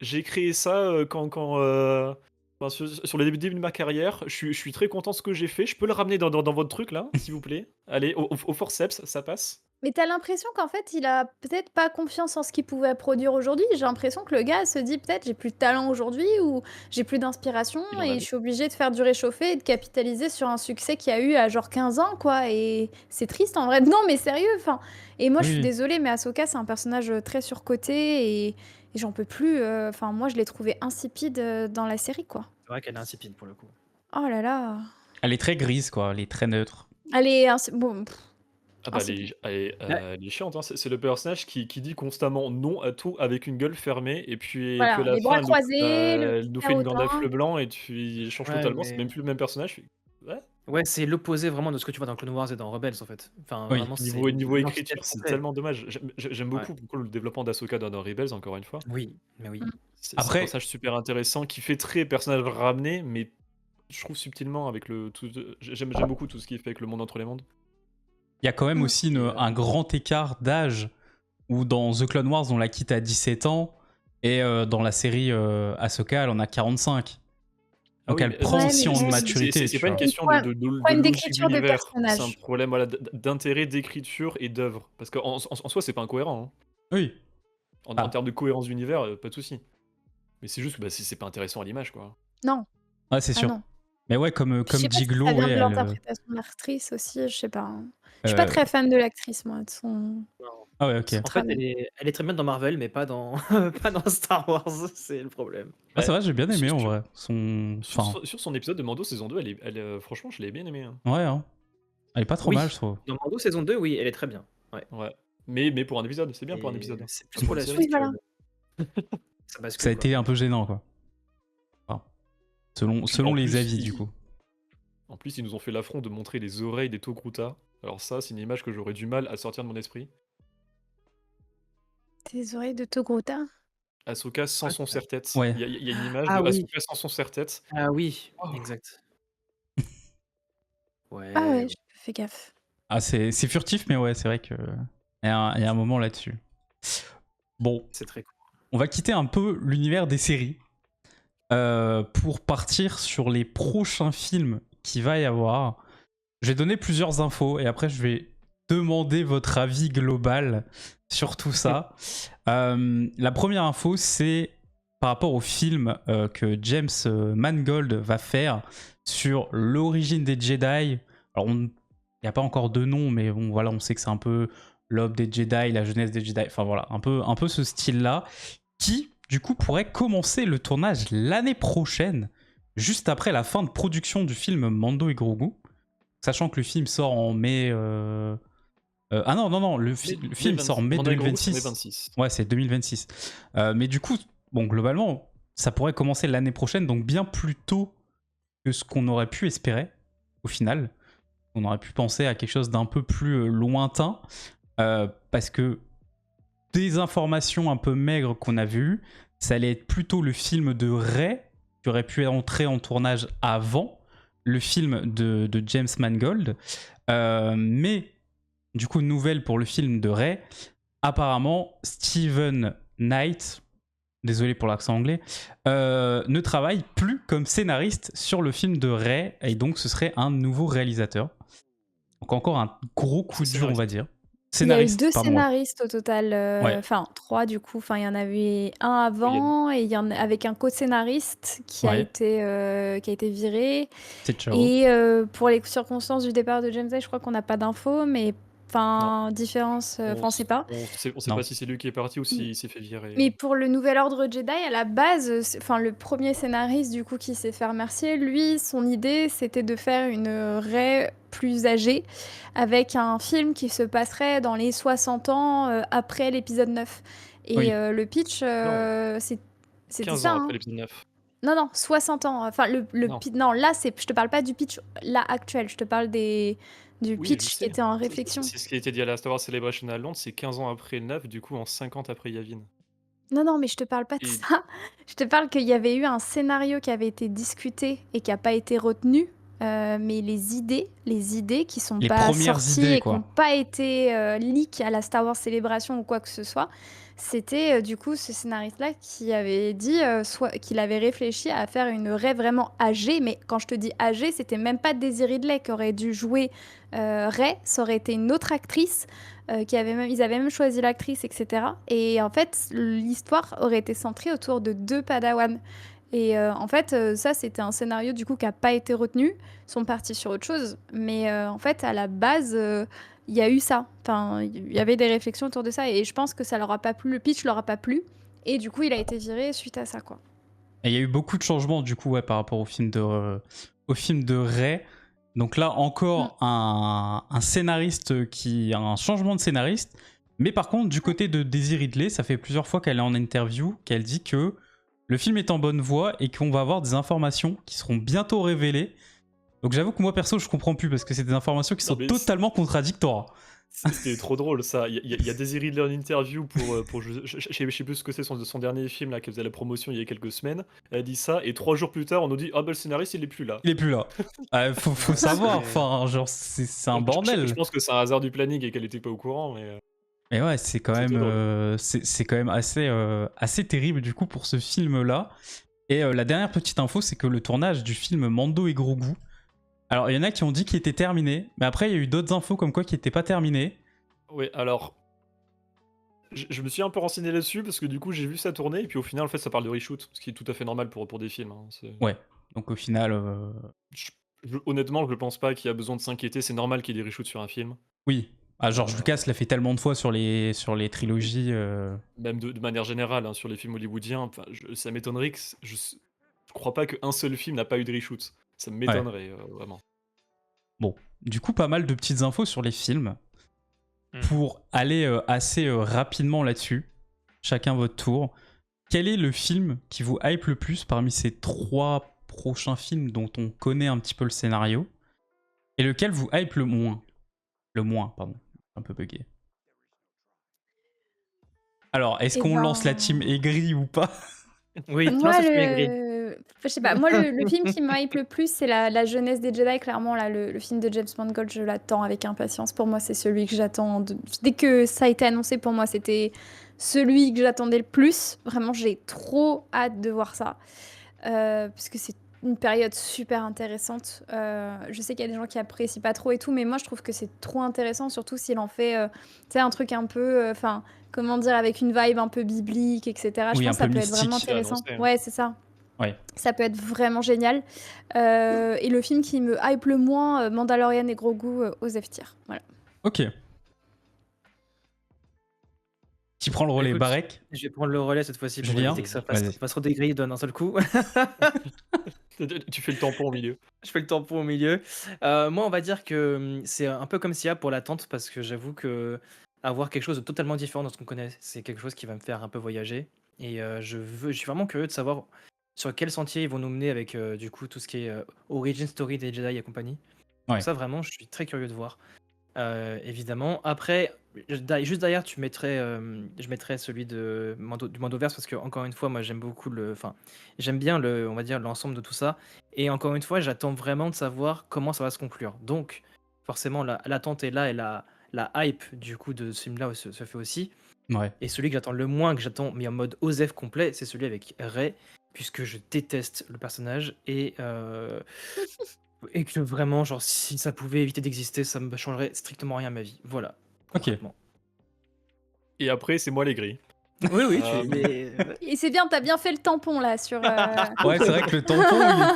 [SPEAKER 2] j'ai créé ça enfin, sur le début de ma carrière. Je suis très content de ce que j'ai fait. Je peux le ramener dans votre truc là, s'il vous plaît. Allez, au forceps, ça passe.
[SPEAKER 3] Mais t'as l'impression qu'en fait, il a peut-être pas confiance en ce qu'il pouvait produire aujourd'hui. J'ai l'impression que le gars se dit peut-être j'ai plus de talent aujourd'hui ou j'ai plus d'inspiration
[SPEAKER 2] Il en
[SPEAKER 3] et je
[SPEAKER 2] avait.
[SPEAKER 3] suis obligé de faire du réchauffé et de capitaliser sur un succès qu'il y a eu à genre 15 ans quoi. Et c'est triste en vrai. Non mais sérieux. Enfin. Et moi je suis
[SPEAKER 1] Oui.
[SPEAKER 3] désolée mais Ahsoka c'est un personnage très surcoté et j'en peux plus. Enfin moi je l'ai trouvé insipide dans la série quoi.
[SPEAKER 4] C'est vrai qu'elle est insipide pour le coup.
[SPEAKER 3] Oh là là.
[SPEAKER 1] Elle est très grise, quoi. Elle est très neutre.
[SPEAKER 3] Allez bon.
[SPEAKER 2] Ah bah,
[SPEAKER 3] Insipide.
[SPEAKER 2] elle est chiante, hein. C'est le personnage qui dit constamment non à tout avec une gueule fermée et puis à
[SPEAKER 3] Voilà
[SPEAKER 2] la
[SPEAKER 3] les bras
[SPEAKER 2] fin
[SPEAKER 3] croisés, le
[SPEAKER 2] elle
[SPEAKER 3] petit
[SPEAKER 2] nous fait une
[SPEAKER 3] carotin.
[SPEAKER 2] gandalf blanc et puis il change
[SPEAKER 4] Ouais,
[SPEAKER 2] totalement, c'est même
[SPEAKER 4] mais
[SPEAKER 2] plus le même personnage. Je fais: «Ouais».
[SPEAKER 4] ouais, c'est l'opposé vraiment de ce que tu vois dans Clone Wars et dans Rebels en fait. Enfin,
[SPEAKER 1] Oui.
[SPEAKER 4] vraiment, c'est
[SPEAKER 2] Niveau
[SPEAKER 4] l'antithèse
[SPEAKER 2] écriture, c'est
[SPEAKER 4] complète.
[SPEAKER 2] tellement dommage. J'aime
[SPEAKER 4] Ouais.
[SPEAKER 2] beaucoup le développement d'Ahsoka dans Rebels, encore une fois.
[SPEAKER 4] Oui, mais oui.
[SPEAKER 3] Mm.
[SPEAKER 2] C'est un
[SPEAKER 1] Après,
[SPEAKER 2] personnage super intéressant qui fait très personnage ramené, mais je trouve subtilement avec le tout j'aime beaucoup tout ce qu'il fait avec le monde entre les mondes.
[SPEAKER 1] il y a quand même
[SPEAKER 3] Mm.
[SPEAKER 1] aussi
[SPEAKER 2] Et
[SPEAKER 1] un grand écart d'âge où dans The Clone Wars, on la quitte à 17 ans et dans la série Ahsoka, elle en a 45.
[SPEAKER 2] ah
[SPEAKER 1] Donc
[SPEAKER 2] oui,
[SPEAKER 1] elle
[SPEAKER 2] mais
[SPEAKER 1] prend
[SPEAKER 3] Ouais,
[SPEAKER 1] aussi
[SPEAKER 3] mais
[SPEAKER 1] en
[SPEAKER 3] bon.
[SPEAKER 1] maturité,
[SPEAKER 2] c'est
[SPEAKER 1] tu
[SPEAKER 2] pas une
[SPEAKER 1] vois.
[SPEAKER 2] question
[SPEAKER 3] Problème
[SPEAKER 2] de
[SPEAKER 3] problème
[SPEAKER 2] logique
[SPEAKER 3] d'écriture de
[SPEAKER 2] d'univers, c'est un
[SPEAKER 3] personnage.
[SPEAKER 2] problème voilà, d'intérêt d'écriture et d'œuvre. Parce qu'en en soi, c'est pas incohérent. Hein.
[SPEAKER 1] Oui.
[SPEAKER 2] En
[SPEAKER 1] Ah.
[SPEAKER 2] termes de cohérence d'univers, pas de souci. Mais c'est juste que bah, c'est pas intéressant à l'image, quoi.
[SPEAKER 3] Non.
[SPEAKER 1] Ouais, c'est
[SPEAKER 3] Ah
[SPEAKER 1] sûr.
[SPEAKER 3] non.
[SPEAKER 1] Mais ouais, comme
[SPEAKER 3] Puis je sais pas si
[SPEAKER 1] Giglo,
[SPEAKER 3] ça vient
[SPEAKER 1] ouais,
[SPEAKER 3] de
[SPEAKER 1] elle.
[SPEAKER 3] l'interprétation de l'actrice aussi, je sais pas. Hein. Je suis pas
[SPEAKER 1] Euh,
[SPEAKER 3] très fan de l'actrice, moi, de son
[SPEAKER 4] Non.
[SPEAKER 1] Ah ouais, ok.
[SPEAKER 4] En fait,
[SPEAKER 3] travail.
[SPEAKER 4] elle est très bien dans Marvel, mais pas dans pas dans Star Wars, c'est le problème.
[SPEAKER 1] Ah, ça
[SPEAKER 2] Bah,
[SPEAKER 1] va, j'ai bien aimé
[SPEAKER 2] sur,
[SPEAKER 1] en
[SPEAKER 2] sur-
[SPEAKER 1] vrai. Enfin,
[SPEAKER 2] sur son épisode de Mando saison 2, franchement, je l'ai bien aimé. Hein.
[SPEAKER 1] ouais, hein. Elle est pas trop mal, je
[SPEAKER 4] Oui,
[SPEAKER 1] trouve.
[SPEAKER 4] dans Mando saison 2, oui, elle est très bien. Ouais.
[SPEAKER 2] Ouais. Mais pour un épisode, c'est bien pour un
[SPEAKER 4] Et
[SPEAKER 2] épisode.
[SPEAKER 4] c'est
[SPEAKER 2] Pas
[SPEAKER 4] plus
[SPEAKER 2] pour
[SPEAKER 4] pour
[SPEAKER 2] une
[SPEAKER 4] la
[SPEAKER 2] série.
[SPEAKER 3] Oui,
[SPEAKER 4] suite
[SPEAKER 3] voilà.
[SPEAKER 4] que ça
[SPEAKER 1] Ça
[SPEAKER 4] bascule,
[SPEAKER 1] a
[SPEAKER 4] quoi.
[SPEAKER 1] été un peu gênant, quoi. Enfin, selon
[SPEAKER 2] En
[SPEAKER 1] les
[SPEAKER 2] plus,
[SPEAKER 1] avis, du coup.
[SPEAKER 2] En plus, ils nous ont fait l'affront de montrer les oreilles des Togruta. Alors ça, c'est une image que j'aurais du mal à sortir de mon esprit.
[SPEAKER 3] Tes oreilles de Togruta.
[SPEAKER 2] Ahsoka sans
[SPEAKER 4] Ah,
[SPEAKER 2] son serre-tête.
[SPEAKER 1] Ouais.
[SPEAKER 2] Il y a une image
[SPEAKER 4] ah
[SPEAKER 2] de
[SPEAKER 4] oui,
[SPEAKER 2] Ahsoka sans son serre-tête.
[SPEAKER 4] ah oui,
[SPEAKER 2] Oh.
[SPEAKER 4] exact.
[SPEAKER 3] Ah
[SPEAKER 4] Ouais,
[SPEAKER 3] ouais,
[SPEAKER 4] ouais.
[SPEAKER 3] j'ai pas fait gaffe.
[SPEAKER 1] Ah, c'est furtif, mais ouais, c'est vrai que. Il y a un moment là-dessus. Bon,
[SPEAKER 2] C'est très cool.
[SPEAKER 1] on va quitter un peu l'univers des séries pour partir sur les prochains films qu'il va y avoir. Je vais donner plusieurs infos et après je vais demander votre avis global sur tout ça. La première info, c'est par rapport au film que James Mangold va faire sur l'origine des Jedi. Alors, il n'y a pas encore de nom, mais bon, voilà, on sait que c'est un peu l'aube des Jedi, la jeunesse des Jedi. Enfin voilà, un peu ce style-là, qui du coup pourrait commencer le tournage l'année prochaine, juste après la fin de production du film Mando et Grogu. Sachant que le film sort en mai. Ah non, le film sort en mai
[SPEAKER 2] Mando et Grogu, c'est
[SPEAKER 1] 2026.
[SPEAKER 2] 2026.
[SPEAKER 1] Ouais, c'est 2026. Mais du coup, bon, globalement, ça pourrait commencer l'année prochaine, donc bien plus tôt que ce qu'on aurait pu espérer, au final. On aurait pu penser à quelque chose d'un peu plus lointain, parce que des informations un peu maigres qu'on a vues, ça allait être plutôt le film de Rey, qui aurait pu entrer en tournage avant le film de James Mangold. Mais, du coup, nouvelle pour le film de Rey, apparemment, Steven Knight, désolé pour l'accent anglais, ne travaille plus comme scénariste sur le film de Rey, et donc ce serait un nouveau réalisateur. Donc encore un gros coup dur, on va dire.
[SPEAKER 3] Il y a eu
[SPEAKER 1] Scénariste,
[SPEAKER 3] 2
[SPEAKER 1] pardon. Ouais.
[SPEAKER 3] scénaristes au total,
[SPEAKER 1] Ouais.
[SPEAKER 3] enfin 3 du coup. Enfin, il y en avait un
[SPEAKER 2] Il y a-
[SPEAKER 3] avant et il y en a avec un co-scénariste qui a
[SPEAKER 1] Ouais.
[SPEAKER 3] été viré.
[SPEAKER 1] C'est ciao.
[SPEAKER 3] Et pour les circonstances du départ de James Gunn, je crois qu'on n'a pas d'infos, mais enfin, différence, enfin, on sait pas.
[SPEAKER 2] On sait
[SPEAKER 1] Non.
[SPEAKER 2] pas si c'est lui qui est parti ou s'il s'est fait virer.
[SPEAKER 3] Mais pour le Nouvel Ordre Jedi, à la base, enfin le premier scénariste du coup qui s'est fait remercier, lui, son idée, c'était de faire une Rey plus âgée avec un film qui se passerait dans les 60 ans après l'épisode 9. Et
[SPEAKER 1] Oui.
[SPEAKER 3] le pitch, c'était
[SPEAKER 2] 15
[SPEAKER 3] ça,
[SPEAKER 2] ans
[SPEAKER 3] hein.
[SPEAKER 2] après l'épisode 9.
[SPEAKER 3] Non, 60 ans. Enfin,
[SPEAKER 2] Non.
[SPEAKER 3] non, là, je te parle pas du pitch là actuel, je te parle du
[SPEAKER 2] Oui, je
[SPEAKER 3] pitch qui
[SPEAKER 2] sais.
[SPEAKER 3] était en réflexion.
[SPEAKER 2] C'est ce qui a été dit à la Star Wars Celebration à Londres, c'est 15 ans après le 9, du coup en 50 après Yavin.
[SPEAKER 3] Non, mais je te parle pas de
[SPEAKER 2] Et-
[SPEAKER 3] ça. Je te parle qu'il y avait eu un scénario qui avait été discuté et qui a pas été retenu. Mais les idées qui sont
[SPEAKER 1] Les
[SPEAKER 3] pas
[SPEAKER 1] premières
[SPEAKER 3] sorties
[SPEAKER 1] idées,
[SPEAKER 3] et qui
[SPEAKER 1] quoi.
[SPEAKER 3] n'ont pas été leak à la Star Wars Celebration ou quoi que ce soit, c'était du coup ce scénariste-là qui avait dit qu'il avait réfléchi à faire une Rey vraiment âgée. Mais quand je te dis âgée, c'était même pas Daisy Ridley qui aurait dû jouer Rey, ça aurait été une autre actrice. Ils avaient même choisi l'actrice, etc. Et en fait, l'histoire aurait été centrée autour de 2 Padawan. Et en fait, ça, c'était un scénario du coup qui n'a pas été retenu. Ils sont partis sur autre chose. Mais en fait, à la base, il y a eu ça. Enfin, il y avait des réflexions autour de ça. Et je pense que ça leur a pas plu. Le pitch leur a pas plu. Et du coup, il a été viré suite à ça, quoi.
[SPEAKER 1] Et il y a eu beaucoup de changements, du coup, ouais, par rapport au film de Rey. Donc là, encore un scénariste un changement de scénariste. Mais par contre, du côté de Daisy Ridley, ça fait plusieurs fois qu'elle est en interview, qu'elle dit que le film est en bonne voie et qu'on va avoir des informations qui seront bientôt révélées. Donc j'avoue que moi, perso, je comprends plus parce que c'est des informations qui sont
[SPEAKER 2] mais
[SPEAKER 1] totalement contradictoires.
[SPEAKER 2] C'était trop drôle ça. Il y a Daisy Ridley en interview pour je sais plus ce que c'est son dernier film là qui faisait la promotion il y a quelques semaines. Elle a dit ça et 3 jours plus tard on nous dit ah bah le scénariste il est plus là.
[SPEAKER 1] Il est plus là. Faut savoir, enfin, genre, c'est un bordel.
[SPEAKER 2] Je pense que c'est un hasard du planning et qu'elle était pas au courant mais.
[SPEAKER 1] Et ouais, c'est quand
[SPEAKER 2] C'était
[SPEAKER 1] même, c'est quand même assez terrible du coup pour ce film-là. Et la dernière petite info, c'est que le tournage du film Mando et Grogu, alors il y en a qui ont dit qu'il était terminé, mais après il y a eu d'autres infos comme quoi qu'il n'était pas terminé.
[SPEAKER 2] Oui, alors. Je me suis un peu renseigné là-dessus parce que du coup j'ai vu ça tourner et puis au final en fait ça parle de reshoot, ce qui est tout à fait normal pour des films. Hein.
[SPEAKER 1] Ouais, donc au final,
[SPEAKER 2] Honnêtement je pense pas qu'il y a besoin de s'inquiéter, c'est normal qu'il y ait des reshoots sur un film.
[SPEAKER 1] oui. Ah, George Lucas l'a fait tellement de fois sur les trilogies.
[SPEAKER 2] Même de manière générale, hein, sur les films hollywoodiens, enfin, ça m'étonnerait que. Je crois pas qu'un seul film n'a pas eu de reshoot. Ça m'étonnerait, vraiment.
[SPEAKER 1] Bon, du coup, pas mal de petites infos sur les films. Pour aller assez rapidement là-dessus, chacun votre tour. Quel est le film qui vous hype le plus parmi ces 3 prochains films dont on connaît un petit peu le scénario? Et lequel vous hype le moins? Le moins, pardon. Un peu bugué. Alors, est-ce qu'on lance la team aigrie ou pas?
[SPEAKER 4] Oui,
[SPEAKER 3] Moi,
[SPEAKER 4] lance la team aigrie.
[SPEAKER 3] je sais pas, moi, le film qui me hype le plus, c'est la jeunesse des Jedi. Clairement, là, le film de James Mangold, je l'attends avec impatience. Pour moi, c'est celui que j'attends. Dès que ça a été annoncé, pour moi, c'était celui que j'attendais le plus. Vraiment, j'ai trop hâte de voir ça. Parce que c'est une période super intéressante. Je sais qu'il y a des gens qui apprécient pas trop et tout, mais moi je trouve que c'est trop intéressant, surtout s'il en fait tu sais, un truc un peu, enfin, comment dire, avec une vibe un peu biblique, etc. Je
[SPEAKER 1] Oui, un
[SPEAKER 3] pense que ça
[SPEAKER 1] peu
[SPEAKER 3] peut être vraiment
[SPEAKER 1] mystique.
[SPEAKER 2] C'est
[SPEAKER 3] intéressant.
[SPEAKER 2] annoncé, hein.
[SPEAKER 3] Ouais, c'est ça.
[SPEAKER 1] Ouais.
[SPEAKER 3] Ça peut être vraiment génial. Et le film qui me hype le moins, Mandalorian et Grogu aux F tier. Voilà.
[SPEAKER 1] Ok. Qui prend le relais,
[SPEAKER 4] Écoute,
[SPEAKER 1] Barek?
[SPEAKER 4] Je vais prendre le relais cette fois-ci pour
[SPEAKER 1] Julien?
[SPEAKER 4] éviter que ça
[SPEAKER 1] Vas-y.
[SPEAKER 4] fasse trop dégris d'un seul coup.
[SPEAKER 2] Tu fais le tampon au milieu.
[SPEAKER 4] Je fais le tampon au milieu. Moi, on va dire que c'est un peu comme Sia pour l'attente, parce que j'avoue que avoir quelque chose de totalement différent de ce qu'on connaît, c'est quelque chose qui va me faire un peu voyager. Et je suis vraiment curieux de savoir sur quel sentier ils vont nous mener avec du coup tout ce qui est origin story des Jedi et compagnie.
[SPEAKER 1] Ouais.
[SPEAKER 4] Donc ça, vraiment, je suis très curieux de voir. Évidemment. Après, juste derrière, je mettrais celui du Mandoverse, parce que encore une fois, moi j'aime beaucoup j'aime bien on va dire l'ensemble de tout ça. Et encore une fois, j'attends vraiment de savoir comment ça va se conclure. Donc, forcément, l'attente est là et la hype du coup de ce film-là se fait aussi.
[SPEAKER 1] Ouais.
[SPEAKER 4] Et celui que j'attends le moins, que j'attends, mais en mode OZEF complet, c'est celui avec Rey, puisque je déteste le personnage et que vraiment, genre, si ça pouvait éviter d'exister, ça me changerait strictement rien à ma vie. Voilà.
[SPEAKER 1] Ok.
[SPEAKER 4] Concrètement.
[SPEAKER 2] Et après, c'est moi les gris.
[SPEAKER 4] Oui,
[SPEAKER 2] Euh,
[SPEAKER 3] Et c'est bien, t'as bien fait le tampon là sur.
[SPEAKER 1] Ouais, c'est vrai que le tampon,
[SPEAKER 4] Ah,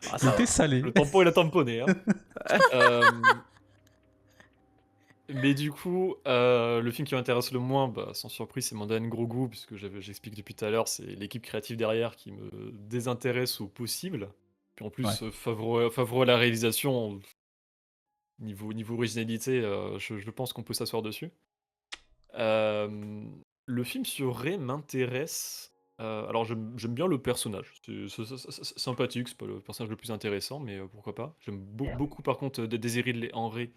[SPEAKER 1] il
[SPEAKER 4] ça va.
[SPEAKER 1] était salé.
[SPEAKER 2] Le tampon, il a tamponné. Hein. Mais du coup, le film qui m'intéresse le moins, bah, sans surprise, c'est Mandalorian Grogu, puisque j'explique depuis tout à l'heure, c'est l'équipe créative derrière qui me désintéresse au possible. Puis en plus,
[SPEAKER 1] Ouais.
[SPEAKER 2] Favreau à la réalisation, niveau originalité, je pense qu'on peut s'asseoir dessus. Le film sur Rey m'intéresse. Alors j'aime bien le personnage, c'est sympathique, c'est pas le personnage le plus intéressant, mais pourquoi pas. J'aime beaucoup par contre Desiree Lee en Rey,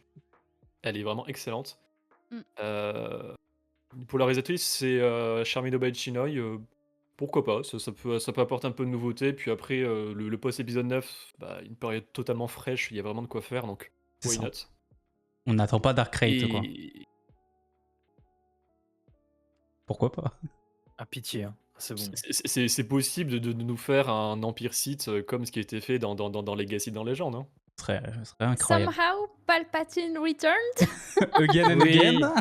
[SPEAKER 2] elle est vraiment excellente.
[SPEAKER 3] Mm.
[SPEAKER 2] Pour la réalisatrice, c'est Sharmila Obaid-Chinoy, pourquoi pas, ça peut apporter un peu de nouveauté, puis après le post-épisode 9, bah, une période totalement fraîche, il y a vraiment de quoi faire, donc
[SPEAKER 1] C'est
[SPEAKER 2] why
[SPEAKER 1] ça.
[SPEAKER 2] not.
[SPEAKER 1] On n'attend pas Dark Crate, quoi.
[SPEAKER 2] Et
[SPEAKER 1] Pourquoi pas?
[SPEAKER 4] Ah, pitié, hein. C'est bon.
[SPEAKER 2] c'est possible de nous faire un Empire Sith comme ce qui a été fait dans Legacy, dans Légende. Hein.
[SPEAKER 1] Ce serait incroyable.
[SPEAKER 3] Somehow, Palpatine returned.
[SPEAKER 1] Again and
[SPEAKER 4] Oui.
[SPEAKER 1] again.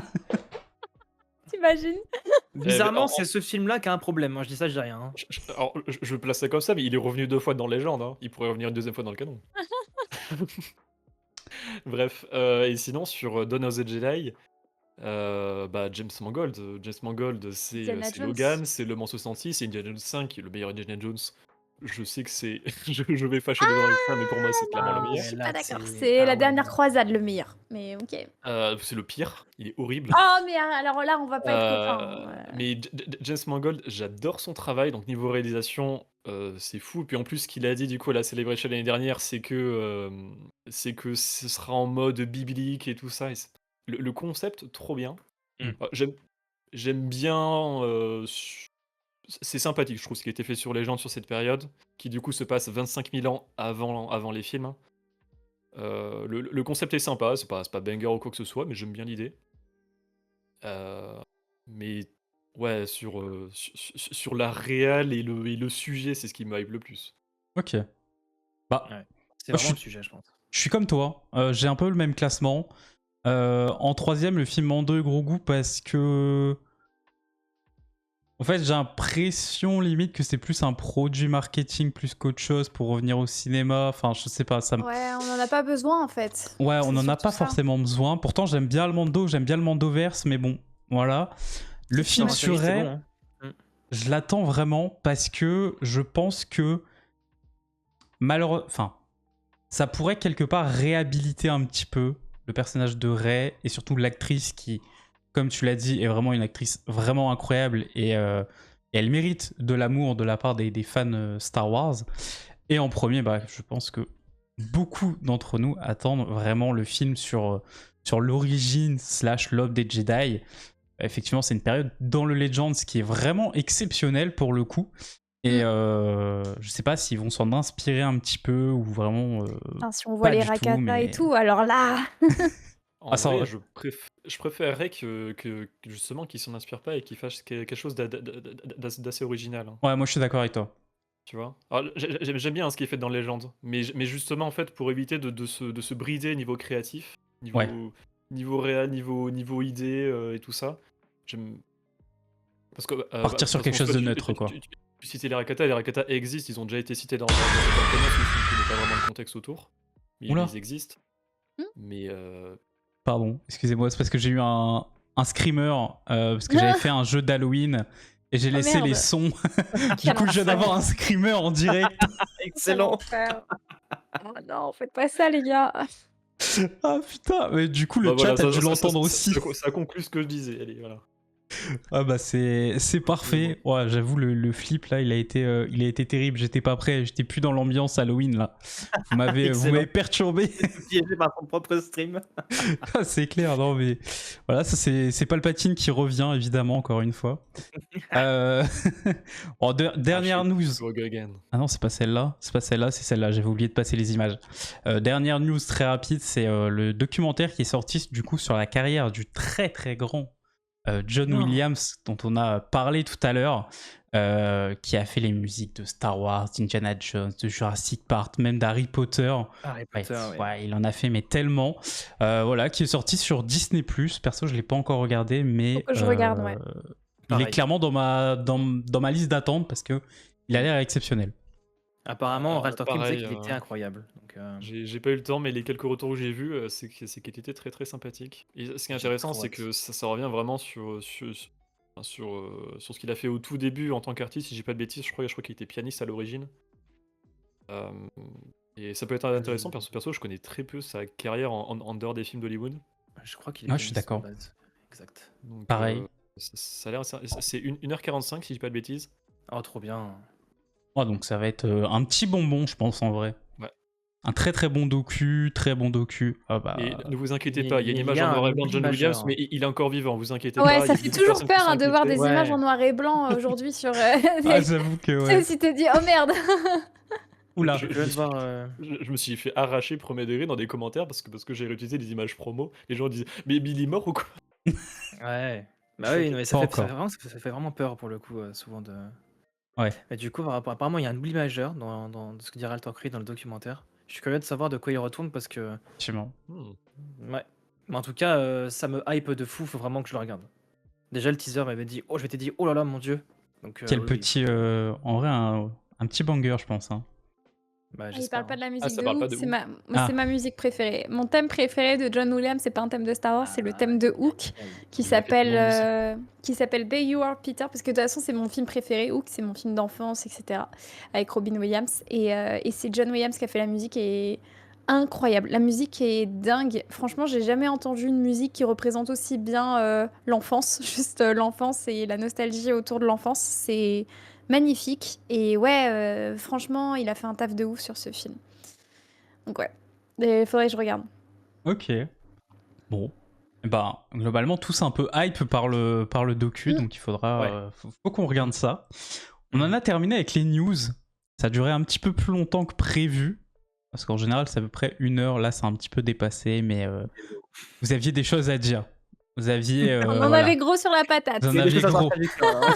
[SPEAKER 3] T'imagines?
[SPEAKER 4] Bizarrement,
[SPEAKER 2] en-
[SPEAKER 4] c'est ce film-là qui a un problème. Moi, je dis ça, je dis rien. Hein.
[SPEAKER 2] Alors, je place ça comme ça, mais il est revenu 2 fois dans Légende. Hein. Il pourrait revenir une 2e fois dans le canon. Bref, et sinon, sur Dawn of the Jedi, bah, James Mangold. James Mangold,
[SPEAKER 3] Indiana
[SPEAKER 2] c'est
[SPEAKER 3] Jones.
[SPEAKER 2] Logan, c'est Le Mans 66, c'est Indiana Jones 5, le meilleur Indiana Jones. Je sais que c'est. je vais fâcher les gens avec ça, mais pour moi, c'est clairement le
[SPEAKER 4] Ah,
[SPEAKER 2] meilleur.
[SPEAKER 3] Je suis
[SPEAKER 4] là,
[SPEAKER 3] pas d'accord.
[SPEAKER 4] c'est-
[SPEAKER 3] C'est
[SPEAKER 4] ah
[SPEAKER 3] la
[SPEAKER 4] ouais,
[SPEAKER 3] dernière
[SPEAKER 4] non.
[SPEAKER 3] croisade le meilleur. Mais ok.
[SPEAKER 2] C'est le pire, il est horrible.
[SPEAKER 3] Oh, mais alors là, on va pas être copains.
[SPEAKER 2] Mais James Mangold, j'adore son travail, donc niveau réalisation, c'est fou. Puis en plus, ce qu'il a dit du coup à la Celebration l'année dernière, c'est que ce sera en mode biblique et tout ça. Et le concept, trop bien. J'aime bien. C'est sympathique, je trouve, ce qui a été fait sur Légende sur cette période, qui du coup se passe 25 000 ans avant les films. Hein. Le concept est sympa, c'est pas banger ou quoi que ce soit, mais j'aime bien l'idée. Mais ouais, sur la réal et le sujet, c'est ce qui me hype le plus.
[SPEAKER 1] Ok. Bah,
[SPEAKER 4] C'est
[SPEAKER 1] Moi,
[SPEAKER 4] vraiment le sujet, je pense.
[SPEAKER 1] je suis comme toi. J'ai un peu le même classement. En troisième, le film Mando et Grogu, parce que. En fait, j'ai l'impression limite que c'est plus un produit marketing plus qu'autre chose pour revenir au cinéma. Enfin, je sais pas.
[SPEAKER 3] Ouais, on en a pas besoin en fait.
[SPEAKER 1] Ouais, on
[SPEAKER 3] C'est
[SPEAKER 1] en a
[SPEAKER 3] surtout
[SPEAKER 1] pas
[SPEAKER 3] ça.
[SPEAKER 1] forcément besoin. Pourtant, j'aime bien le Mando, j'aime bien le Mandoverse, mais bon, voilà. Le film
[SPEAKER 4] Non,
[SPEAKER 1] sur
[SPEAKER 4] c'est
[SPEAKER 1] Rey,
[SPEAKER 4] bon, hein.
[SPEAKER 1] je l'attends vraiment parce que je pense que malheureusement, enfin, ça pourrait quelque part réhabiliter un petit peu le personnage de Rey et surtout l'actrice qui, comme tu l'as dit, est vraiment une actrice vraiment incroyable et elle mérite de l'amour de la part des fans Star Wars. Et en premier, bah, je pense que beaucoup d'entre nous attendent vraiment le film sur l'origine / l'œuvre des Jedi. Effectivement, c'est une période dans le Legends qui est vraiment exceptionnelle pour le coup. Et je sais pas s'ils vont s'en inspirer un petit peu ou vraiment.
[SPEAKER 3] Enfin, si on voit
[SPEAKER 1] Pas
[SPEAKER 3] les
[SPEAKER 1] du tout,
[SPEAKER 3] Rakata
[SPEAKER 1] mais-
[SPEAKER 3] et tout, alors là.
[SPEAKER 2] En
[SPEAKER 1] ça,
[SPEAKER 2] vrai,
[SPEAKER 1] ouais.
[SPEAKER 2] je préférerais justement qu'ils s'en inspirent pas et qu'ils fassent quelque chose d'assez original, hein,
[SPEAKER 1] Ouais, moi je suis d'accord avec toi.
[SPEAKER 2] tu vois? Alors, j'aime bien, hein, ce qui est fait dans Legend, mais justement, en fait, pour éviter de se brider niveau créatif,
[SPEAKER 1] Ouais.
[SPEAKER 2] niveau réal, niveau idée, et tout ça, j'aime parce que,
[SPEAKER 1] Partir sur
[SPEAKER 2] parce
[SPEAKER 1] quelque
[SPEAKER 2] qu'en
[SPEAKER 1] chose
[SPEAKER 2] soi,
[SPEAKER 1] de neutre, quoi.
[SPEAKER 2] tu citais les Rakata existent, ils ont déjà été cités dans le commerce, mais tu connais pas vraiment le contexte autour, mais
[SPEAKER 1] Oula,
[SPEAKER 2] ils existent,
[SPEAKER 3] Hmm.
[SPEAKER 2] mais
[SPEAKER 1] pardon, excusez-moi, c'est parce que j'ai eu un screamer, parce que j'avais fait un jeu d'Halloween et j'ai
[SPEAKER 3] Oh
[SPEAKER 1] laissé les
[SPEAKER 3] merde.
[SPEAKER 1] sons. Du
[SPEAKER 3] Quel
[SPEAKER 1] coup, je viens
[SPEAKER 3] enfer.
[SPEAKER 1] d'avoir un screamer en direct.
[SPEAKER 3] Quel
[SPEAKER 4] Excellent.
[SPEAKER 3] enfer. Oh non, faites pas ça, les gars.
[SPEAKER 1] Ah putain, mais du coup,
[SPEAKER 2] bah
[SPEAKER 1] le
[SPEAKER 2] voilà,
[SPEAKER 1] chat a dû l'entendre aussi.
[SPEAKER 2] ça conclut ce que je disais, allez, voilà.
[SPEAKER 1] Ah bah c'est parfait. Ouais, j'avoue le flip là, il a été terrible. J'étais pas prêt, j'étais plus dans l'ambiance Halloween là. Vous m'avez
[SPEAKER 4] Excellent.
[SPEAKER 1] perturbé.
[SPEAKER 4] Piégé par son propre stream.
[SPEAKER 1] Ah, c'est clair, non mais voilà, ça c'est Palpatine qui revient évidemment encore une fois. Euh... bon, dernière news.
[SPEAKER 2] Go again.
[SPEAKER 1] Ah non, c'est pas celle-là, c'est celle-là. J'avais oublié de passer les images. Dernière news très rapide, c'est le documentaire qui est sorti du coup sur la carrière du très très grand John Williams, dont on a parlé tout à l'heure, qui a fait les musiques de Star Wars, d'Indiana Jones, de Jurassic Park, même d'Harry Potter.
[SPEAKER 4] Harry
[SPEAKER 1] Ouais,
[SPEAKER 4] Potter, ouais.
[SPEAKER 1] ouais, il en a fait mais tellement. Voilà, qui est sorti sur Disney+. Perso, je l'ai pas encore regardé, mais
[SPEAKER 3] Faut que je regarde, ouais.
[SPEAKER 1] il est
[SPEAKER 4] Pareil.
[SPEAKER 1] clairement dans ma liste d'attente parce que il a l'air exceptionnel.
[SPEAKER 4] Apparemment, Ralph Torkil disait
[SPEAKER 2] pareil,
[SPEAKER 4] qu'il était incroyable. Donc,
[SPEAKER 2] J'ai pas eu le temps, mais les quelques retours que j'ai vus, c'est qu'il était très très sympathique. Et ce qui est
[SPEAKER 4] J'ai
[SPEAKER 2] intéressant,
[SPEAKER 4] trop
[SPEAKER 2] c'est
[SPEAKER 4] hâte.
[SPEAKER 2] que ça revient vraiment sur ce qu'il a fait au tout début en tant qu'artiste. Si j'ai pas de bêtises, je crois qu'il était pianiste à l'origine. Euh, et ça peut être intéressant parce que perso, je connais très peu sa carrière en dehors des films d'Hollywood.
[SPEAKER 4] Je crois qu'il est
[SPEAKER 1] Ah, je suis
[SPEAKER 4] pianiste à la
[SPEAKER 1] d'accord.
[SPEAKER 4] base. Exact.
[SPEAKER 2] Donc,
[SPEAKER 1] Pareil.
[SPEAKER 2] ça a l'air. C'est 1h45 si j'ai pas de bêtises.
[SPEAKER 4] Oh, trop bien.
[SPEAKER 1] Oh, donc ça va être un petit bonbon, je pense, en vrai.
[SPEAKER 2] Ouais.
[SPEAKER 1] Un très très bon docu, très bon docu. Ah bah,
[SPEAKER 2] Et ne vous inquiétez
[SPEAKER 4] Mais-
[SPEAKER 2] pas, il y a une
[SPEAKER 4] mais il
[SPEAKER 2] image
[SPEAKER 4] y a
[SPEAKER 2] en noir et
[SPEAKER 4] un
[SPEAKER 2] blanc de John
[SPEAKER 4] oubli
[SPEAKER 2] Williams,
[SPEAKER 4] majeur.
[SPEAKER 2] mais il est encore vivant, vous inquiétez
[SPEAKER 3] Ouais,
[SPEAKER 2] pas.
[SPEAKER 3] ça
[SPEAKER 2] il y a
[SPEAKER 3] fait
[SPEAKER 2] beaucoup de
[SPEAKER 3] toujours
[SPEAKER 2] personnes qui
[SPEAKER 3] peur
[SPEAKER 2] sont
[SPEAKER 3] hein, de voir des
[SPEAKER 2] inquiétées.
[SPEAKER 3] images
[SPEAKER 4] Ouais.
[SPEAKER 3] en noir et blanc aujourd'hui sur.
[SPEAKER 1] ah, j'avoue que ouais.
[SPEAKER 3] Si t'es dit, oh merde.
[SPEAKER 1] Oula.
[SPEAKER 2] Je-
[SPEAKER 4] Je viens de voir.
[SPEAKER 2] Je me suis fait arracher premier degré dans des commentaires parce que j'ai réutilisé des images promo. Les gens disaient mais il est mort ou quoi?
[SPEAKER 4] Ouais. Bah oui, non, mais ça
[SPEAKER 1] Pas
[SPEAKER 4] fait, ça,
[SPEAKER 1] encore.
[SPEAKER 4] fait vraiment, ça fait vraiment peur pour le coup, souvent de.
[SPEAKER 1] Ouais.
[SPEAKER 4] Mais du coup, apparemment, il y a un oubli majeur dans ce que dit Ralph Torkil dans le documentaire. Je suis curieux de savoir de quoi il retourne parce que.
[SPEAKER 1] Effectivement.
[SPEAKER 4] Ouais. Mais en tout cas, ça me hype de fou, faut vraiment que je le regarde. Déjà, le teaser m'avait dit, oh, je m'étais dit, oh là là, mon dieu. Donc,
[SPEAKER 1] Quel
[SPEAKER 4] oui,
[SPEAKER 1] petit. En vrai, un petit banger, je pense. Hein.
[SPEAKER 4] Bah,
[SPEAKER 3] Il
[SPEAKER 4] j'espère.
[SPEAKER 3] parle pas de la
[SPEAKER 2] Ah,
[SPEAKER 3] musique
[SPEAKER 2] ça
[SPEAKER 3] de
[SPEAKER 2] parle pas
[SPEAKER 3] Hook,
[SPEAKER 2] de
[SPEAKER 3] c'est
[SPEAKER 2] Hook.
[SPEAKER 3] ma... moi,
[SPEAKER 1] Ah.
[SPEAKER 3] c'est ma musique préférée. Mon thème préféré de John Williams, c'est pas un thème de Star Wars, c'est le thème de Hook qui
[SPEAKER 2] Il a fait
[SPEAKER 3] s'appelle Bay You Are Peter, parce que de toute façon c'est mon film préféré, Hook, c'est mon film d'enfance, etc. Avec Robin Williams et c'est John Williams qui a fait la musique et incroyable. La musique est dingue. Franchement, j'ai jamais entendu une musique qui représente aussi bien l'enfance, juste l'enfance et la nostalgie autour de l'enfance. C'est magnifique et ouais, franchement, il a fait un taf de ouf sur ce film. Donc ouais, il faudrait que je regarde.
[SPEAKER 1] Ok. Bon. Bah, globalement, tous un peu hype par le docu, donc il faudra.
[SPEAKER 4] Ouais.
[SPEAKER 1] Faut qu'on regarde ça. On en a terminé avec les news. Ça a duré un petit peu plus longtemps que prévu. Parce qu'en général, c'est à peu près 1 heure. Là, c'est un petit peu dépassé, mais vous aviez des choses à dire. Vous aviez.
[SPEAKER 3] On en
[SPEAKER 1] voilà.
[SPEAKER 3] avait gros sur la patate.
[SPEAKER 1] Vous en
[SPEAKER 4] Il y a des
[SPEAKER 1] aviez
[SPEAKER 4] choses à
[SPEAKER 1] gros.
[SPEAKER 4] partager, ça, hein.